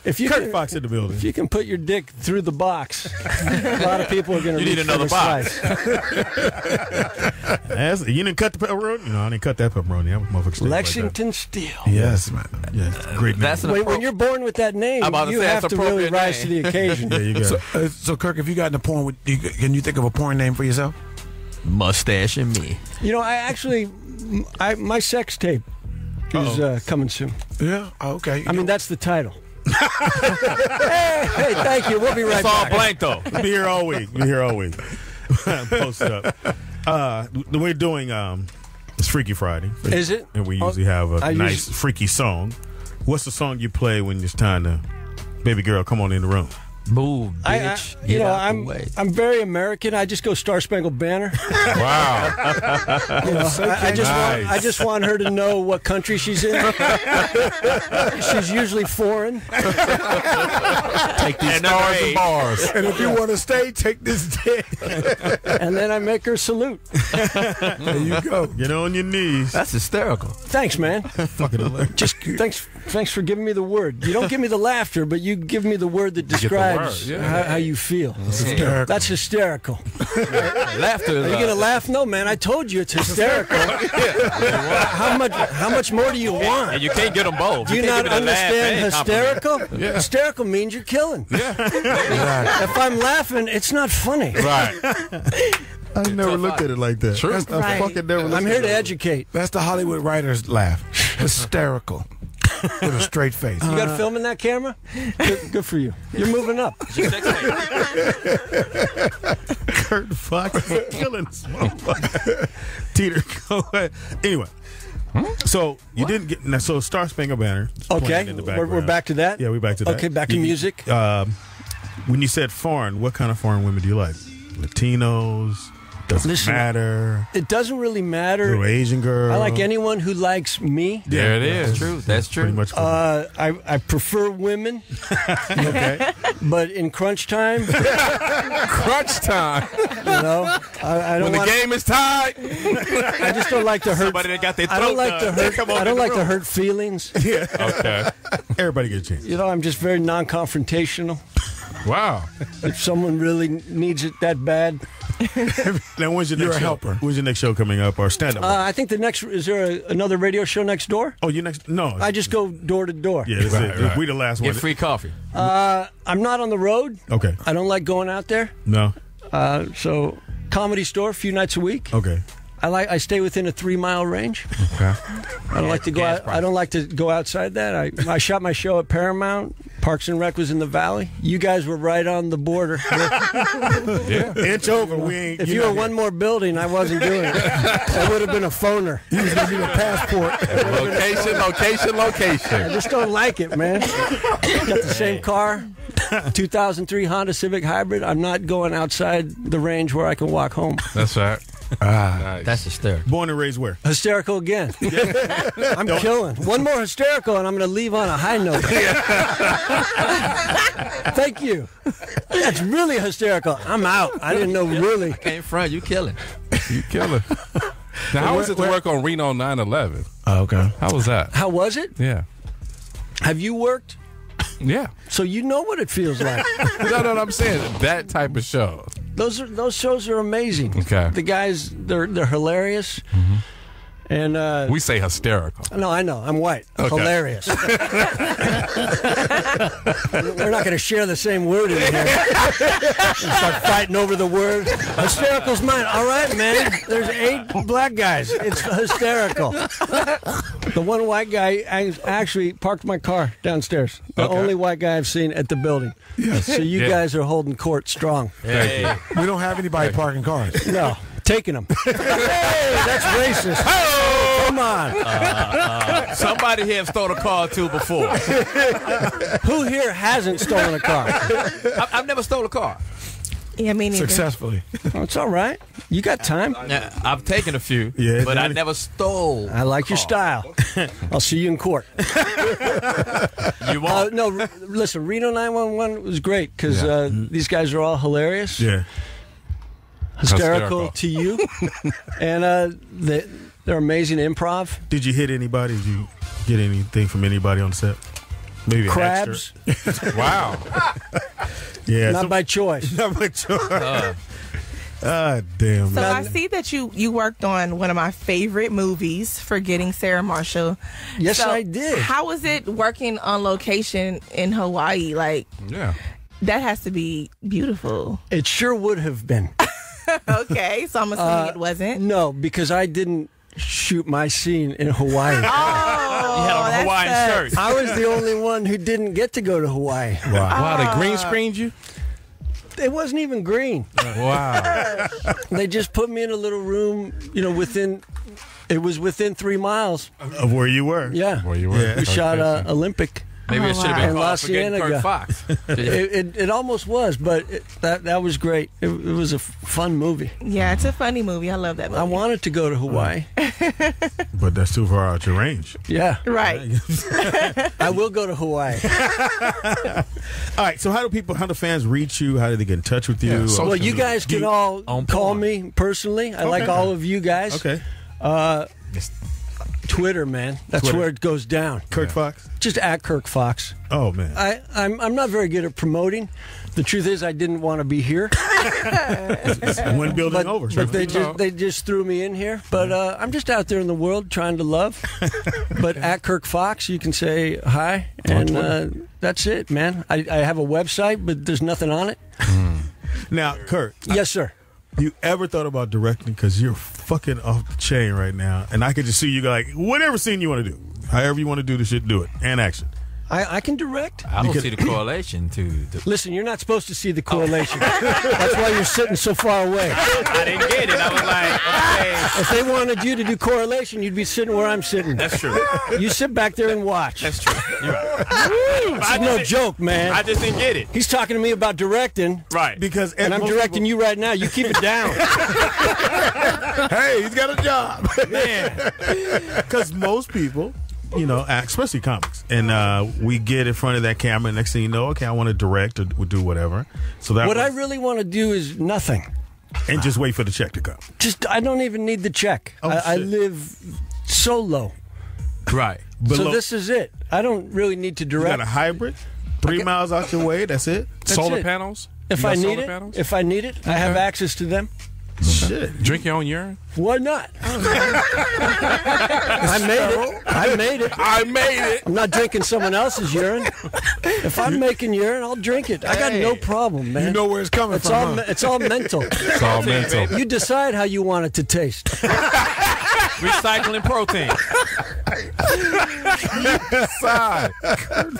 If you Kirk Fox in the building. If you can put your dick through the box, a lot of people are going to You need another box. You didn't cut the pepperoni? No, I didn't cut that pepperoni. That was motherfucker steak Lexington Steele. Yes, man. Yes, great name. That's When you're born with that name, I'm about to you say have that's to really appropriate rise to name. the occasion. There you go. So, Kirk, if you got into porn, can you think of a porn name for yourself? Mustache and me. My sex tape is coming soon. Yeah. Oh, okay. I mean, that's the title. hey, thank you. We'll be right It's all back. blank though. Be here all week. Post it up. We're doing it's Freaky Friday. Is it? And we usually have a I nice freaky song. What's the song you play when it's time to, baby girl, come on in the room? Move, bitch. Get out the way. I'm very American. I just go Star Spangled Banner. Wow. I just want her to know what country she's in. She's usually foreign. Take these stars and bars. And if you want to stay, take this dick. And then I make her salute. There you go. Get on your knees. That's hysterical. Thanks, man. Fucking hilarious. Just thanks for giving me the word. You don't give me the laughter, but you give me the word that describes how you feel. Hysterical. That's hysterical. Laughter. Are you gonna laugh? No, man. I told you it's hysterical. How much more do you want? And you can't get them both. Do you not can't give me the laugh understand and compliment. hysterical? Yeah. Hysterical means you're killing. Yeah. If I'm laughing, it's not funny. Right. I never looked at it like that. True. I Right. fucking never looked I'm at here it to like educate. That's the Hollywood writers laugh. Hysterical. With a straight face. You got film in that camera? Good for you. You're moving up. Kirk Fox is killing this motherfucker. Teeter, go ahead. Anyway, so you didn't get so Star Spangled Banner. is Okay, playing in the we're background. back to that. Yeah, we're back to that. Okay, back to music. When you said foreign, what kind of foreign women do you like? Latinos? Doesn't Listen, matter. It doesn't really matter. Little Asian girl. I like anyone who likes me. There it is. That's true. That's true. Pretty much. I prefer women, Okay. but in crunch time, Crunch time. I don't When the want. game is tied. I just don't like to hurt. Somebody that got their I don't throat like to done. hurt. Come on I in don't the like to room. hurt feelings. Okay. Everybody get a chance. I'm just very non-confrontational. Wow. If someone really needs it that bad, Now, when's your You're next a show? helper. When's your next show coming up or stand up? I think the next is there another radio show next door? Oh, you next? No. I just go door to door. Yeah, that's it. Right. We the last one. Get free coffee. I'm not on the road. Okay. I don't like going out there. No. So Comedy Store a few nights a week. Okay. I stay within a 3-mile range. Okay. I don't like to go out, I don't like to go outside that. I shot my show at Paramount. Parks and Rec was in the Valley. You guys were right on the border. Yeah. Inch over. We ain't. If you were one more building, I wasn't doing it. That would have been a phoner. You was going to need a passport. Location. I just don't like it, man. Got the same car, 2003 Honda Civic Hybrid. I'm not going outside the range where I can walk home. That's right. Nice. That's hysterical. Born and raised where? Hysterical again. I'm killing. One more hysterical, and I'm going to leave on a high note. Thank you. That's really hysterical. I'm out. I didn't know really. Can't front. You killing. You killer. Now, how was it to work on Reno 9/11? Oh, okay. How was that? How was it? Yeah. Have you worked? Yeah. So you know what it feels like. No, I'm saying that type of show. Those shows are amazing. Okay. The guys, they're hilarious. And We say hysterical. no, I know. I'm white. Okay. Hilarious. We're not going to share the same word in here. Start fighting over the word. Hysterical's mine. All right, man. There's 8 black guys. It's hysterical. The one white guy actually parked my car downstairs. The only white guy I've seen at the building. Yes. So you guys are holding court strong. Hey. We don't have anybody parking cars. No. Taking them. Hey, that's racist. Oh, come on. Somebody here have stolen a car too before. Who here hasn't stolen a car? I've never stolen a car. Yeah, me neither. Successfully. Oh, it's all right. You got time. Yeah, I've taken a few, Yeah, but I never stole. I like your style. I'll see you in court. You won't. No, listen, Reno 911 was great because these guys are all hilarious. Yeah. Hysterical to you. And they're amazing improv. Did you hit anybody? Did you get anything from anybody on the set? Maybe Crabs. Wow. Yeah. Not by choice. Not by choice. Damn. So I see that you worked on one of my favorite movies, Forgetting Sarah Marshall. Yes, So I did. How was it working on location in Hawaii? Like, Yeah. that has to be beautiful. It sure would have been. Okay, so I'm assuming it wasn't. No, because I didn't shoot my scene in Hawaii. Oh, You had on a that Hawaiian sucks. shirt. I was the only one who didn't get to go to Hawaii. Wow, they green screened you? It wasn't even green. Wow. They just put me in a little room, within 3 miles. Of where you were. Yeah. Where you were. Yeah. We shot Olympic. Maybe it should have In been La called Forgetting Cienega. Kirk Fox. It almost was, but that was great. It was a fun movie. Yeah, it's a funny movie. I love that movie. I wanted to go to Hawaii. But that's too far out your range. Yeah, Right. I will go to Hawaii. All right. So how do fans reach you? How do they get in touch with you? Yeah, so- Well, you guys can all On call porn. me personally. I like all of you guys. Okay. Twitter, man. That's Twitter. where it goes down. Kirk Fox. Just at Kirk Fox. Oh man. I'm not very good at promoting. The truth is, I didn't want to be here, When building over. but they just threw me in here. But I'm just out there in the world trying to love. But at Kirk Fox, you can say hi, and that's it, man. I have a website, but there's nothing on it. Now, Kirk. Yes, sir. You ever thought about directing? Because you're fucking off the chain right now, and I could just see you go like, whatever scene you want to do, however you want to do the shit, do it, and action. I can direct. I don't see the correlation to the. Listen, you're not supposed to see the correlation. That's why you're sitting so far away. I didn't get it. I was like, okay. If they wanted you to do correlation, you'd be sitting where I'm sitting. That's true. You sit back there and watch. That's true. You're right. This is no joke, man. I just didn't get it. He's talking to me about directing, Right. Because and I'm directing you right now. You keep it down. Hey, he's got a job, Man. Because most people, act, especially comics, and we get in front of that camera, and next thing you know, okay, I want to direct or do whatever. So that What I really want to do is nothing. and just wait for the check to come. I don't even need the check. Oh, I shit. live solo. Right. So this is it. I don't really need to You direct. got a hybrid, 3 miles out your way. That's it. That's Solar it. panels? If You I got need solar it, panels? if I need it, I have access to them. Shit. Drink your own urine? Why not? I made it. I made it. I'm not drinking someone else's urine. If I'm making urine, I'll drink it. I got no problem, man. You know where it's coming It's from. all it's all mental. It's all mental. You decide how you want it to taste. Recycling protein. Side.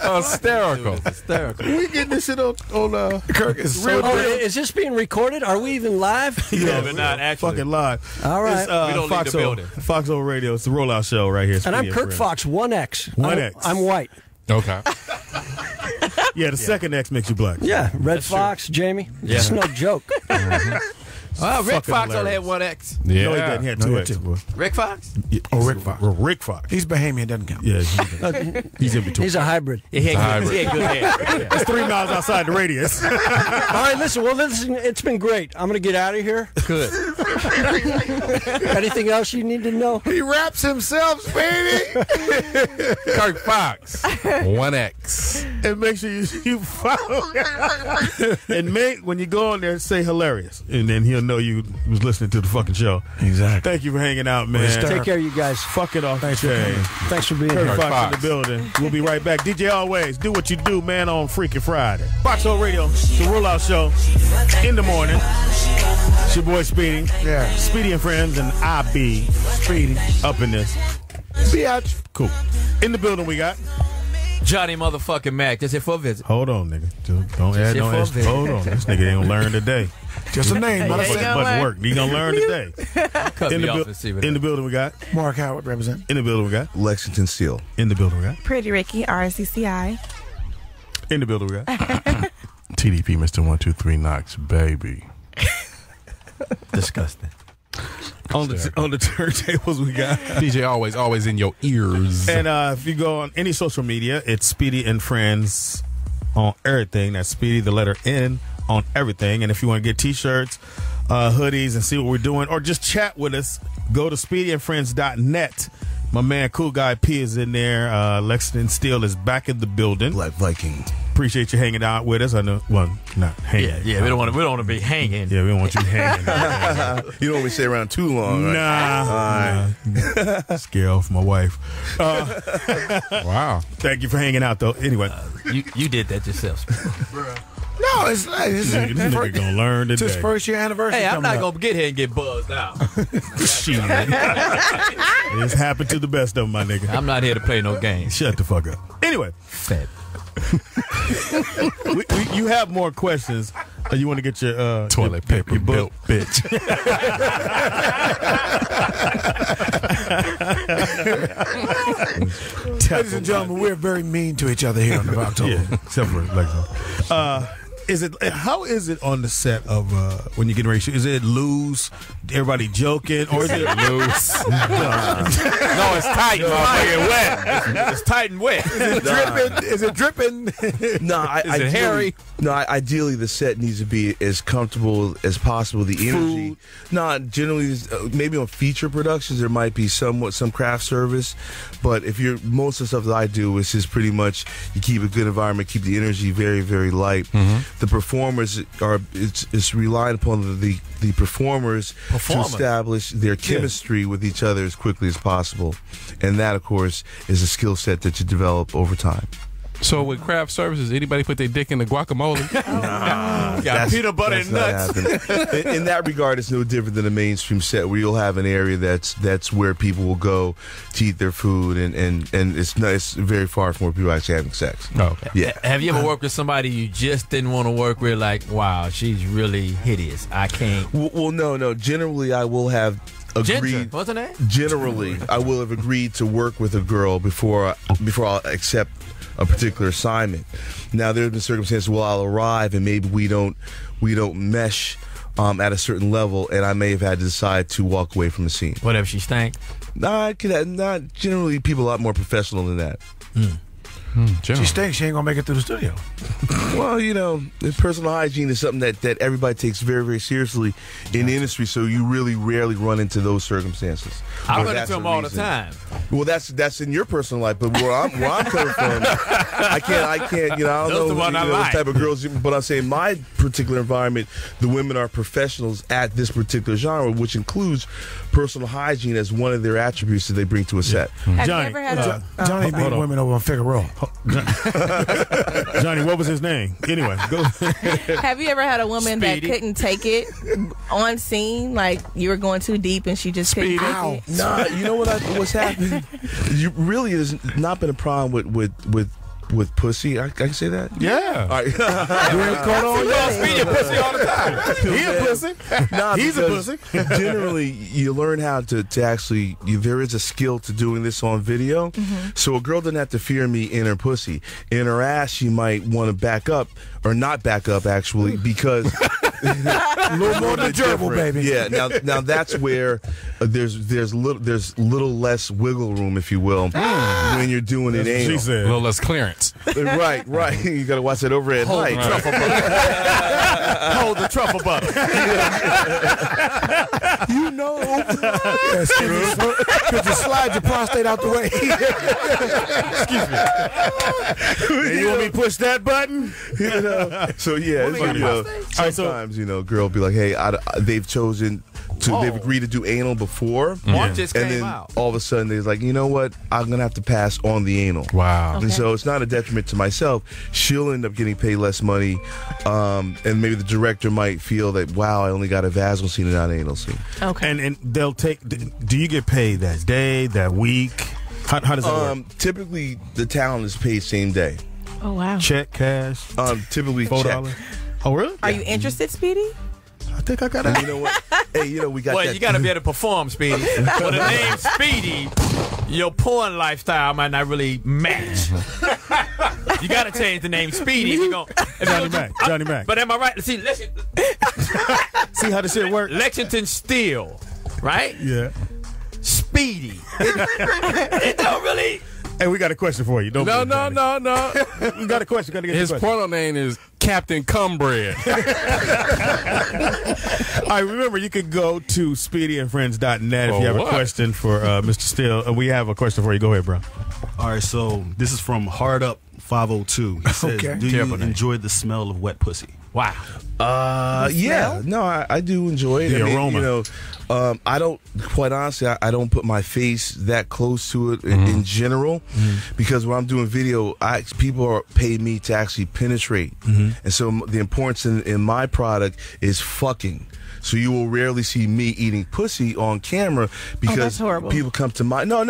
Hysterical. Hysterical. We getting this shit on Kirk is real. Oh, is this being recorded? Are we even live? Yeah, we're not actually. fucking live. All right. It's, We don't leave the Foxhole, building. Foxhole Radio. It's the rollout show right here. And I'm Speedy Kirk Friends. Fox, 1X. 1X. I'm white. Okay. Yeah, the second X makes you black. Yeah, Red Fox, Jamie. Yeah. It's no joke. Well, Rick Fucking Fox only had hilarious. 1X. Yeah. No, he didn't. He had No, 2 he had X's. two. boy. Rick Fox? Oh, Rick Fox. Rick Fox. He's Bahamian, doesn't count. Yeah, he's in between. He's a hybrid. He had good hair. It's 3 miles outside the radius. All right, listen. Well, listen, it's been great. I'm going to get out of here. Good. Anything else you need to know? He raps himself, Speedy. Kirk Fox. 1X. And make sure you follow. And when you go on there, say hilarious. And then he'll know you was listening to the fucking show. Exactly. Thank you for hanging out, man. Take care, you guys. Fuck it off Thanks the for chain. coming. Thanks for being Kirk here. Fox in Fox. the building. We'll be right back. DJ Always, do what you do, man, on Freaky Friday. Foxhole Radio, the rollout show in the morning. It's your boy Speedy. Yeah. Speedy and Friends, and I be Speedy. up in this. Biatch. Cool. In the building we got. Johnny motherfucking Mack. Just here for a visit. Hold on, nigga. Don't add no extra. Hold on. This nigga ain't gonna learn today. Just a name, not a Yeah, set. Much work. He gonna learn today. Cut In me the, off and see what in the building we got. Mark Howard represent. In the building we got. Lexington Steele. In the building we got. Pretty Ricky, RCCI. In the building we got. TDP, Mr. 123 Knox, baby. Disgusting. on the turntables we got. DJ always in your ears. And if you go on any social media, it's Speedy and Friends on everything. That's Speedy, the letter N, on everything. And if you want to get t-shirts, hoodies, and see what we're doing, or just chat with us, go to speedyandfriends.net. My man Cool Guy P is in there. Lexington Steele is back in the building. Black Viking. Appreciate you hanging out with us. I know, well, not hanging. Yeah. We don't want to be hanging. Yeah, we don't want you hanging. You don't want me to stay around too long. Right? Nah. Scare off my wife. Wow. Thank you for hanging out, though. Anyway, You did that yourself. No, it's like this nigga gonna learn it's today. his first year anniversary. Hey, I'm coming not up. going to get here and get buzzed out. Shit. It's happened to the best of them, my nigga. I'm not here to play no games. Shut the fuck up. Anyway, Fat. you have more questions. You want to get your Toilet paper your book, built bitch. Ladies and gentlemen, we're very mean to each other here on the Foxhole. Yeah, except for Lexington. How is it on the set of when you get ready to shoot? Is it loose? Everybody joking, or is it loose? No, it's tight, motherfucking wet. It's tight and wet. Is it dripping? No, Is it hairy? No, ideally the set needs to be as comfortable as possible. The energy. No, generally, maybe on feature productions there might be some craft service, but if you're most of the stuff that I do is just pretty much you keep a good environment, keep the energy very, very light. The performers it's reliant upon the performers to establish their chemistry with each other as quickly as possible, and that of course is a skill set that you develop over time. So with craft services, anybody put their dick in the guacamole? Got peanut butter and nuts. In that regard, it's no different than a mainstream set where you'll have an area that's where people will go to eat their food, and it's very far from where people are actually having sex. Oh, okay. Yeah. Have you ever worked with somebody you just didn't want to work with? Like, wow, she's really hideous. I can't. Well, no. Generally, I will have agreed. Ginger, what's her name? Generally, I will have agreed to work with a girl before I'll accept a particular assignment. Now there have been circumstances where I'll arrive and maybe we don't mesh at a certain level, and I may have had to decide to walk away from the scene. What if she stank? Not generally. People are a lot more professional than that. She stinks. She ain't gonna make it through the studio. Well, personal hygiene is something that everybody takes very, very seriously in the industry. So you really rarely run into those circumstances. I run into them all the time. Well, that's in your personal life, but where I'm coming from, I can't. I don't Those the know one I those like. type of girls, but I'm saying my particular environment, the women are professionals at this particular genre, which includes personal hygiene as one of their attributes that they bring to a set. Have Johnny, you ever had Johnny hold beat on. women over on Figueroa. Johnny, what was his name? Anyway, go. Have you ever had a woman Speedy. that couldn't take it on scene? Like you were going too deep and she just couldn't take it? Nah, you know what's happened? You really has not been a problem with pussy. I can say that. Yeah. All right. Speedy a pussy all the time. He a pussy. Nah, He's a because pussy. Generally, you learn how to actually. There is a skill to doing this on video. So a girl doesn't have to fear me in her pussy. In her ass, she might want to back up or not back up actually because A little more than gerbil, different. baby. Yeah. Now that's where there's little less wiggle room, if you will, when you're doing it She anal. A said. little less clearance. Right. You got to watch that overhead height. Hold the truffle butter. You know. Yes, could you slide your prostate out the way? Hey, you want me to push that button? So yeah, it's, sometimes girl be like, hey, they've chosen to, they've agreed to do anal before, Mark just and came then out. all of a sudden they're like, you know what, I'm gonna have to pass on the anal. Wow. And so it's not a detriment to myself. She'll end up getting paid less money, and maybe the director might feel that, wow, I only got a vaginal scene and not an anal scene. Okay. And they'll take. Do you get paid that day, that week? How does that work? Typically, the talent is paid same day. Oh wow. Check, cash, Typically, $4. check. Oh really? Are you interested, Speedy? I think I got And it. you know what? Hey, you know we got Well, that. you got to be able to perform, Speedy. For the name Speedy, your porn lifestyle might not really match. You got to change the name Speedy. If you're gonna, Johnny Mack. But am I right? See, See how this shit work? Lexington Steele, right? Yeah. Speedy. It don't really. Hey, we got a question for you. Don't No. We got a question. Got to get His the question. porno name is Captain Cumbread. All right, remember, you can go to speedyandfriends.net if you have a what? question for Mr. Steele. We have a question for you. Go ahead, bro. All right, so this is from Hard Up 502. He says, Okay. do you Terrible name. enjoy the smell of wet pussy? Wow. Yeah, no, I do enjoy it. The I mean, aroma. You know, I don't, quite honestly, I don't put my face that close to it in general because when I'm doing video, people are paying me to actually penetrate. And so the importance in my product is fucking. So you will rarely see me eating pussy on camera because that's horrible. people come to my no.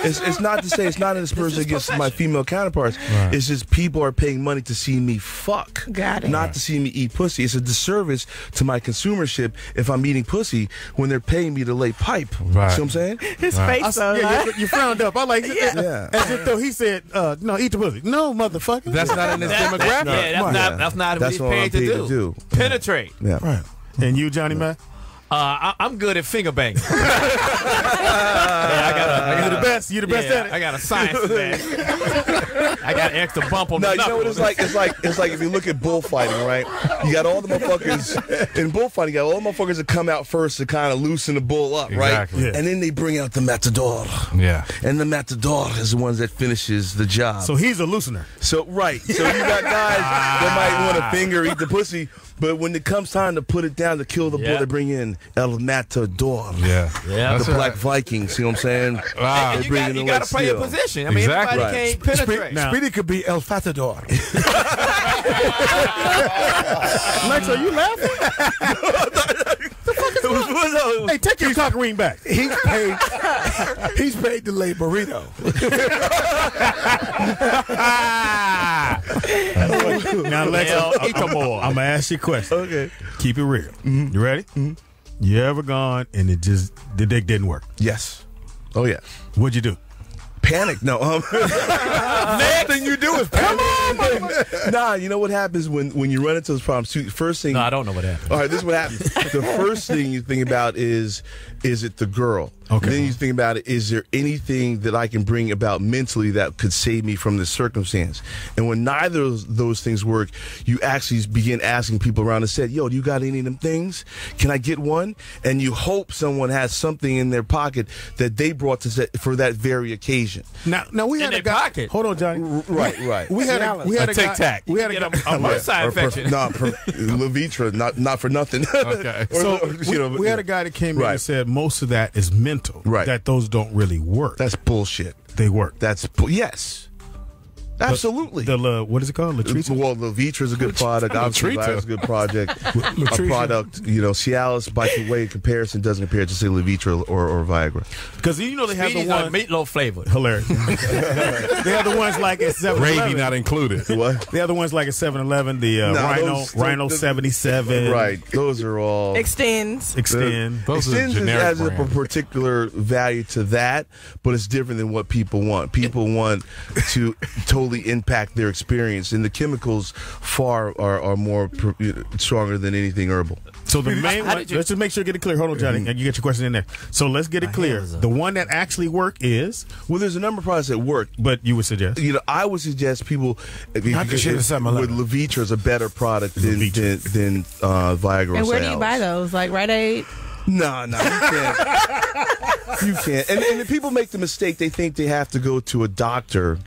It's not to say it's not an aspersion against my female counterparts. Right. It's just people are paying money to see me fuck, Got it. not to see me eat pussy. It's a disservice to my consumership if I'm eating pussy when they're paying me to lay pipe. Right. See what I'm saying? His face though. You frowned up. I like Yeah. as if though he said, no, eat the pussy. No, motherfucker. That's not in his demographic. That's not what That's he's what I'm paid to do. Penetrate. Yeah. right. And you, Johnny Mack? I'm good at finger banging. You the best. You the best at it. I got a science to that. I got an extra bump on No, the you know what it's like? It's like if you look at bullfighting, right? You got all the motherfuckers in bullfighting. You got all the motherfuckers that come out first to kind of loosen the bull up, right? Exactly. Yeah. And then they bring out the matador, Yeah. and the matador is the ones that finishes the job. So he's a loosener. So you got guys that might want to finger eat the pussy, but when it comes time to put it down to kill the bull, Yeah. they bring in El Matador. Yeah. Yeah. The Black Vikings, you know what I'm saying? Wow. And They you bring got, in the you got leg to play your steel. position. I mean, Exactly. everybody can't penetrate. Now- Speedy could be El Fatador. Lex, are you laughing? Hey, take your cock ring back. He's paid to lay burrito. Now, Lex, I'm going to ask you a question. Okay. Keep it real. You ready? You ever gone and the dick didn't work? Yes. Oh, yeah. What'd you do? Panic. No. Next thing you do is panic. Nah, you know what happens when you run into those problems? First thing. No, I don't know what happened. All right, this is what happens. The first thing you think about is it the girl? Okay. Then you think about it, is there anything that I can bring about mentally that could save me from this circumstance? And when neither of those things work, you actually begin asking people around the set, yo, do you got any of them things? Can I get one? And you hope someone has something in their pocket that they brought to set for that very occasion. Now we had In a their guy. pocket. Hold on, Johnny. Right. We had a guy. tic-tac. We had a Get guy. a MRSA infection. Levitra, not for nothing. Okay. We had a guy that came in and said most of that is mental. Right. That those don't really work. That's bullshit. They work. Yes. Absolutely. What is it called? Latrice? Well, Levitra is a good product. Obviously, Viagra is a good project. A product, Cialis, by the way, in comparison doesn't compare to say Levitra or Viagra. Because you know they have Speedy's the are one meatloaf flavored. hilarious. They have the ones like at 7-Eleven. Gravy not included. What? They have the ones like at 7-Eleven. The Rhino 77. Right. Those are all. Extends. Extend. Those are Extends generic has a brands. particular value to that, but it's different than what people want. People want to totally impact their experience, and the chemicals are more stronger than anything herbal. So the main one, let's just make sure get it clear. Hold on, Johnny. You get your question in there. So let's get it clear. The one that actually work is, Well, there's a number of products that work. but you would suggest. I would suggest people Not the shit at 7-Eleven. with Levitra is a better product than Viagra. And or where do you Cialis. buy those? Like Rite Aid? No, you can't. You can't. And the people make the mistake. They think they have to go to a doctor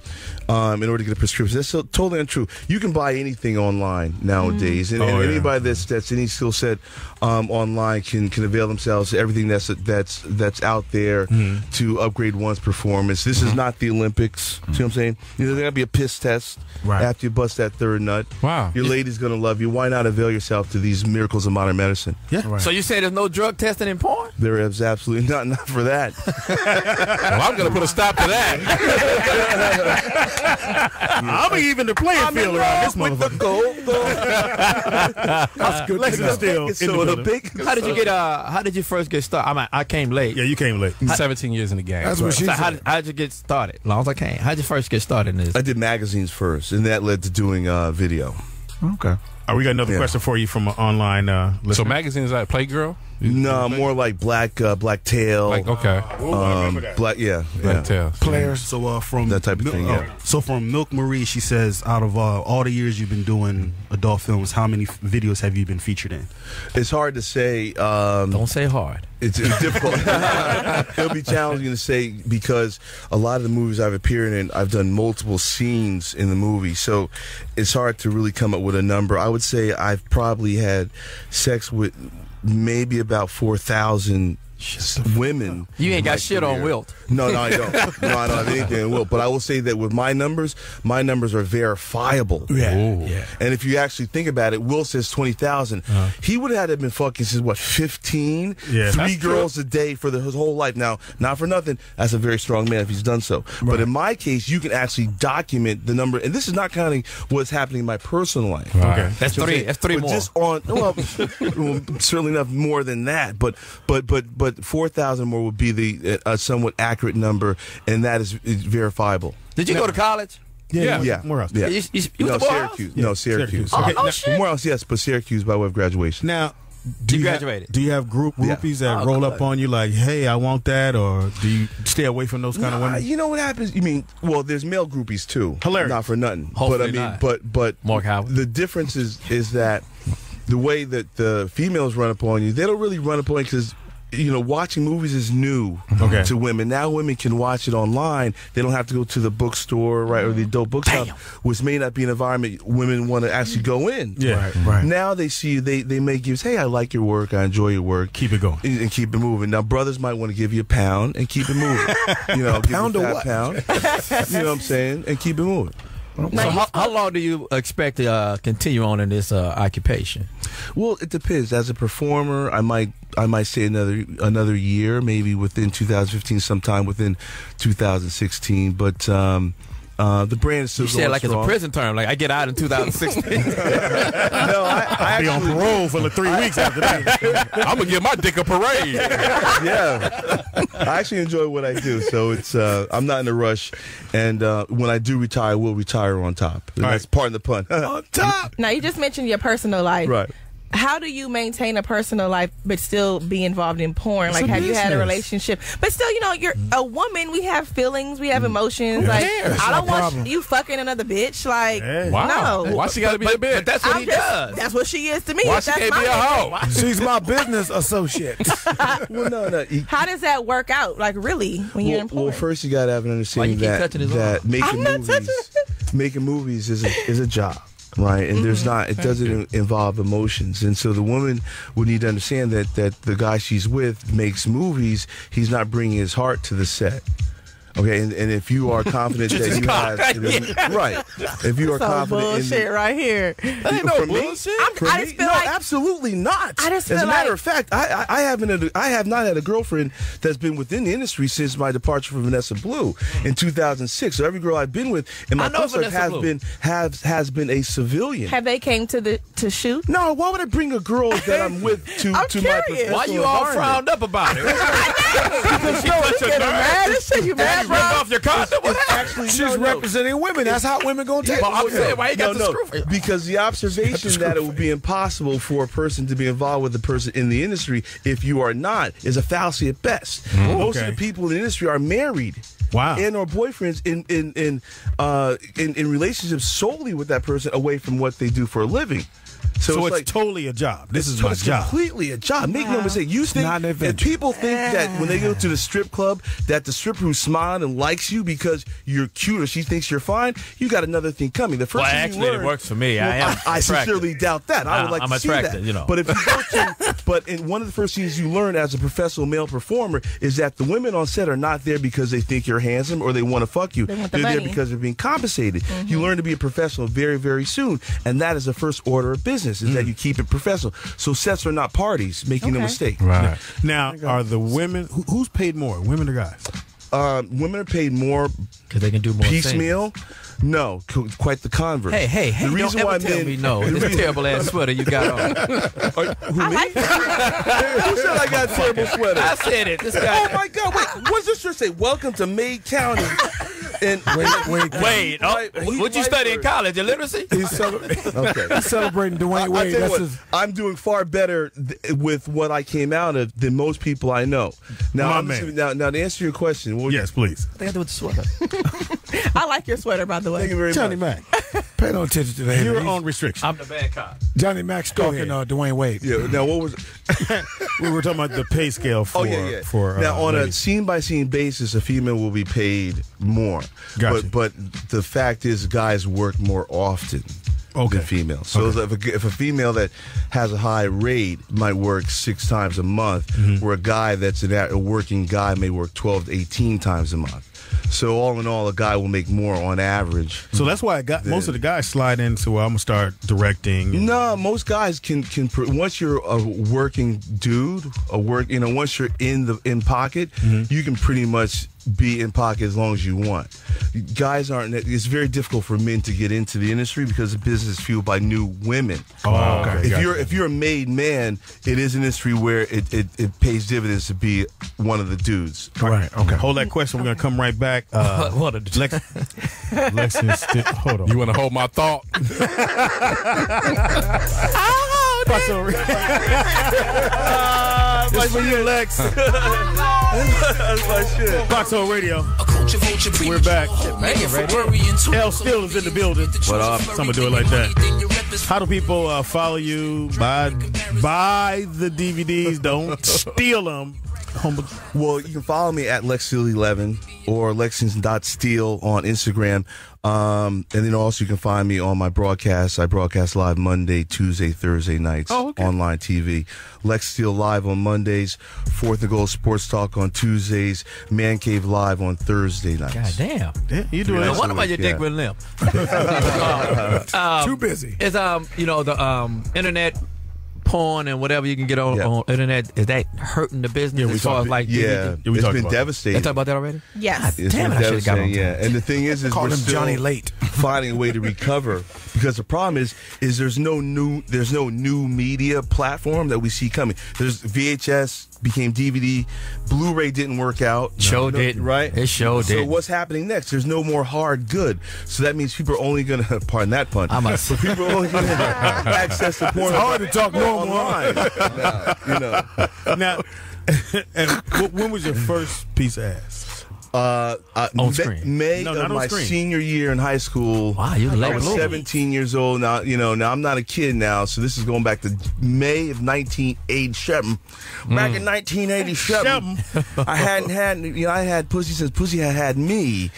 in order to get a prescription. That's totally untrue. You can buy anything online nowadays, and anybody that's any skill set online can avail themselves to everything that's out there to upgrade one's performance. This is not the Olympics. See what I'm saying? There's got to be a piss test after you bust that third nut. Wow. Your lady's gonna love you. Why not avail yourself to these miracles of modern medicine? Yeah. So you say there's no drug test contestant in porn? There is absolutely not enough for that. Well, I'm going to put a stop to that. I'm even the playing field around this motherfucker. That's good. Lexington Steele in the building. How did you first get started? I came late. Yeah, you came late. 17 years in the game. That's what she So said. how did you get started? As long as I came. How did you first get started in this? I did magazines first, and that led to doing video. Okay. We got another question for you from an online listener. So magazines like Playgirl? No, more like Black Tail. Like, okay. Black, yeah. Black Tail. Players. So from That type of thing, yeah. So from Milk Marie, she says, out of all the years you've been doing adult films, how many videos have you been featured in? It's hard to say. Don't say hard. It's difficult. It'll be challenging to say because a lot of the movies I've appeared in, I've done multiple scenes in the movie. So it's hard to really come up with a number. I would say I've probably had sex with maybe about 4,000 women. You ain't got shit on Wilt. No, I don't. No, I don't have anything on Wilt. But I will say that with my numbers are verifiable. Yeah. And if you actually think about it, Will says 20,000. He would have had to been fucking since what, 15? Yeah, 3 that's girls a day for his whole life. Now, not for nothing, that's a very strong man if he's done so. But in my case, you can actually document the number, and this is not counting what's happening in my personal life. Okay. That's three. That's three But more. just on, well, certainly enough more than that. But 4,000 more would be the somewhat accurate number, and that is verifiable. Did you go to college? Yeah. Morehouse. Yeah. You No, went to Morehouse? Syracuse. No, Syracuse. Okay, Oh, now, shit. Morehouse, yes, but Syracuse by way of graduation. Now, You graduated. Do you have groupies that roll up on you like, hey, I want that, or do you stay away from those kind of women? You know what happens? You mean, well, there's male groupies too. Hilarious. Not for nothing. Hopefully but I mean, not. but Mark Howard. the difference is that the way that the females run up on you, they don't really run up on you because, you know, watching movies is new to women. Now women can watch it online. They don't have to go to the bookstore, right, or the adult bookshop, which may not be an environment women want to actually go in. Yeah. Right. Now they see you, they may give, hey, I like your work, I enjoy your work. Keep it going. And keep it moving. Now, brothers might want to give you £1 and keep it moving. You know, pound give you or a what? £5. You know what I'm saying? And keep it moving. So how long do you expect to continue on in this occupation? Well, it depends. As a performer, I might say another year, maybe within 2015, sometime within 2016. But the brand is still You going said like strong. it's a prison term. Like I get out in 2016. No, I Be on actually, parole for the 3 weeks after that. I'm going to give my dick a parade. yeah, I actually enjoy what I do, so it's I'm not in a rush. And when I do retire, I will retire on top. And that's part of the pun. On top. Now, you just mentioned your personal life. Right. How do you maintain a personal life but still be involved in porn? It's Like, a have you had a business. relationship? But still, you know, you're a woman. We have feelings. We have emotions. Yeah. Like, Yeah, I don't no want problem. you fucking another bitch. Like, Hey. Wow. no. Why she got to be a bitch? But that's what I'm he just- does. That's what she is to me. Why That's she can't my be a thing. hoe? She's my business associate. Well, no. How does that work out? Like, really, when you're in porn? Well, first you got to have an understanding Why you keep touching his that arm? making movies is a job. Right, and there's not. It doesn't involve emotions, and so the woman would need to understand that the guy she's with makes movies. He's not bringing his heart to the set. Okay, and if you are confident that you have right, if you are so confident bullshit in right here. Ain't no for me, bullshit. for I me, just feel no, like- absolutely not. I just As a feel matter like- of fact, I have not had a girlfriend that's been within the industry since my departure from Vanessa Blue in 2006. So every girl I've been with in my I know personal life Vanessa has been a civilian. Have they came to shoot? No, why would I bring a girl that I'm with to I'm my curious. professional Why you all environment? frowned up about it? Because you such a getting nerd. mad. This shit, you mad, You bro? ripped off your condom? What happened? Actually, She's representing women. That's how women gonna take But I'm it. saying, why you got the no, screw? because the observation that it would be impossible for a person to be involved with a person in the industry if you are not is a fallacy at best. Most of okay. the people in the industry are married. Wow. And or boyfriends in relationships solely with that person away from what they do for a living. So it's like, totally a job. This is so my it's job. completely a job. Make no mistake. You think not an and adventure. people think that when they go to the strip club, that the stripper who smiles and likes you because you're cute or she thinks you're fine, you got another thing coming. The first Well, thing actually, you it learn, works for me. I am I attracted. sincerely doubt that. I would like I'm to see attracted, that. you know. But if you go to, But one of the first things you learn as a professional male performer is that the women on set are not there because they think you're handsome or they want to fuck you. They're there money. because they're being compensated. You learn to be a professional very, very soon. And that is the first order of business, is that you keep it professional. So sets are not parties making a mistake. Right. Now, are the women, who's paid more, women or guys? Women are paid more Because they can do more piecemeal. No, quite the converse. Hey, the reason don't why ever tell men, me no. This terrible ass sweater you got on. Who, me? Who said I got a terrible sweater? I said it. This guy. Oh my God! Wait, what's this shirt say? Welcome to Meade County. And Wait. What you study in college? Illiteracy? He's celebrating Dwayne I Wade. tell you That's what, his. I'm doing far better with what I came out of than most people I know. Now, now to answer your question, Yes, please. What they got to do with the sweater? I like your sweater, by the way. thank you very Johnny much. Mack. Pay no attention to that. You're on restriction. I'm the bad cop. Johnny Mack stalking Dwayne Wade. Yeah. Now, what was? We were talking about the pay scale for. For now, on a ladies. scene by scene basis, a female will be paid more. Gotcha. But the fact is, guys work more often. Than females. So if a female that has a high rate might work 6 times a month, where a guy that's a working guy may work 12 to 18 times a month. So all in all, a guy will make more on average. So that's why most of the guys slide into, I'm going to start directing. No, most guys can once you're a working dude, once you're in pocket, you can pretty much be in pocket as long as you want. Guys aren't. It's very difficult for men to get into the industry because the business is fueled by new women. Oh, okay. If you're a made man, it is an industry where it pays dividends to be one of the dudes. Right. Okay. Hold that question. We're going to come right back. What a Lexington Steele. Hold on. You want to hold my thought? It's for you, Lex. That's my shit. Foxhole Radio. We're back. L Steele is in the building. What up? Someone do it like that. How do people follow you? Buy the DVDs. Don't steal them. Well, you can follow me at LexSteele11 or Lexington.Steele on Instagram. And then also you can find me on my broadcast. I broadcast live Monday, Tuesday, Thursday nights. Online TV. Lex Steele live on Mondays. Fourth and Goal Sports Talk on Tuesdays. Man Cave live on Thursday nights. God damn. Yeah, you do it. What about your dick with limp? Too busy. Is the internet porn and whatever you can get on internet, is that hurting the business? Yeah, as far as like it's been devastating. They talk about that already? Yes. It's Damn, been I should've got on devastating. time. And the thing is Call we're him still Johnny Late. finding a way to recover because the problem is there's no new media platform that we see coming. There's VHS became DVD, Blu-ray didn't work out. Didn't. Right? It sure So did. what's happening next? There's no more hard good. So that means people are only going to, pardon that pun, I'm a- but people are only going to access the porn. It's hard to talk normal. online. Now, and when was your first piece of ass? On screen. May No, of not on my screen. senior year in high school. Wow, you I late was bloomer. 17 years old now. Now I'm not a kid now, so this is going back to May of 1987. Back in 1987, I had pussy since pussy had me,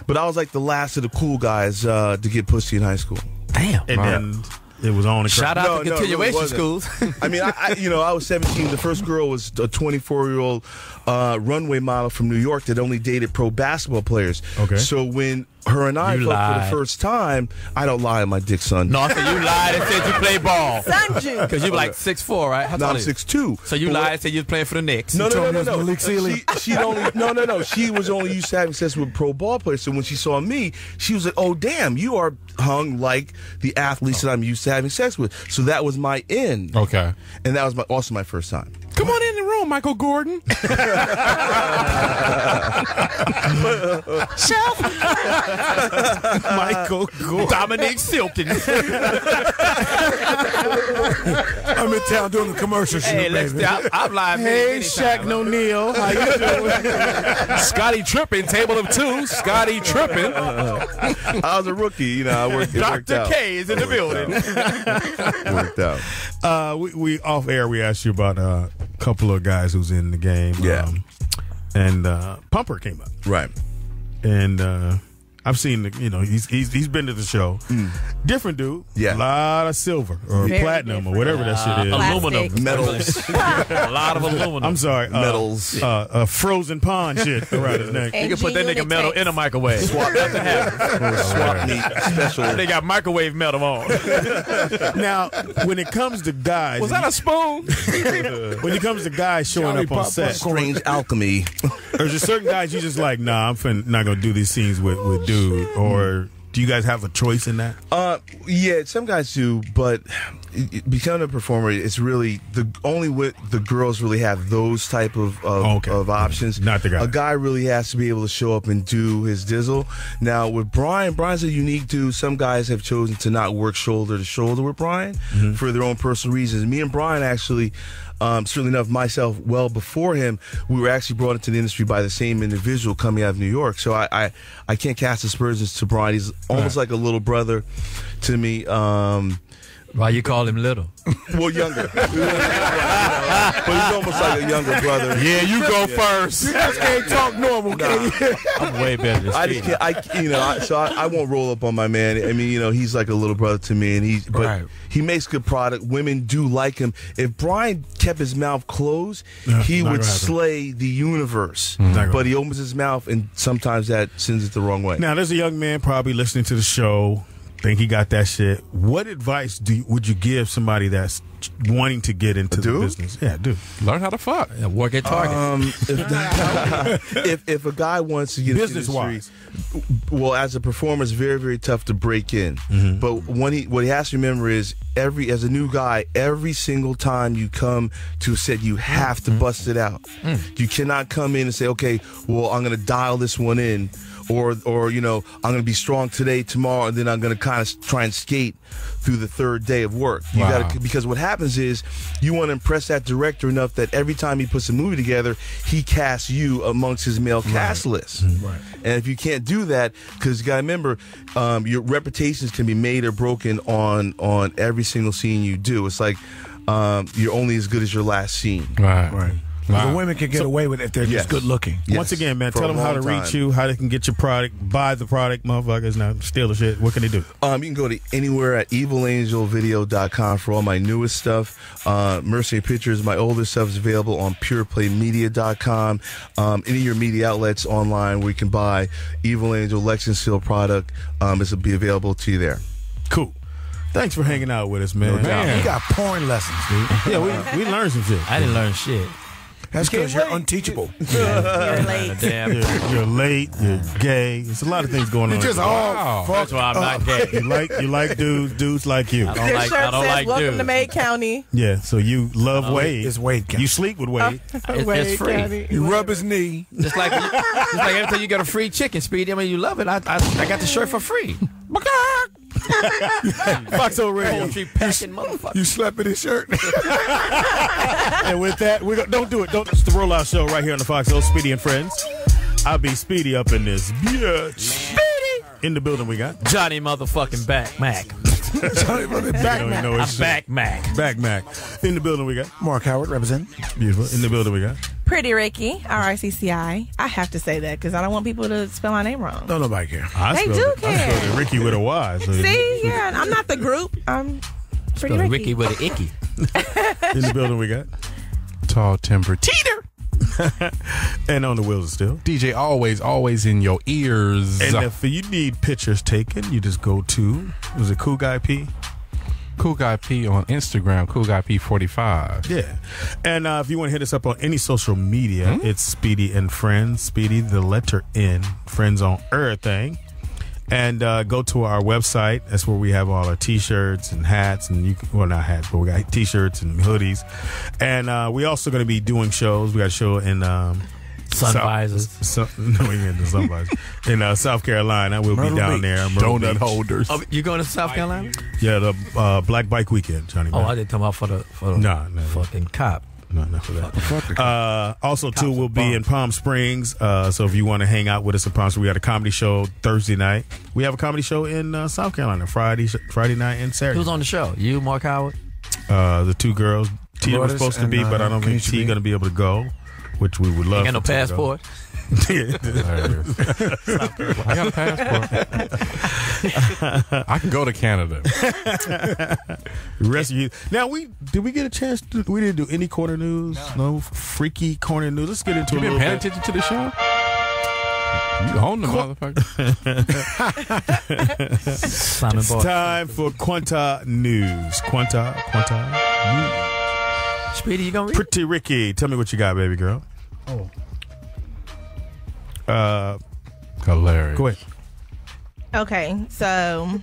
but I was like the last of the cool guys to get pussy in high school. Damn. And then it was on the Shout out to No, it continuation really schools. I mean, I was 17. The first girl was a 24-year-old runway model from New York that only dated pro basketball players. Okay. So when her and I You fucked for lied. the first time, I don't lie on my dick, son. No, so you lied and said you play ball. Sanju. Because you were like 6'4", right? How No, tall I'm are you? 6'2". So you lied and said you was playing for the Knicks. No. Malik Sealy. She only no. She was only used to having sex with pro ball players. So when she saw me, she was like, "Oh, damn, you are hung like the athletes that I'm used to having sex with." So that was my end. Okay. And that was also my first time. Come on in the room, Michael Gordon. Michael Gordon. Dominique Silton. I'm in town doing a commercial shoot, Hey, let's baby. I'm live. Hey, Shaq O'Neal. How you doing? Scotty Trippin, table of two. Scotty Trippin. I was a rookie, I worked. It worked Dr. out. K is in the building. It worked out. We off air. We asked you about a couple of guys who's in the game. Yeah. And Pumper came up, Right. and I've seen he's been to the show. Different dude. Yeah. A lot of silver or Very platinum or whatever that shit is. Aluminum. Metals. A lot of aluminum. I'm sorry. Metals. Frozen pond shit around his neck. You can put that nigga metal in a microwave. Swap meet special. They got microwave metal on. Now, when it comes to guys, Was that a spoon? when it comes to guys showing up on set, Strange alchemy. there's just certain guys you just like, nah, I'm not gonna do these scenes with dude. Or do you guys have a choice in that? Yeah, some guys do, but becoming a performer, it's really only the girls really have those type of options. Not the guy. A guy really has to be able to show up and do his dizzle. Now with Brian's a unique dude. Some guys have chosen to not work shoulder to shoulder with Brian for their own personal reasons. Me and Brian actually. Certainly enough, myself, well before him, we were actually brought into the industry by the same individual coming out of New York. So I can't cast aspersions to Brian. He's almost like a little brother to me. Why you call him little? Well, younger. But he's almost like a younger brother. Yeah, you go first. You guys can't talk normal, can you? I'm way better than I just can't, I won't roll up on my man. I mean, he's like a little brother to me, and he makes good product. Women do like him. If Brian kept his mouth closed, he would slay the universe. But he opens his mouth, and sometimes that sends it the wrong way. Now, there's a young man probably listening to the show, think he got that shit. What advice would you give somebody that's wanting to get into the business? Yeah, dude. Learn how to fuck. Work at Target. If a guy wants to get business into the industry, well, as a performer, it's very, very tough to break in. But what he has to remember is as a new guy, every single time you come to a set, you have to bust it out. You cannot come in and say, okay, well, I'm going to dial this one in. Or I'm going to be strong today, tomorrow, and then I'm going to kind of try and skate through the third day of work. You got because what happens is you want to impress that director enough that every time he puts a movie together, he casts you amongst his male cast list. And if you can't do that, because you got to remember, your reputations can be made or broken on every single scene you do. It's like you're only as good as your last scene. Right. The women can get away with it if they're just good looking. Once again, man, tell them how to reach you, how they can get your product, buy the product, motherfuckers. Now, steal the shit. What can they do? You can go to anywhere at evilangelvideo.com for all my newest stuff. Mercenary Pictures, my older stuff is available on pureplaymedia.com. Any of your media outlets online where you can buy Evil Angel Lexington Steele product, this will be available to you there. Cool. Thanks for hanging out with us, man. You got porn lessons, dude. Yeah, we learned some shit. I didn't learn shit. That's because you're unteachable. You're late. Damn. You're late. You're gay. There's a lot of things going on. Just That's why I'm not gay. You like dudes. Dudes like you. I don't Your like. shirt I don't says, like "Welcome dudes. to Wade County." Yeah. So you love Wade. It's Wade County. You sleep with Wade. It's free. County. You rub his knee. Just like every time you get a free chicken, Speedy. I mean, you love it. I got the shirt for free. Foxhole Radio. Poultry packing motherfucker. You slept in his shirt. And with that, don't do it. It's the Rollout Show right here on the Foxhole, Speedy and Friends. I'll be Speedy up in this bitch. Speedy! In the building we got. Johnny motherfucking Back Mac. Johnny Back Mac. I'm Back Mac. Back Mac. In the building we got. Mark Howard, represent. Beautiful. In the building we got. Pretty Ricky, RICCI. I have to say that because I don't want people to spell my name wrong. Don't nobody care. I spelled it Ricky with a Y. So See, yeah, I'm not the group. I'm Pretty Ricky. Ricky with an icky. In the building we got. Tall Timber Teeter. And on the wheels still. DJ always in your ears. And if you need pictures taken, you just go to, was it Cool Guy P? Cool Guy P on Instagram, Cool Guy P45. Yeah. And if you want to hit us up on any social media, it's Speedy and Friends. Speedy, the letter N, Friends on everything. And go to our website. That's where we have all our T-shirts and hats. And not hats, but we got T-shirts and hoodies. And we also going to be doing shows. We got a show in Sun visors. In South Carolina. We'll be down there. Donut holders. Oh, you going to South Carolina? Yeah, the Black Bike Weekend, Johnny Mack. I didn't talk about for the fucking cop. No, not for that. Also, too, we'll be in Palm Springs. So if you want to hang out with us in Palm Springs, we got a comedy show Thursday night. We have a comedy show in South Carolina Friday night and Saturday. Who's on the show? You, Mark Howard? The two girls. Tia was supposed to be, but I don't think Tia be going to be able to go, which we would love. Ain't got no passport. I got a passport. I can go to Canada. Rescue. Now did we get a chance to? We didn't do any corner news. No freaky corner news. Let's get into You a been little paying bit. attention to the show? You own the motherfucker. Simon It's time for Quanta News. Quanta News. Speedy, you gonna read? Pretty Ricky, tell me what you got, baby girl. Hilarious. Go ahead. Okay, so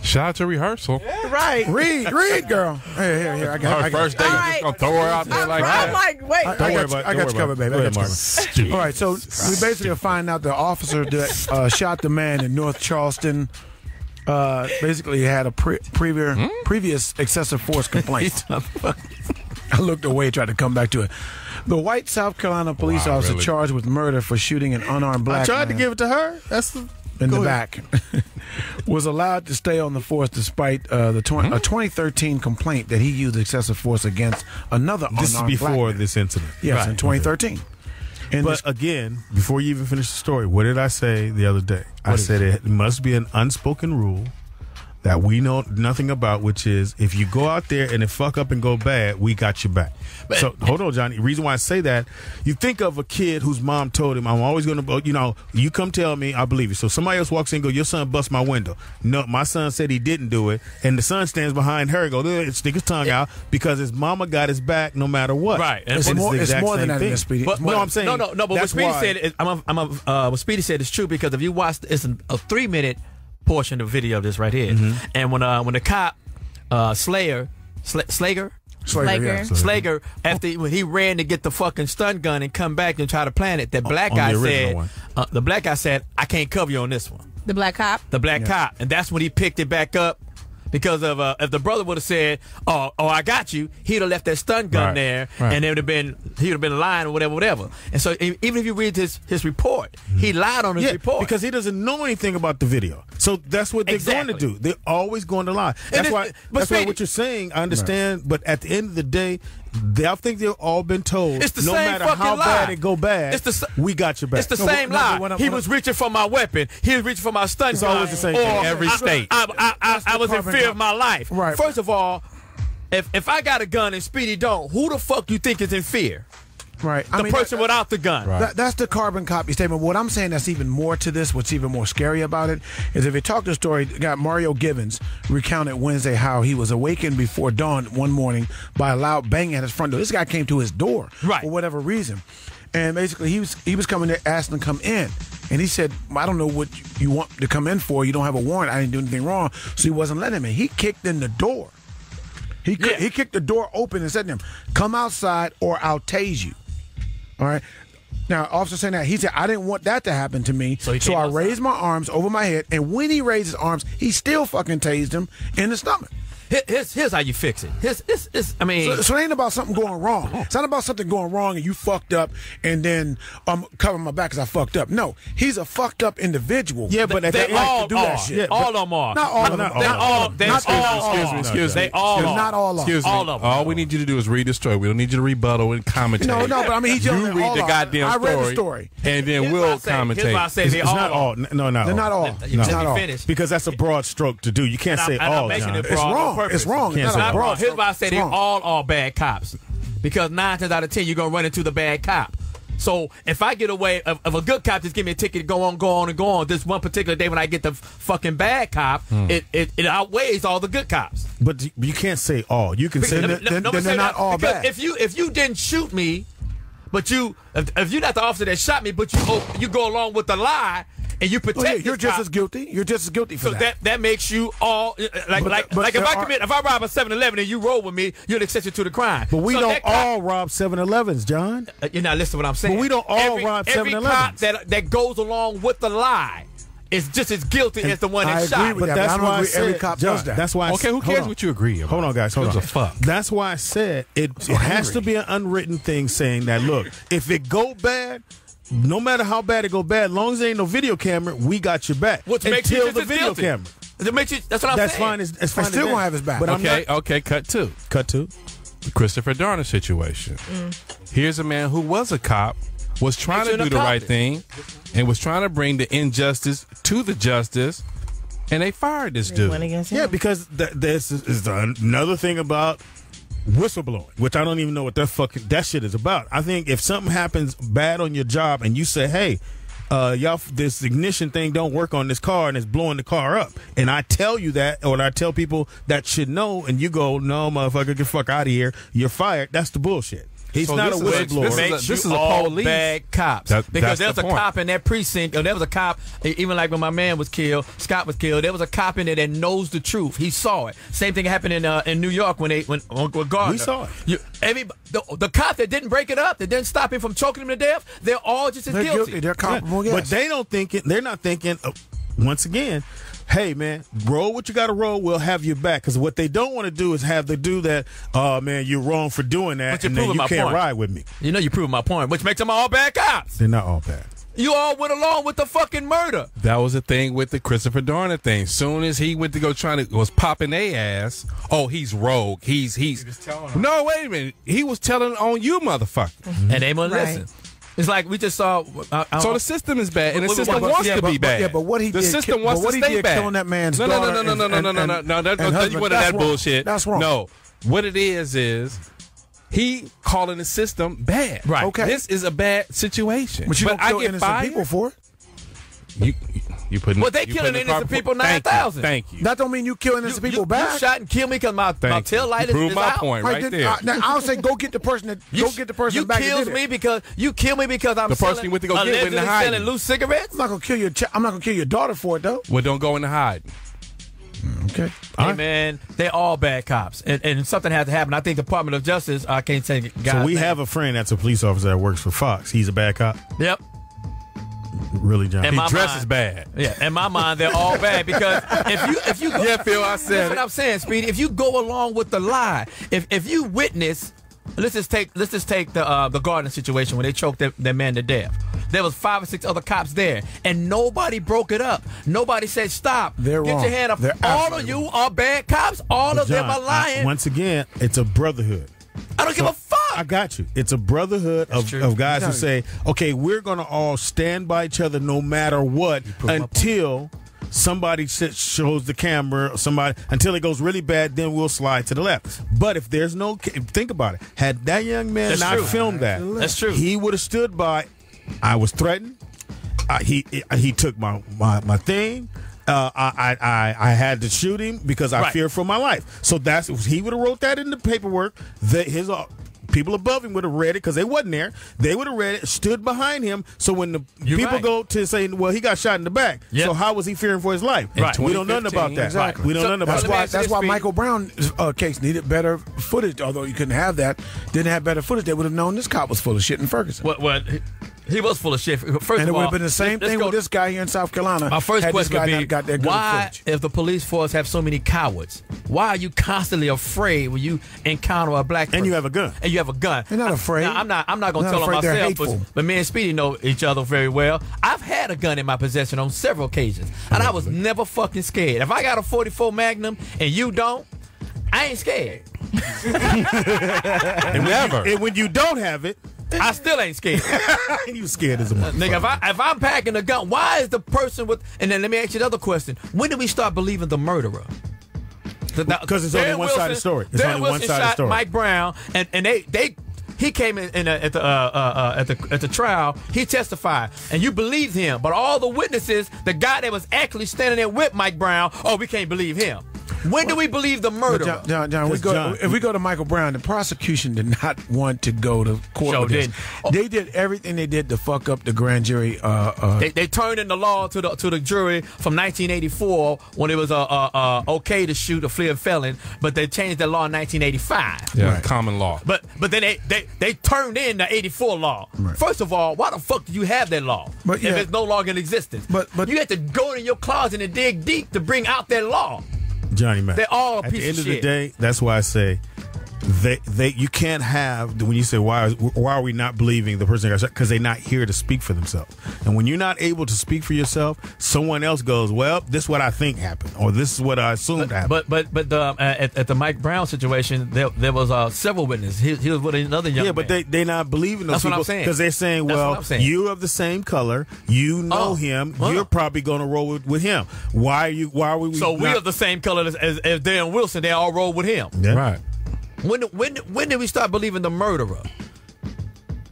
Shout out to rehearsal. right. Read, girl. Here. I got Our first day, All you right. just gonna throw her out there like I'm that. like, wait. I Don't worry got about it. I got you covered, baby. Go I ahead, got you Marvin. All right, so we basically find out the officer that shot the man in North Charleston basically had a previous excessive force complaint. I looked away, tried to come back to it. The white South Carolina police officer really? charged with murder for shooting an unarmed black I tried to man give it to her. That's the in the Go ahead. back was allowed to stay on the force despite a 2013 complaint that he used excessive force against another This is unarmed black before man. this incident. Yes, Right. in 2013. And But again, before you even finish the story, what did I say the other day? I said it must be an unspoken rule that we know nothing about, which is if you go out there and it fuck up and go bad, we got your back. So hold on, Johnny. The reason why I say that, you think of a kid whose mom told him, I'm always going to, you come tell me, I believe you. So somebody else walks in and go, your son bust my window. No, my son said he didn't do it. And the son stands behind her and go, stick his tongue out because his mama got his back no matter what. Right. And It's the more exact than same that, thing. Speedy. But, no, I'm saying. No, but what that's Speedy why- said is, what Speedy said is true because if you watch, it's a 3-minute portion of video of this right here, and when the cop Slager, when he ran to get the fucking stun gun and come back and try to plant it, that black On guy the original said, the black guy said, I can't cover you on this one. The black cop. The black cop, and that's when he picked it back up. Because of if the brother would have said, "Oh, I got you," he'd have left that stun gun Right, there, right. and he would have been lying or whatever. And so, even if you read his report, he lied on his report because he doesn't know anything about the video. So that's what they're going to do. They're always going to lie. That's why what you're saying, I understand. But at the end of the day, I think they've all been told. It's the no same matter fucking how lie. bad it go bad, we got your back. It's the same lie. He was reaching for my weapon. He was reaching for my stun It's gun. always the same thing. Or Every state. I was in fear of my life. Right. First of all, if I got a gun and Speedy don't, who the fuck you think is in fear? Right. The person without the gun. Right. That's the carbon copy statement. What I'm saying that's even more to this, what's even more scary about it, is if you talk the story, got Mario Givens recounted Wednesday how he was awakened before dawn one morning by a loud bang at his front door. This guy came to his door Right. for whatever reason. And basically he was coming there asking to come in. And he said, I don't know what you want to come in for. You don't have a warrant. I didn't do anything wrong. So he wasn't letting him in. He kicked in the door. He kicked the door open and said to him, come outside or I'll tase you. All right. Now, officer saying that, he said, I didn't want that to happen to me. So I raised my arms over my head. And when he raised his arms, he still fucking tased him in the stomach. Here's how you fix it. So it ain't about something going wrong. It's not about something going wrong and you fucked up and then I'm covering my back because I fucked up. No, he's a fucked up individual. Yeah, but at they the all end, do that are. shit. All of them are. Not all of them. They all. They Not all all. are. Excuse me. They all They're are. not all of them. Excuse me. All of them. All we need you to do is read the story. We don't need you to rebuttal and commentate. No, but I mean, he's yelling You at read all the of them. goddamn I story. read the story. And then Here's we'll what I say. Here's what I commentate. say. It's They all not are. all. No, not They're all. not all. You Not let me all. finish. Because that's a broad stroke to do. You can't say And I'm all, making John. it It's broad on wrong. purpose. It's wrong. Can't It's say not all. broad. Here's why I say It's they wrong. all are bad cops. Because 9 times out of 10, you're going to run into the bad cop. So if I get away, if a good cop just give me a ticket, go on, this one particular day when I get the fucking bad cop, it outweighs all the good cops. But you can't say all. You can say Then that. they're not all because bad. if you didn't shoot me, but if you're not the officer that shot me, but you go along with the lie and you protect, Well, yeah, you're this just cop, as guilty. You're just as guilty for so that. that makes you all like but if I rob a 7-Eleven and you roll with me, you're an exception to the crime. But we So don't that cop- all rob 7-Elevens, John. You're not listening to what I'm saying. But we don't all rob every 7-Elevens. cop that goes along with the lie is just as guilty as the one I that agree shot. with that. That's I don't why I agree every said, cop John, does that. That's why. Okay, who hold cares on. what you agree about? Hold on, guys. Hold Who on. gives a fuck? That's why I said it has to be an unwritten thing saying that. Look, if it go bad. No matter how bad it go bad, as long as there ain't no video camera, we got your back. Which makes you Until just the as video guilty. camera. It makes you, that's what I'm That's saying. fine. It's fine. I still as gonna that. have his back. But I'm Okay, not. okay, cut two. Cut to. Christopher Dorner situation. Here's a man who was a cop was trying to do the right thing and was trying to bring the injustice to the justice, and they fired this dude. Yeah, because this is another thing about whistleblowing, which I don't even know what that shit is about. I think if something happens bad on your job and you say, hey, y'all, this ignition thing don't work on this car and it's blowing the car up, and I tell you that, or I tell people that should know, and you go, no, motherfucker, get the fuck out of here, you're fired. That's the bullshit. He's not a whistleblower. This is all police. Bad cops. Because there's a cop in that precinct, or there was a cop, even like when my man was killed, Scott was killed, there was a cop in there that knows the truth. He saw it. Same thing happened in New York when Gardner. We saw it. The cop that didn't break it up, that didn't stop him from choking him to death, they're all just as guilty. They're comparable, yes. But they don't think it. They're not thinking, once again, hey, man, roll what you got to roll. We'll have you back. Because what they don't want to do is have to do that, oh, man, you're wrong for doing that, and then you can't ride with me. You know, you're proving my point, which makes them all bad cops. They're not all bad. You all went along with the fucking murder. That was the thing with the Christopher Dorner thing. Soon as he went to go was popping their ass, oh, he's rogue. He's no, wait a minute. He was telling on you, motherfucker. Mm-hmm. And they won't listen. It's like we just saw. So the system is bad, and the system wants to be bad. Yeah, but what he the did, system wants to stay bad. Killing that man's no. Don't you want that bullshit? That's wrong. No, what it is he calling the system bad. Right. Okay. This is a bad situation. But you don't kill innocent people for it. You putting. Well, they killing innocent people 9,000. Thank you. That don't mean you kill innocent people back. You shot and killed me because my tail light is Prove my out. point right there. I'll say go get the person that go get the person back. You kill me because I'm the person you went to go get went in hiding. Selling loose cigarettes. I'm not gonna kill your. I'm not gonna kill your daughter for it though. Well, don't go in the hiding. Okay. Hey, man, they're all bad cops. And something has to happen. I think the Department of Justice, I can't say guys. So we have a friend that's a police officer that works for Fox. He's a bad cop? Yep. Really, John? He dresses bad. Yeah, in my mind, they're all bad because if you go, yeah, Phil, I said what I'm saying, Speedy. If you go along with the lie, if you witness, let's just take the Gardner situation when they choked that man to death. There was 5 or 6 other cops there, and nobody broke it up. Nobody said stop. They're Get wrong. your hand up. They're all of you are bad cops. All of them are lying. Once again, it's a brotherhood. I don't give a fuck. I got you. It's a brotherhood of guys who say, okay, we're going to all stand by each other no matter what until somebody shows the camera, until it goes really bad, then we'll slide to the left. But if there's no, think about it. Had that young man filmed that, that's true. He would have stood by. I was threatened. He took my thing. I had to shoot him because I feared for my life. So he would have wrote that in the paperwork. His people above him would have read it because they wasn't there. They would have read it, stood behind him. So when the people go to say, well, he got shot in the back. Yep. So how was he fearing for his life? Right. We don't know nothing about that. Exactly. We don't know nothing about that. That's why Michael Brown's case needed better footage. Although you couldn't have that, didn't have better footage, they would have known this cop was full of shit in Ferguson. Well, he was full of shit. First and it of would all, have been the same thing with this guy here in South Carolina. My first question would be, got that why, footage. if the police force have so many cowards, why are you constantly afraid when you encounter a black person? And you have a gun. And you have a gun. They're not afraid. Now, I'm not going to tell on myself, but me and Speedy know each other very well. I've had a gun in my possession on several occasions, and I was never fucking scared. If I got a 44 Magnum and you don't, I ain't scared. And when you don't have it, I still ain't scared. You scared as a motherfucker. Nigga, if I'm packing a gun, why is the person with... And then let me ask you the other question. When did we start believing the murderer? Because it's only one side of the story. It's only one side of the story. Mike Brown, and he came in at the trial. He testified, and you believed him. But all the witnesses, the guy that was actually standing there with Mike Brown, we can't believe him. When do we believe the murderer? John, if we go to Michael Brown, the prosecution did not want to go to court with this. They did everything they did to fuck up the grand jury. They turned in the law to the jury from 1984 when it was okay to shoot a fleeing felon, but they changed the law in 1985. Yeah, right. Common law. But then they turned in the 84 law. Right. First of all, why the fuck do you have that law if it's no longer in existence? But you had to go in your closet and dig deep to bring out that law. Johnny Mack. They're all a piece of shit. At the end of the day, that's why I say you can't have, when you say why are we not believing the person because they're not here to speak for themselves. And when you're not able to speak for yourself, someone else goes, well, this is what I think happened, or this is what I assumed happened. But at the Mike Brown situation, there was several witnesses. He was with another young man. But they're not believing those That's people what I'm saying. because they're saying, well, you're of the same color, you know him, you're probably going to roll with him. Why are we? So we're of the same color as Dan Wilson. They all roll with him. Yeah. Right. When did we start believing the murderer?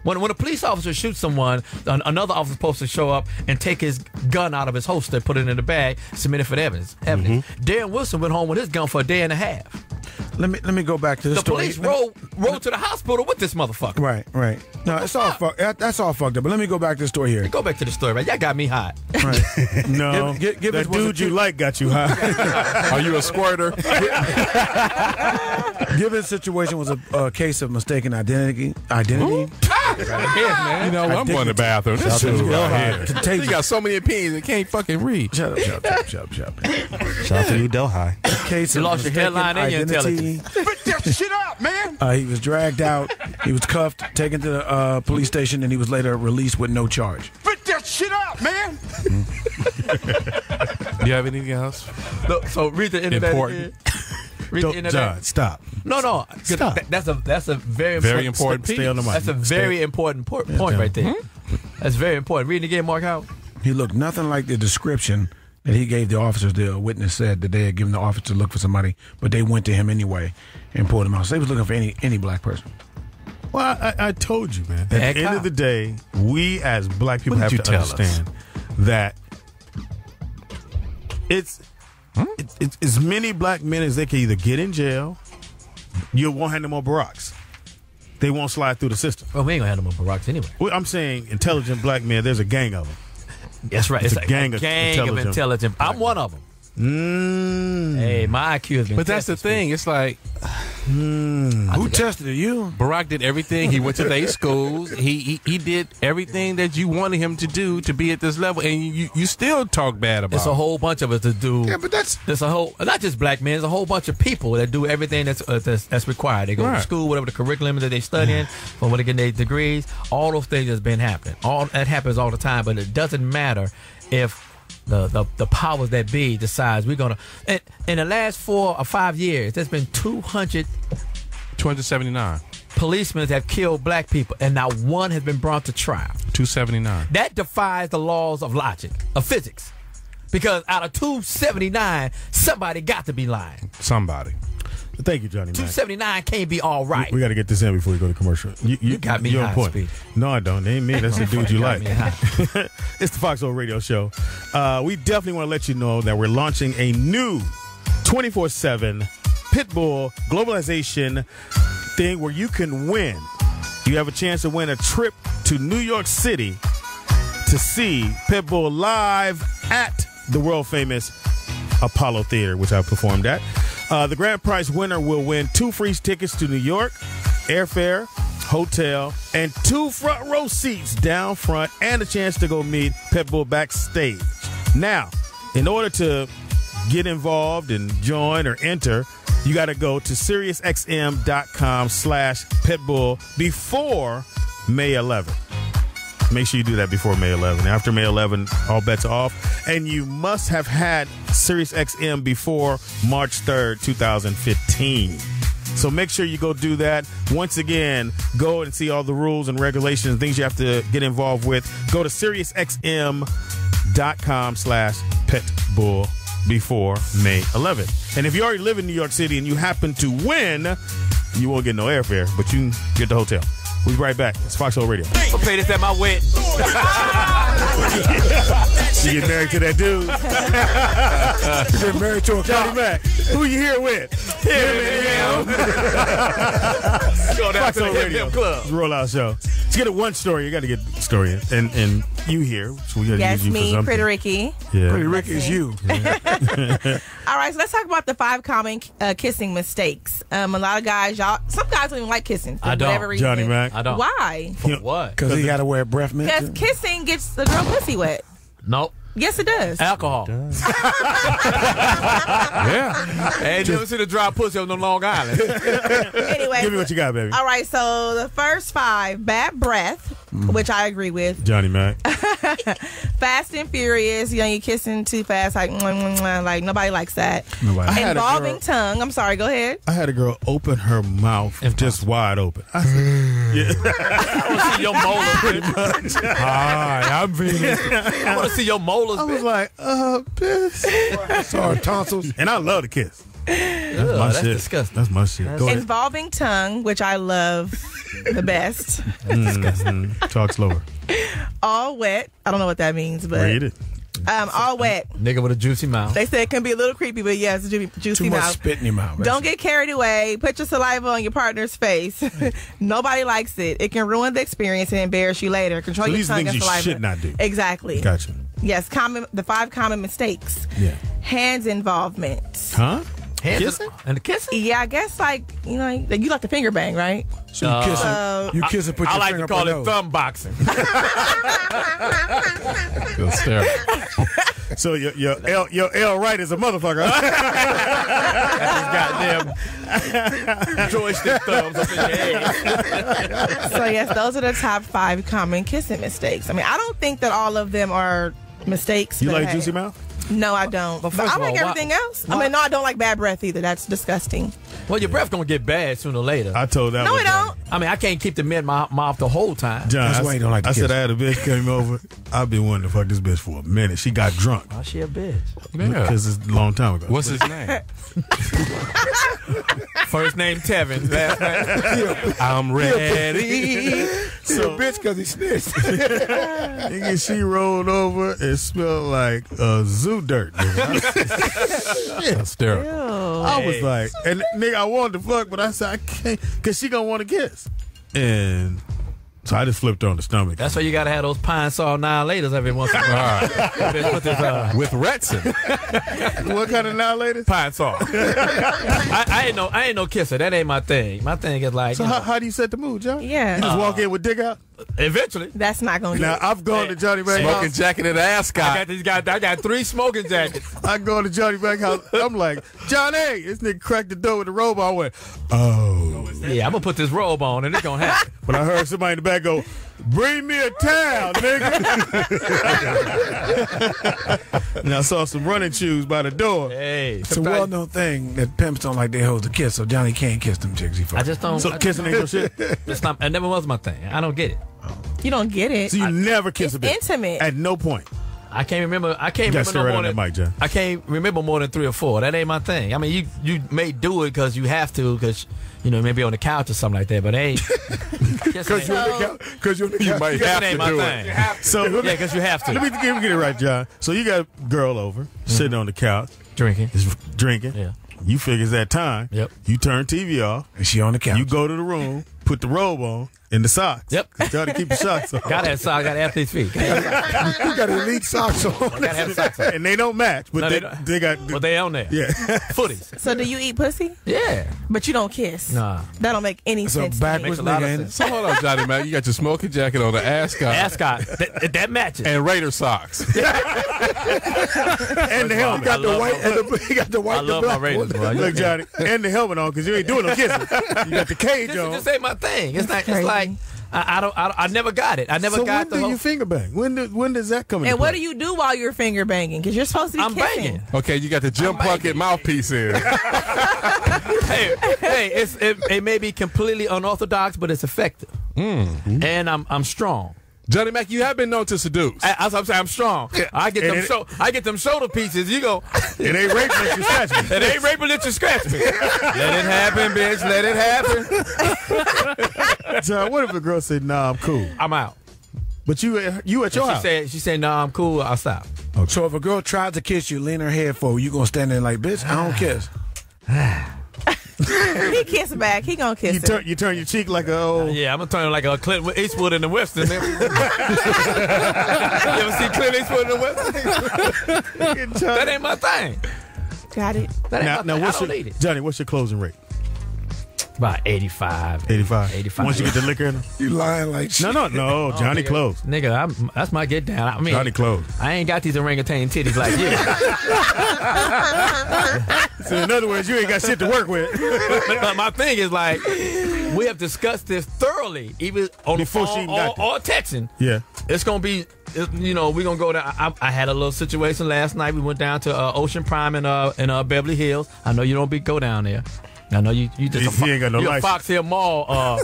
When a police officer shoots someone, another officer is supposed to show up and take his gun out of his holster, put it in the bag, submit it for evidence. Dan Wilson went home with his gun for a day and a half. Let me go back to the story. Police rode to the hospital with this motherfucker. Right. No, it's all that's all fucked up. But let me go back to the story here. Go back to the story, right? Y'all got me hot. Right. No, that dude you like got you hot. Are you a squirter? Given situation was a case of mistaken identity. You know, I'm going to the bathroom. This dude right here. You got so many opinions and can't fucking read. Shut up. Shout out to New Delhi. Case You of lost your mistaken headline and your identity. Spit that shit out, man. He was dragged out. He was cuffed, taken to the police station, and he was later released with no charge. Spit that shit out, man. Do you have anything else? Look, so read the end of that again. Read the end of that. John, stop. No. Stop. That's a Very important piece. Stay on the mic. That's a very important point right there. That's very important. Read it again, Mark Howard. He looked nothing like the description that he gave the officers. The witness said that they had given the officer to look for somebody, but they went to him anyway and pulled him out. So they was looking for any black person. Well, I told you, man. At the end of the day, we as black people have to understand that it's as many black men as they can either get in jail. You won't have no more Baracks. They won't slide through the system. Well, we ain't gonna have no more Baracks anyway. Well, I'm saying intelligent black men. There's a gang of them. That's right. It's It's a gang of intelligent. I'm one of them. Hey, my IQ has been. But that's the thing. It's like, Who tested it? You? Barack did everything. He went to their schools. He did everything that you wanted him to do to be at this level, and you still talk bad about. It's a whole bunch of us to do. Yeah, but there's a whole, not just black men. There's a whole bunch of people that do everything that's required. They go to school, whatever the curriculum that they studying, or when they get their degrees. All those things has been happening. All that happens all the time, but it doesn't matter if the powers that be decides we're gonna. In the last 4 or 5 years, there's been 279 policemen have killed black people, and not one has been brought to trial. 279. That defies the laws of logic, of physics, because out of 279, somebody got to be lying. Somebody. Thank you, Johnny Mack. 279 can't be all right. We got to get this in before we go to commercial. You got me you're hot, on point. Speedy. No, I don't. It ain't me. That's the dude you like. It's the Foxhole Radio Show. We definitely want to let you know that we're launching a new 24/7 Pitbull globalization thing where you can win. You have a chance to win a trip to New York City to see Pitbull live at the world famous Apollo Theater, which I performed at. The grand prize winner will win 2 free tickets to New York, airfare, hotel, and 2 front row seats down front, and a chance to go meet Pitbull backstage. Now, in order to get involved and join or enter, you got to go to SiriusXM.com/Pitbull before May 11th. Make sure you do that before May 11th. After May 11th, all bets are off. And you must have had SiriusXM before March 3rd, 2015. So make sure you go do that. Once again, go and see all the rules and regulations and things you have to get involved with. Go to SiriusXM.com/Pitbull before May 11th. And if you already live in New York City and you happen to win, you won't get no airfare, but you can get the hotel. We'll be right back. It's Foxhole Radio. I'll pay this at my wedding. You get married to that dude. You get married to a Johnny Mack. Who you here with? Him. Go down to the Foxhole Radio Club. Rollout Show. Let's get it one story. You got to get the story in. And you here. So we got to Yes, use you for me, something. Pretty Ricky. Yeah. Pretty Ricky is you. All right, so let's talk about the 5 common kissing mistakes. A lot of guys, some guys don't even like kissing for I don't. whatever reason. Johnny Mack. I don't. Why? For what? Because he got to wear breath mint. Because kissing gets the girl pussy wet. Nope. Yes, it does. Alcohol. Yeah. Ain't never seen a dry pussy on no Long Island. Anyway, Give me what you got, baby. all right, so the first 5, bad breath, which I agree with. Johnny Mack. Fast and furious, you know, you kissing too fast, like, like nobody likes that. Nobody. I had a Involving girl- tongue. I'm sorry, go ahead. I had a girl open her mouth just wide open. I said, yeah. I want to see your molars. Pretty much. Hi, I'm Venus. I want to see your molars. I was like, bitch. Sorry, tonsils. And I love to kiss. That's disgusting. That's my shit. Go ahead. Involving tongue, which I love the best. Talk slower. All wet. I don't know what that means, but Read it. all wet. Nigga with a juicy mouth. They say it can be a little creepy, but yeah, it's a juicy Too much mouth. spit in your mouth. Don't get carried away. Put your saliva on your partner's face. Nobody likes it. It can ruin the experience and embarrass you later. Control So your these tongue things and you saliva. should not do. Exactly. Gotcha. Yes, the 5 common mistakes. Yeah. Hands involvement. Huh? Hands Kissing? And the kissing? Yeah, I guess like you like the finger bang, right? So you kiss it. You kiss it. Put I your like finger to up call your it nose. thumb boxing. Good stare. So your L right is a motherfucker. Goddamn joystick thumbs up in your head. So yes, those are the top 5 common kissing mistakes. I mean, I don't think that all of them are mistakes. You but like hey. juicy mouth? No, I don't. But first I of like all, everything else. I mean, no, I don't like bad breath either. That's disgusting. Well, your breath gonna get bad sooner or later. I told that. No, one it don't. I mean, I can't keep the mid in my mouth the whole time. John, That's why you don't like to I said kiss. I had a bitch came over. I've been wanting to fuck this bitch for a minute. She got drunk Oh, she a bitch. Yeah. because it's a long time ago. What's his name? First name Tevin. Last name. I'm ready. So bitch because he snitched. nigga, she rolled over and smelled like zoo dirt. Nigga. That's terrible. I was like, and nigga, I wanted to fuck, but I said I can't because she gonna want to kiss. And so I just flipped her on the stomach. That's why you gotta have those pine saw 9-laters every once in a while. Bitch, put this, With Retson. What kind of now-laters? pine saw. I ain't no kisser. That ain't my thing. My thing is like, So you know, how do you set the mood, John? Yeah. You just walk in with dick out? eventually. That's not going to Now, do it. I've gone to Johnny Mack Smoking house. jacket and ascot. I got 3 smoking jackets. I go to Johnny Mack house. I'm like, Johnny, this nigga cracked the door with the robe. I went, oh. Yeah, I'm gonna put this robe on and it's gonna happen. But I heard somebody in the back go, bring me a towel, nigga. And I saw some running shoes by the door. Hey, It's a well-known thing that pimps don't like their hoes to kiss, so Johnny can't kiss them chicks he fuck. I just don't. So kissing ain't no shit. It's not. It never was my thing. I don't get it. You don't get it. So you never kiss It's a bitch? intimate. At no point. I can't remember. I can't You gotta remember stay no right more on than that mic, John. I can't remember more than 3 or 4. That ain't my thing. I mean, you may do it because you have to, because you know maybe on the couch or something like that. But it ain't. Because you're on the couch. Because you're on the You couch. might That have ain't to my do thing. it. So Yeah, because you have to. let me get it right, John. So you got a girl over, sitting on the couch, Drinking. is drinking. Yeah. You figure it's that time. Yep. You turn TV off. And she on the couch. You go to the room, put the robe on, and the socks. Yep. Try to keep the socks on. Gotta have socks. Gotta have athlete's feet. You got elite socks on. Gotta have socks. On. And they don't match, but No, they, they don't. they got. But they on there. Yeah. Footies. So do you eat pussy? Yeah. But you don't kiss. Nah. That don't make any So sense. to backwards me. Makes a lot of nigga, ain't it? sense. So hold on, Johnny Mack. You got your smoking jacket on, the ascot, Ascot. That matches. and Raider socks. And the helmet. I love my- He got the white. I love my Raiders, bro. Look, Johnny, and the helmet on because you ain't doing no kissing. You got the cage on. This ain't my thing. It's not. It's crazy. like I never got it. I never So got when the do whole. you finger bang? When does that come into And what play? do you do while you're finger banging? Because you're supposed to be I'm kissing. banging. Okay, you got the Jim Plunkett mouthpiece in. Hey, it may be completely unorthodox, but it's effective. And I'm strong. Johnny Mack, you have been known to seduce. As I'm saying, I'm strong. I get And them. I get them shoulder pieces. You go. It ain't rape that you scratch me. It ain't rape let you scratch me. Let it happen, bitch. Let it happen. John, what if a girl said, "Nah, I'm cool," I'm out. but you at your house? She said, no, I'm cool. I'll stop. So if a girl tries to kiss you, lean her head forward, you gonna stand there like, bitch, I don't kiss. He kiss back. He gonna kiss her. You turn your cheek like a old. Yeah, I'm gonna turn like a Clint Eastwood in the Western. You ever see Clint Eastwood in the Western? That ain't my thing. Got it. That ain't my Now thing. what's I don't need it. Johnny? What's your closing rate? About 85. 85. Once you get the liquor in them? You lying like shit. No. Johnny nigga. closed. Nigga, that's my get down. I mean, Johnny closed. I ain't got these orangutan titties like you. So in other words, you ain't got shit to work with. But my thing is like, we have discussed this thoroughly, even on Before the she phone even got there. or texting. Yeah. It's gonna be, we're gonna go down. I had a little situation last night. We went down to Ocean Prime in Beverly Hills. I know you don't go down there. I know you just He ain't got no you're a license. Foxhole Mall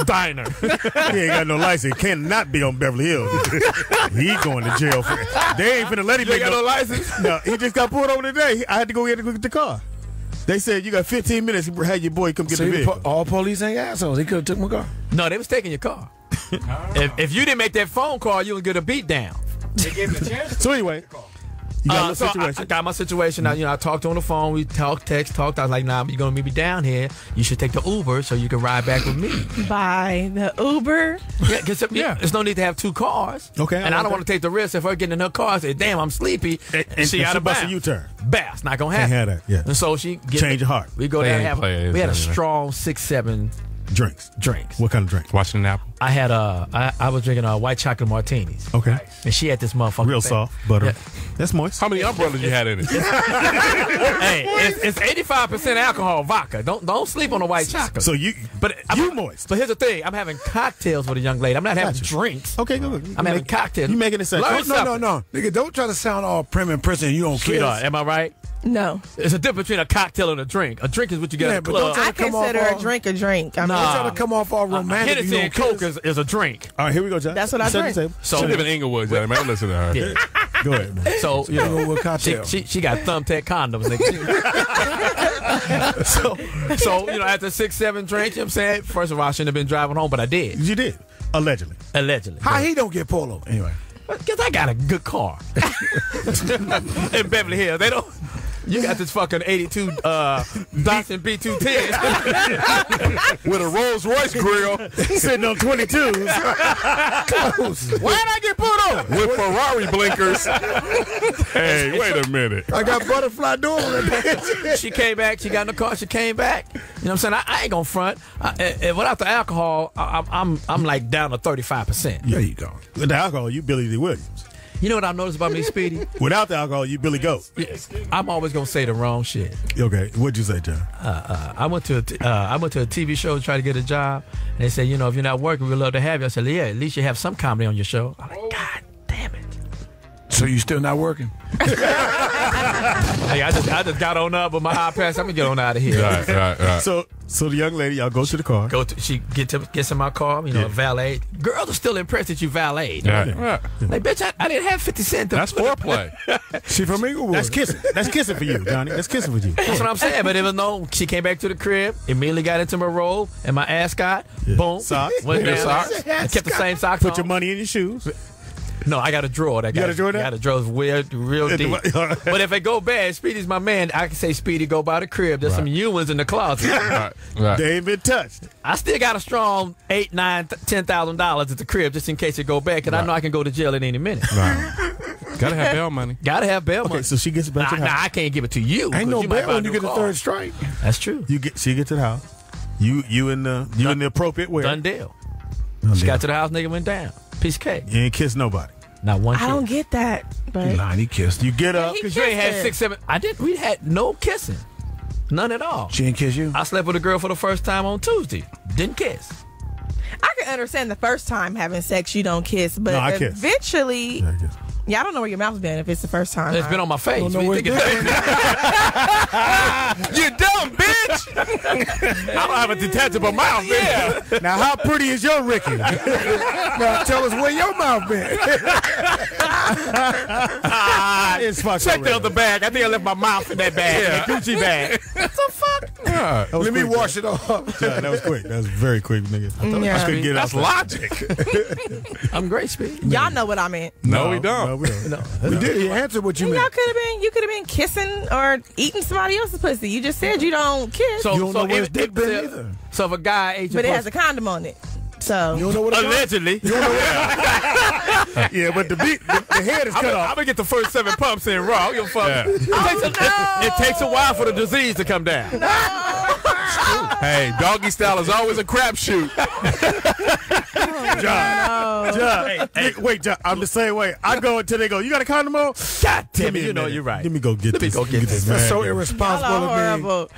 diner. He ain't got no license. Cannot be on Beverly Hills. He going to jail for it. They ain't finna let him You make ain't got no license? No, he just got pulled over today. I had to go get the car. They said you got 15 minutes to have your boy come get the vehicle. All police ain't assholes. He could have took my car. No, they was taking your car. If you didn't make that phone call, you would get a beat down. They gave him a chance. So anyway, you got a So situation. I got my situation. I talked to her on the phone. We talked. I was like, nah, you're going to meet me down here. You should take the Uber so you can ride back with me. By the Uber. Yeah, because there's no need to have two cars. Okay, And I don't want to take the risk if her getting in her car and say, damn, I'm sleepy. And she out of bust a bounds. U-turn. Bass, not going to Can't happen. have that, yeah. And so she Change your heart. We go They there and ain't have playing, we had a isn't it? strong 6-7 Drinks. drinks. What kind of drink? Watching an apple. I had I was drinking white chocolate martinis. Okay. And she had this motherfucker. Real soft butter. Yeah. That's moist. How many umbrellas you had in it? Hey, it's 85% alcohol vodka. Don't sleep on the white chocolate. So you moist. But here's the thing: I'm having cocktails with a young lady. I'm not having Gotcha. drinks. Okay, good. I'm having cocktails. You making it sound. Learn No. Nigga, don't try to sound all prim and prissy and you don't kiss. Sweetheart, am I right? No. It's a difference between a cocktail and a drink. A drink is what you get Yeah, at the but don't club. try I to come off consider a all- drink a drink. I mean, Nah. Don't try to come off all romantic. Hennessy you and don't Coke kiss. is a drink. All right, here we go, John. That's what I Set the drink. table. So She live in Inglewood, Johnny. Man, listen to her. Yeah. Go ahead, man. So you know, Inglewood cocktail. she got thumbtack condoms, nigga. so after 6-7 drinks, you know what I'm saying? First of all, I shouldn't have been driving home, but I did. You did. Allegedly. How he don't get pulled over? Anyway. Because I got a good car. In Beverly Hills. They don't. You got this fucking 82 Datsun B210 With a Rolls Royce grill. Sitting on 22s. Why'd I get pulled over? With Ferrari blinkers. Hey, wait a minute. I got butterfly door on that. She came back. She got in the car. She came back. You know what I'm saying? I ain't gonna front. Without the alcohol, I'm like down to 35%. There you go. With the alcohol, you Billy D. Williams. You know what I noticed about me, Speedy? Without the alcohol, you Billy Goat. I'm always gonna say the wrong shit. Okay, what'd you say, John? I went to a TV show to try to get a job, and they said, if you're not working, we'd love to have you. I said, yeah, at least you have some comedy on your show. I'm like, God damn it. So you still not working? Hey, I just got on up with my high pass. I'm gonna get on out of here. Right. So the young lady, y'all go to the car. She gets in my car, valet. Girls are still impressed that you valet. Right. Like, bitch, I didn't have 50 cents. That's foreplay. She from Inglewood. That's kissing. That's kissing for you, Johnny. That's kissing for you. That's what I'm saying. But even though she came back to the crib, immediately got into my robe and my ascot, boom, Socks. went Your down, socks. I kept the same socks Put on. your money in your shoes. No, I got a drawer. That got a drawer there? Got a drawer real deep. But if it go bad, Speedy's my man. I can say, Speedy, go by the crib. There's some Ewins in the closet. Right. They ain't been touched. I still got a strong $8,000, $9,000, $10,000 at the crib just in case it go bad, because I know I can go to jail at any minute. Right. Gotta have bail money. Gotta have bail money. Okay, so she gets back to the Nah, house. I can't give it to you. Ain't 'cause no you might bail buy a when you new get the car. third strike. That's true. She get to the house. You in the appropriate way. Done deal. She got to the house, nigga went down. Piece of cake. You ain't kiss nobody. Not one I don't kiss. get that. But He kissed. You get up. He Because you ain't had kissed 6, 7. We had no kissing. None at all. She didn't kiss you? I slept with a girl for the first time on Tuesday. Didn't kiss. I can understand the first time having sex, you don't kiss, but No, I kiss. eventually, Yeah, I guess. I don't know where your mouth's been if it's the first time. It's been on my face. Don't know What you where thinking? it's You dumb bitch! I don't have a detachable mouth. Yeah. Now, how pretty is your Ricky? Now tell us where your mouth been. It's Foxxhole Check the Radio. other bag. I think I left my mouth in that bag. That Gucci bag. What the fuck? Yeah. That was Let me quick, wash it off. John. That was quick. That was very quick, nigga. I thought Yeah. I couldn't get That's out. logic. I'm great, Speed. Y'all know what I meant. No, we don't. No, we don't. No. We did. He answered what you Y'all meant. you could have been kissing or eating somebody else's pussy. You just said you don't kiss, You don't know where his dick been either. So if a guy ate your but it has pussy, a condom on it. So You don't know what it is? allegedly, Yeah, but the head is I'm cut off. gonna get the first 7 pumps in raw. I don't give a fuck. Yeah. It takes a while for the disease to come down. Hey, doggy style is always a crapshoot. John, wait, John, I'm the same way. I go until they go, you got a condom on? God damn it, you know you're right. Let me go get Let me this. go get this. man. That's so Y'all irresponsible are of me. horrible.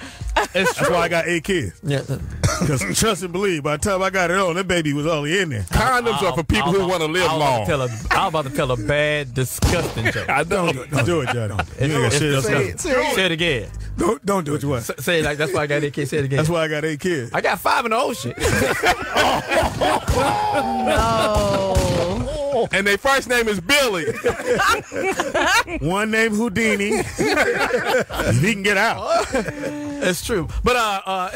That's why I got 8 kids. Yeah. Because trust and believe, by the time I got it on, that baby was only in there. Condoms are for people who want to live long. I was about to tell a bad, disgusting joke. I don't. Don't do it, John. You ain't got shit else to do. Say it again. Don't do it. What? Say it like that's why I got 8 kids. Say it again. That's why I got 8 kids. I got 5 in the ocean. No. And their first name is Billy. One named Houdini. He can get out. It's true, but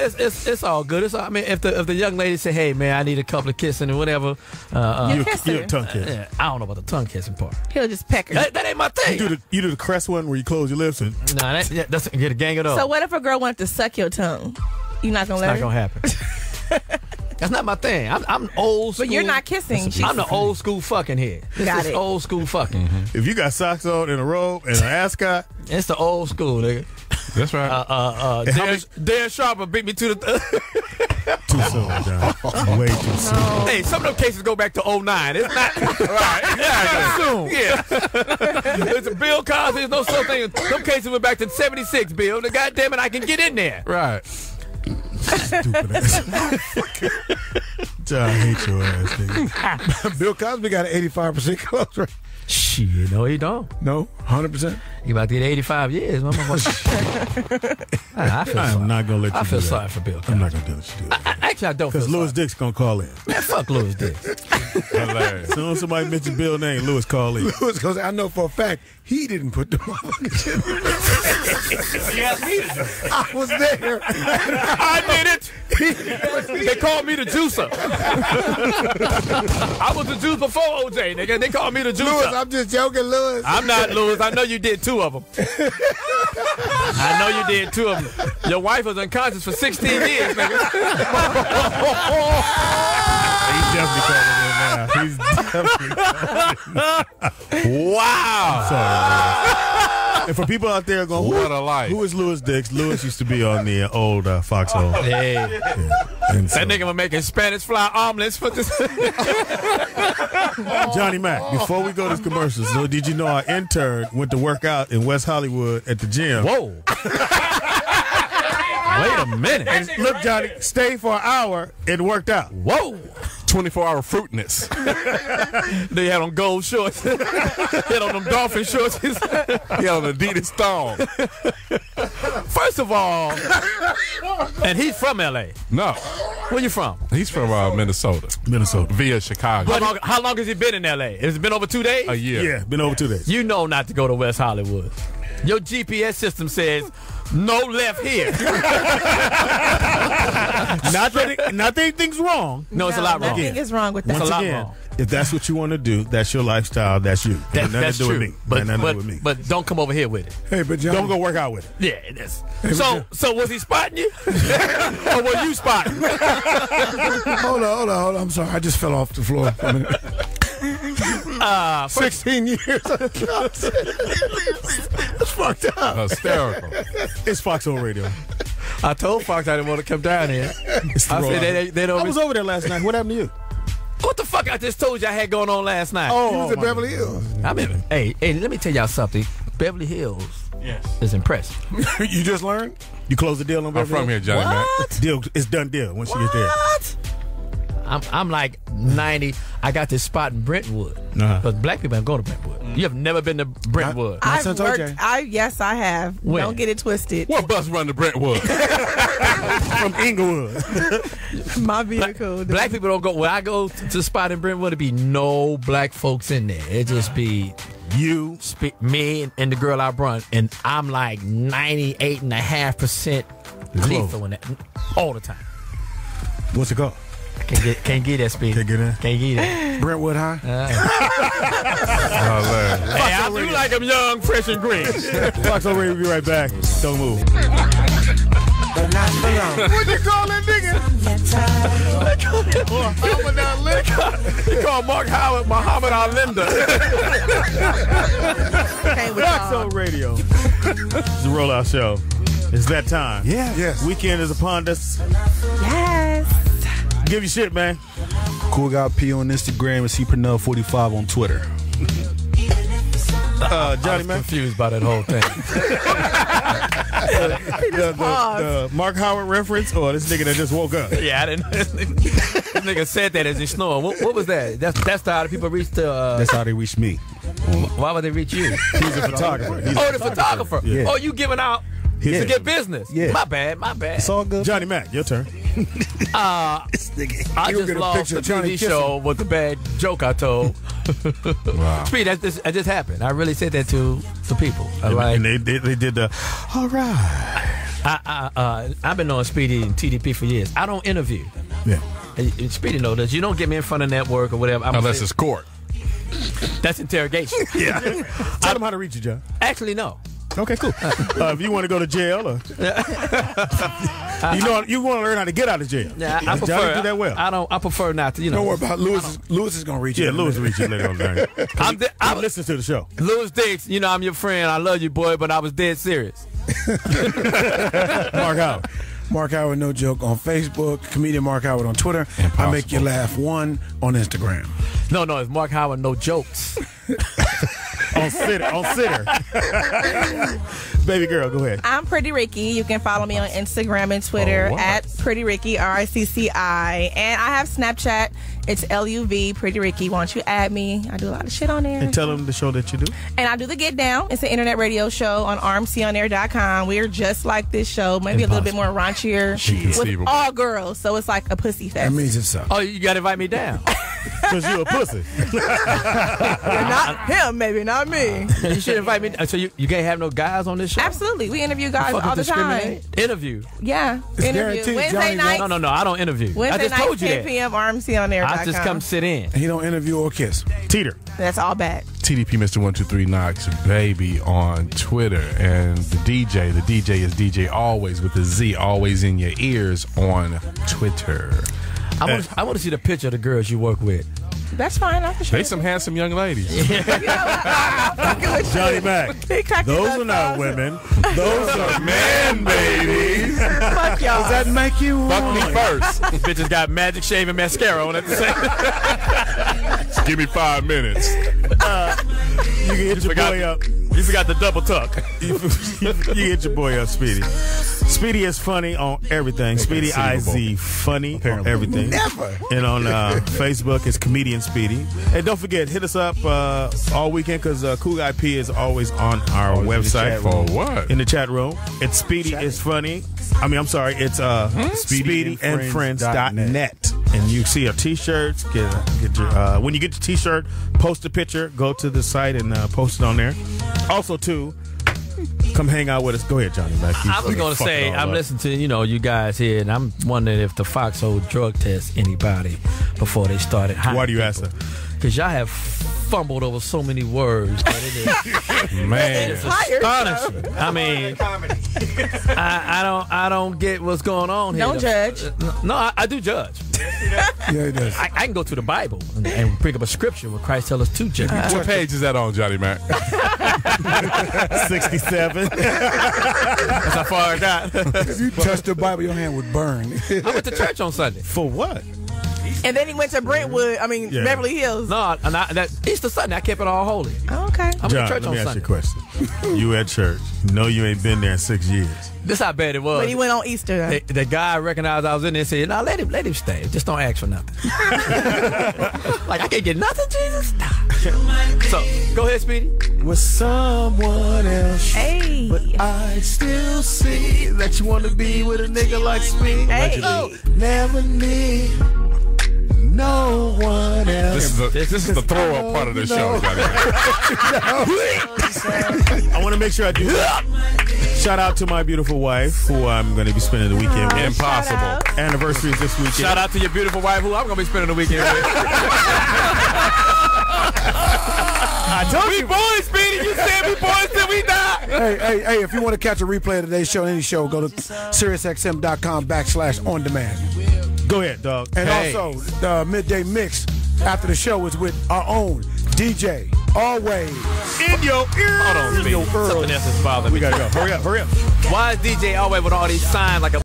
it's all good. It's all, I mean, if the young lady say, "Hey, man, I need a couple of kissing and whatever," You kiss You're her. a tongue kiss. yeah, I don't know about the tongue kissing part. He'll just peck her. That ain't my thing. You do the crest one where you close your lips and Nah, that's get a gang it up. So what if a girl wanted to suck your tongue? You not gonna It's let not her? gonna happen. That's not my thing. I'm old school. But you're not kissing. I'm the old school fucking here. This Got is it. old school fucking. if you got socks on and a robe and an ascot, It's the old school, nigga. That's right. Dan Sharper beat me to the. too soon, John. Way too soon. Hey, some of them cases go back to 09. It's not right. Yeah, soon. Yeah. It's a Bill Cosby. There's no such thing. Some cases went back to 76. Bill, the goddamn it, I can get in there. Right. Stupid ass. John, I hate your ass, nigga. Bill Cosby got an 85% close rate. Shit, no, he don't. No, 100%. He about to get 85 years. I feel I am sorry. not gonna let you. I feel do that. sorry for Bill. I'm not gonna let you do that. Actually, I don't. Because Louis Dick's gonna call in. Man, fuck Louis Dick. Hilarious. As soon as somebody mentions Bill's name, Louis call in. Because I know for a fact he didn't put the motherfucking shit. He asked me to do it. I was there. I did it. They called me the juicer. I was the juice before OJ, nigga. They called me the juicer. Louis, I'm just joking, Louis. I'm not Louis. I know you did 2 of them. I know you did 2 of them. Your wife was unconscious for 16 years, nigga. He's definitely calling in now. He's definitely calling in. Wow. Sorry, man. And for people out there going, What a life. who is Louis Dix? Louis used to be on the old Foxhole. Hey, And so, that nigga was making Spanish fly omelets for this. Johnny Mack, before we go to commercials, so did you know our intern went to work out in West Hollywood at the gym? Whoa. Wait a minute. And look, Johnny, stayed for an hour and worked out. Whoa. 24-hour fruitness. They had on gold shorts. They had on them dolphin shorts. He had on Adidas thong. First of all, and he's from L.A. No, Where you from? he's from Minnesota. Minnesota. Via Chicago. How long has he been in L.A.? Has it been over 2 days? A year. Yeah, been over 2 days. You know not to go to West Hollywood. Your GPS system says no left here. Not that anything's wrong. No, it's a lot wrong. Nothing is wrong with that. Once Once a lot again, wrong. if that's what you want to do, that's your lifestyle. That's you. Got nothing That's to do true. with me. But, Got nothing to do with me. but don't come over here with it. Hey, but John, Don't go work out with it. Yeah, it is. So was he spotting you? Or were you spotting? hold on. I'm sorry. I just fell off the floor for a minute. 16 years. That's fucked up. Hysterical. It's Foxhole Radio. I told Fox I didn't want to come down here. It's the I said rollout. they don't. I was over there last night. What happened to you? What the fuck I just told you I had going on last night? He was at Beverly Hills. I'm in. Hey, let me tell y'all something. Beverly Hills is impressive. You just learned? You close the deal on I'm Beverly from here, Hills? Johnny Mack. What? Deal. It's done deal once you get there. What? I'm like 90. I got this spot in Brentwood. Uh-huh. But black people don't go to Brentwood. You have never been to Brentwood. Not I've since worked. OJ. Yes, I have. When? Don't get it twisted. What bus run to Brentwood? From Inglewood. My vehicle. Black people don't go. When I go to the spot in Brentwood, there be no black folks in there. It just be You. me and the girl I run, and I'm like 98.5% lethal in that all the time. What's it called? Can't get that speed. Can't get in? Can't get it. Brentwood High? Hey, I do like them young, fresh, and green. Foxhole Radio. We'll be right back. Don't move. But not for long. What you call that nigga? They call Mark Howard Muhammad Alinda. Okay, with y'all. Foxhole Radio. It's the Rollout Show. It's that time. Yeah. Yes. Weekend is upon us. Yes. Give you shit, man. Cool Guy P on Instagram and CPernell45 on Twitter. Johnny Mack. Confused by that whole thing. The Mark Howard reference, or this nigga that just woke up? Yeah, I didn't. This nigga said that as he snored. What was that? That's how the people reach the. That's how they reach me. Why would they reach you? He's a photographer. The photographer. Yeah. Oh, you giving out to get business? Yeah. My bad. It's all good. Johnny Mack, your turn. I just get a lost picture the of Johnny TV show with the bad joke I told. Wow. Speedy, that just happened. I really said that to people. And they did the, all right. I've been knowing Speedy and TDP for years. I don't interview. Yeah. And Speedy knows this. You don't get me in front of network or whatever. Unless it's court. That's interrogation. Yeah. Tell them how to reach you, John. Actually, no. Okay, cool. If you want to go to jail, or you want to learn how to get out of jail. Yeah, I prefer. Johnny do that well. I prefer not to. Don't worry about Lewis. Lewis is gonna reach you. Yeah, Lewis will reach you later on. I'm listening to the show. Lewis Dix, I'm your friend. I love you, boy, but I was dead serious. Mark Howard. Mark Howard, no joke, on Facebook. Comedian Mark Howard on Twitter. Impossible. I make you laugh 1 on Instagram. No, it's Mark Howard, no jokes. on sitter. Baby girl, go ahead. I'm Pretty Ricky. You can follow me on Instagram and Twitter at Pretty Ricky, RICCI. And I have Snapchat. It's LUV, Pretty Ricky. Why don't you add me? I do a lot of shit on there. And tell them the show that you do. And I do The Get Down. It's an internet radio show on rmconair.com. We're just like this show, maybe a little bit more raunchier with Inconceivable. all girls. So it's like a pussy fest. That means it's up. Oh, you got to invite me down. Because you a pussy. Not him, maybe, not me. You should invite me. So you can't have no guys on this show? Absolutely. We interview guys Fucking all the time. discriminate? Interview. Yeah. It's Interview. guaranteed, Wednesday Johnny night. No, I don't interview. I Wednesday just night, told you 10 that. p.m. rmconair.com. I just come sit in. He don't interview or kiss. Teeter. That's all bad. TDP Mr. 123 Knox Baby on Twitter, and the DJ is DJ Always with the Z, always in your ears on Twitter. I want to see the picture of the girls you work with. That's fine. I can show They you. some handsome young ladies. Johnny Mack. Those are not women. Those are men, babies. Fuck y'all. Does that make you Fuck me first. Bitches got magic shave and mascara on at the same time. Give me 5 minutes. You can hit your boy up. You forgot the double tuck. You hit your boy up, Speedy. Speedy is funny on everything. Speedy IZ funny on everything. Never. And on Facebook, it's Comedian Speedy. And don't forget, hit us up all weekend because Cool Guy P is always on our website. For what? In the chat room. It's Speedy is funny. I'm sorry. It's SpeedyandFriends.net. And you see our t-shirts. Get your when you get your t-shirt, post a picture. Go to the site and post it on there. Also, too, come hang out with us. Go ahead, Johnny Mack. I was going to say, I'm listening to you guys here, and I'm wondering if the Foxhole drug test anybody before they started. Why do you ask that? Because y'all have fumbled over so many words. But it is, Man. it's astonishing. I mean, I don't get what's going on here. Don't judge. No, I do judge. Yeah, he does. I can go to the Bible and bring up a scripture where Christ tells us to judge. What page is that on, Johnny Mack? 67. That's how far I got. If you touch the Bible, your hand would burn. I went to church on Sunday. For what? And then he went to Brentwood, Beverly Hills. No, that Easter Sunday, I kept it all holy. Oh, okay. I went John, to church let on me ask Sunday. you a question. You at church. No, you ain't been there in 6 years. This how bad it was. But he went on Easter. Though. The guy recognized I was in there and said, "No, let him stay. Just don't ask for nothing." Like, I can't get nothing, Jesus. Nah. So, go ahead, Speedy. With someone else. Hey. But I still see that you want to be with a nigga like Speedy. Hey. Never need no one else. This is the throw up part of the show, Johnny Mack. I want to make sure I do that. Shout out to my beautiful wife, who I'm going to be spending the weekend with. Impossible. Anniversary is this weekend. Shout out to your beautiful wife, who I'm going to be spending the weekend with. I told We you. boys, Speedy. You said we boys till we die. Hey, if you want to catch a replay of today's show, any show, go to SiriusXM.com/on-demand. Go ahead, dog. And Hey. also, the midday mix after the show is with our own DJ Always. In your ear. Hold on, Speedy. Something else is bothering me. We gotta go. Hurry up. Why is DJ always with all these signs like a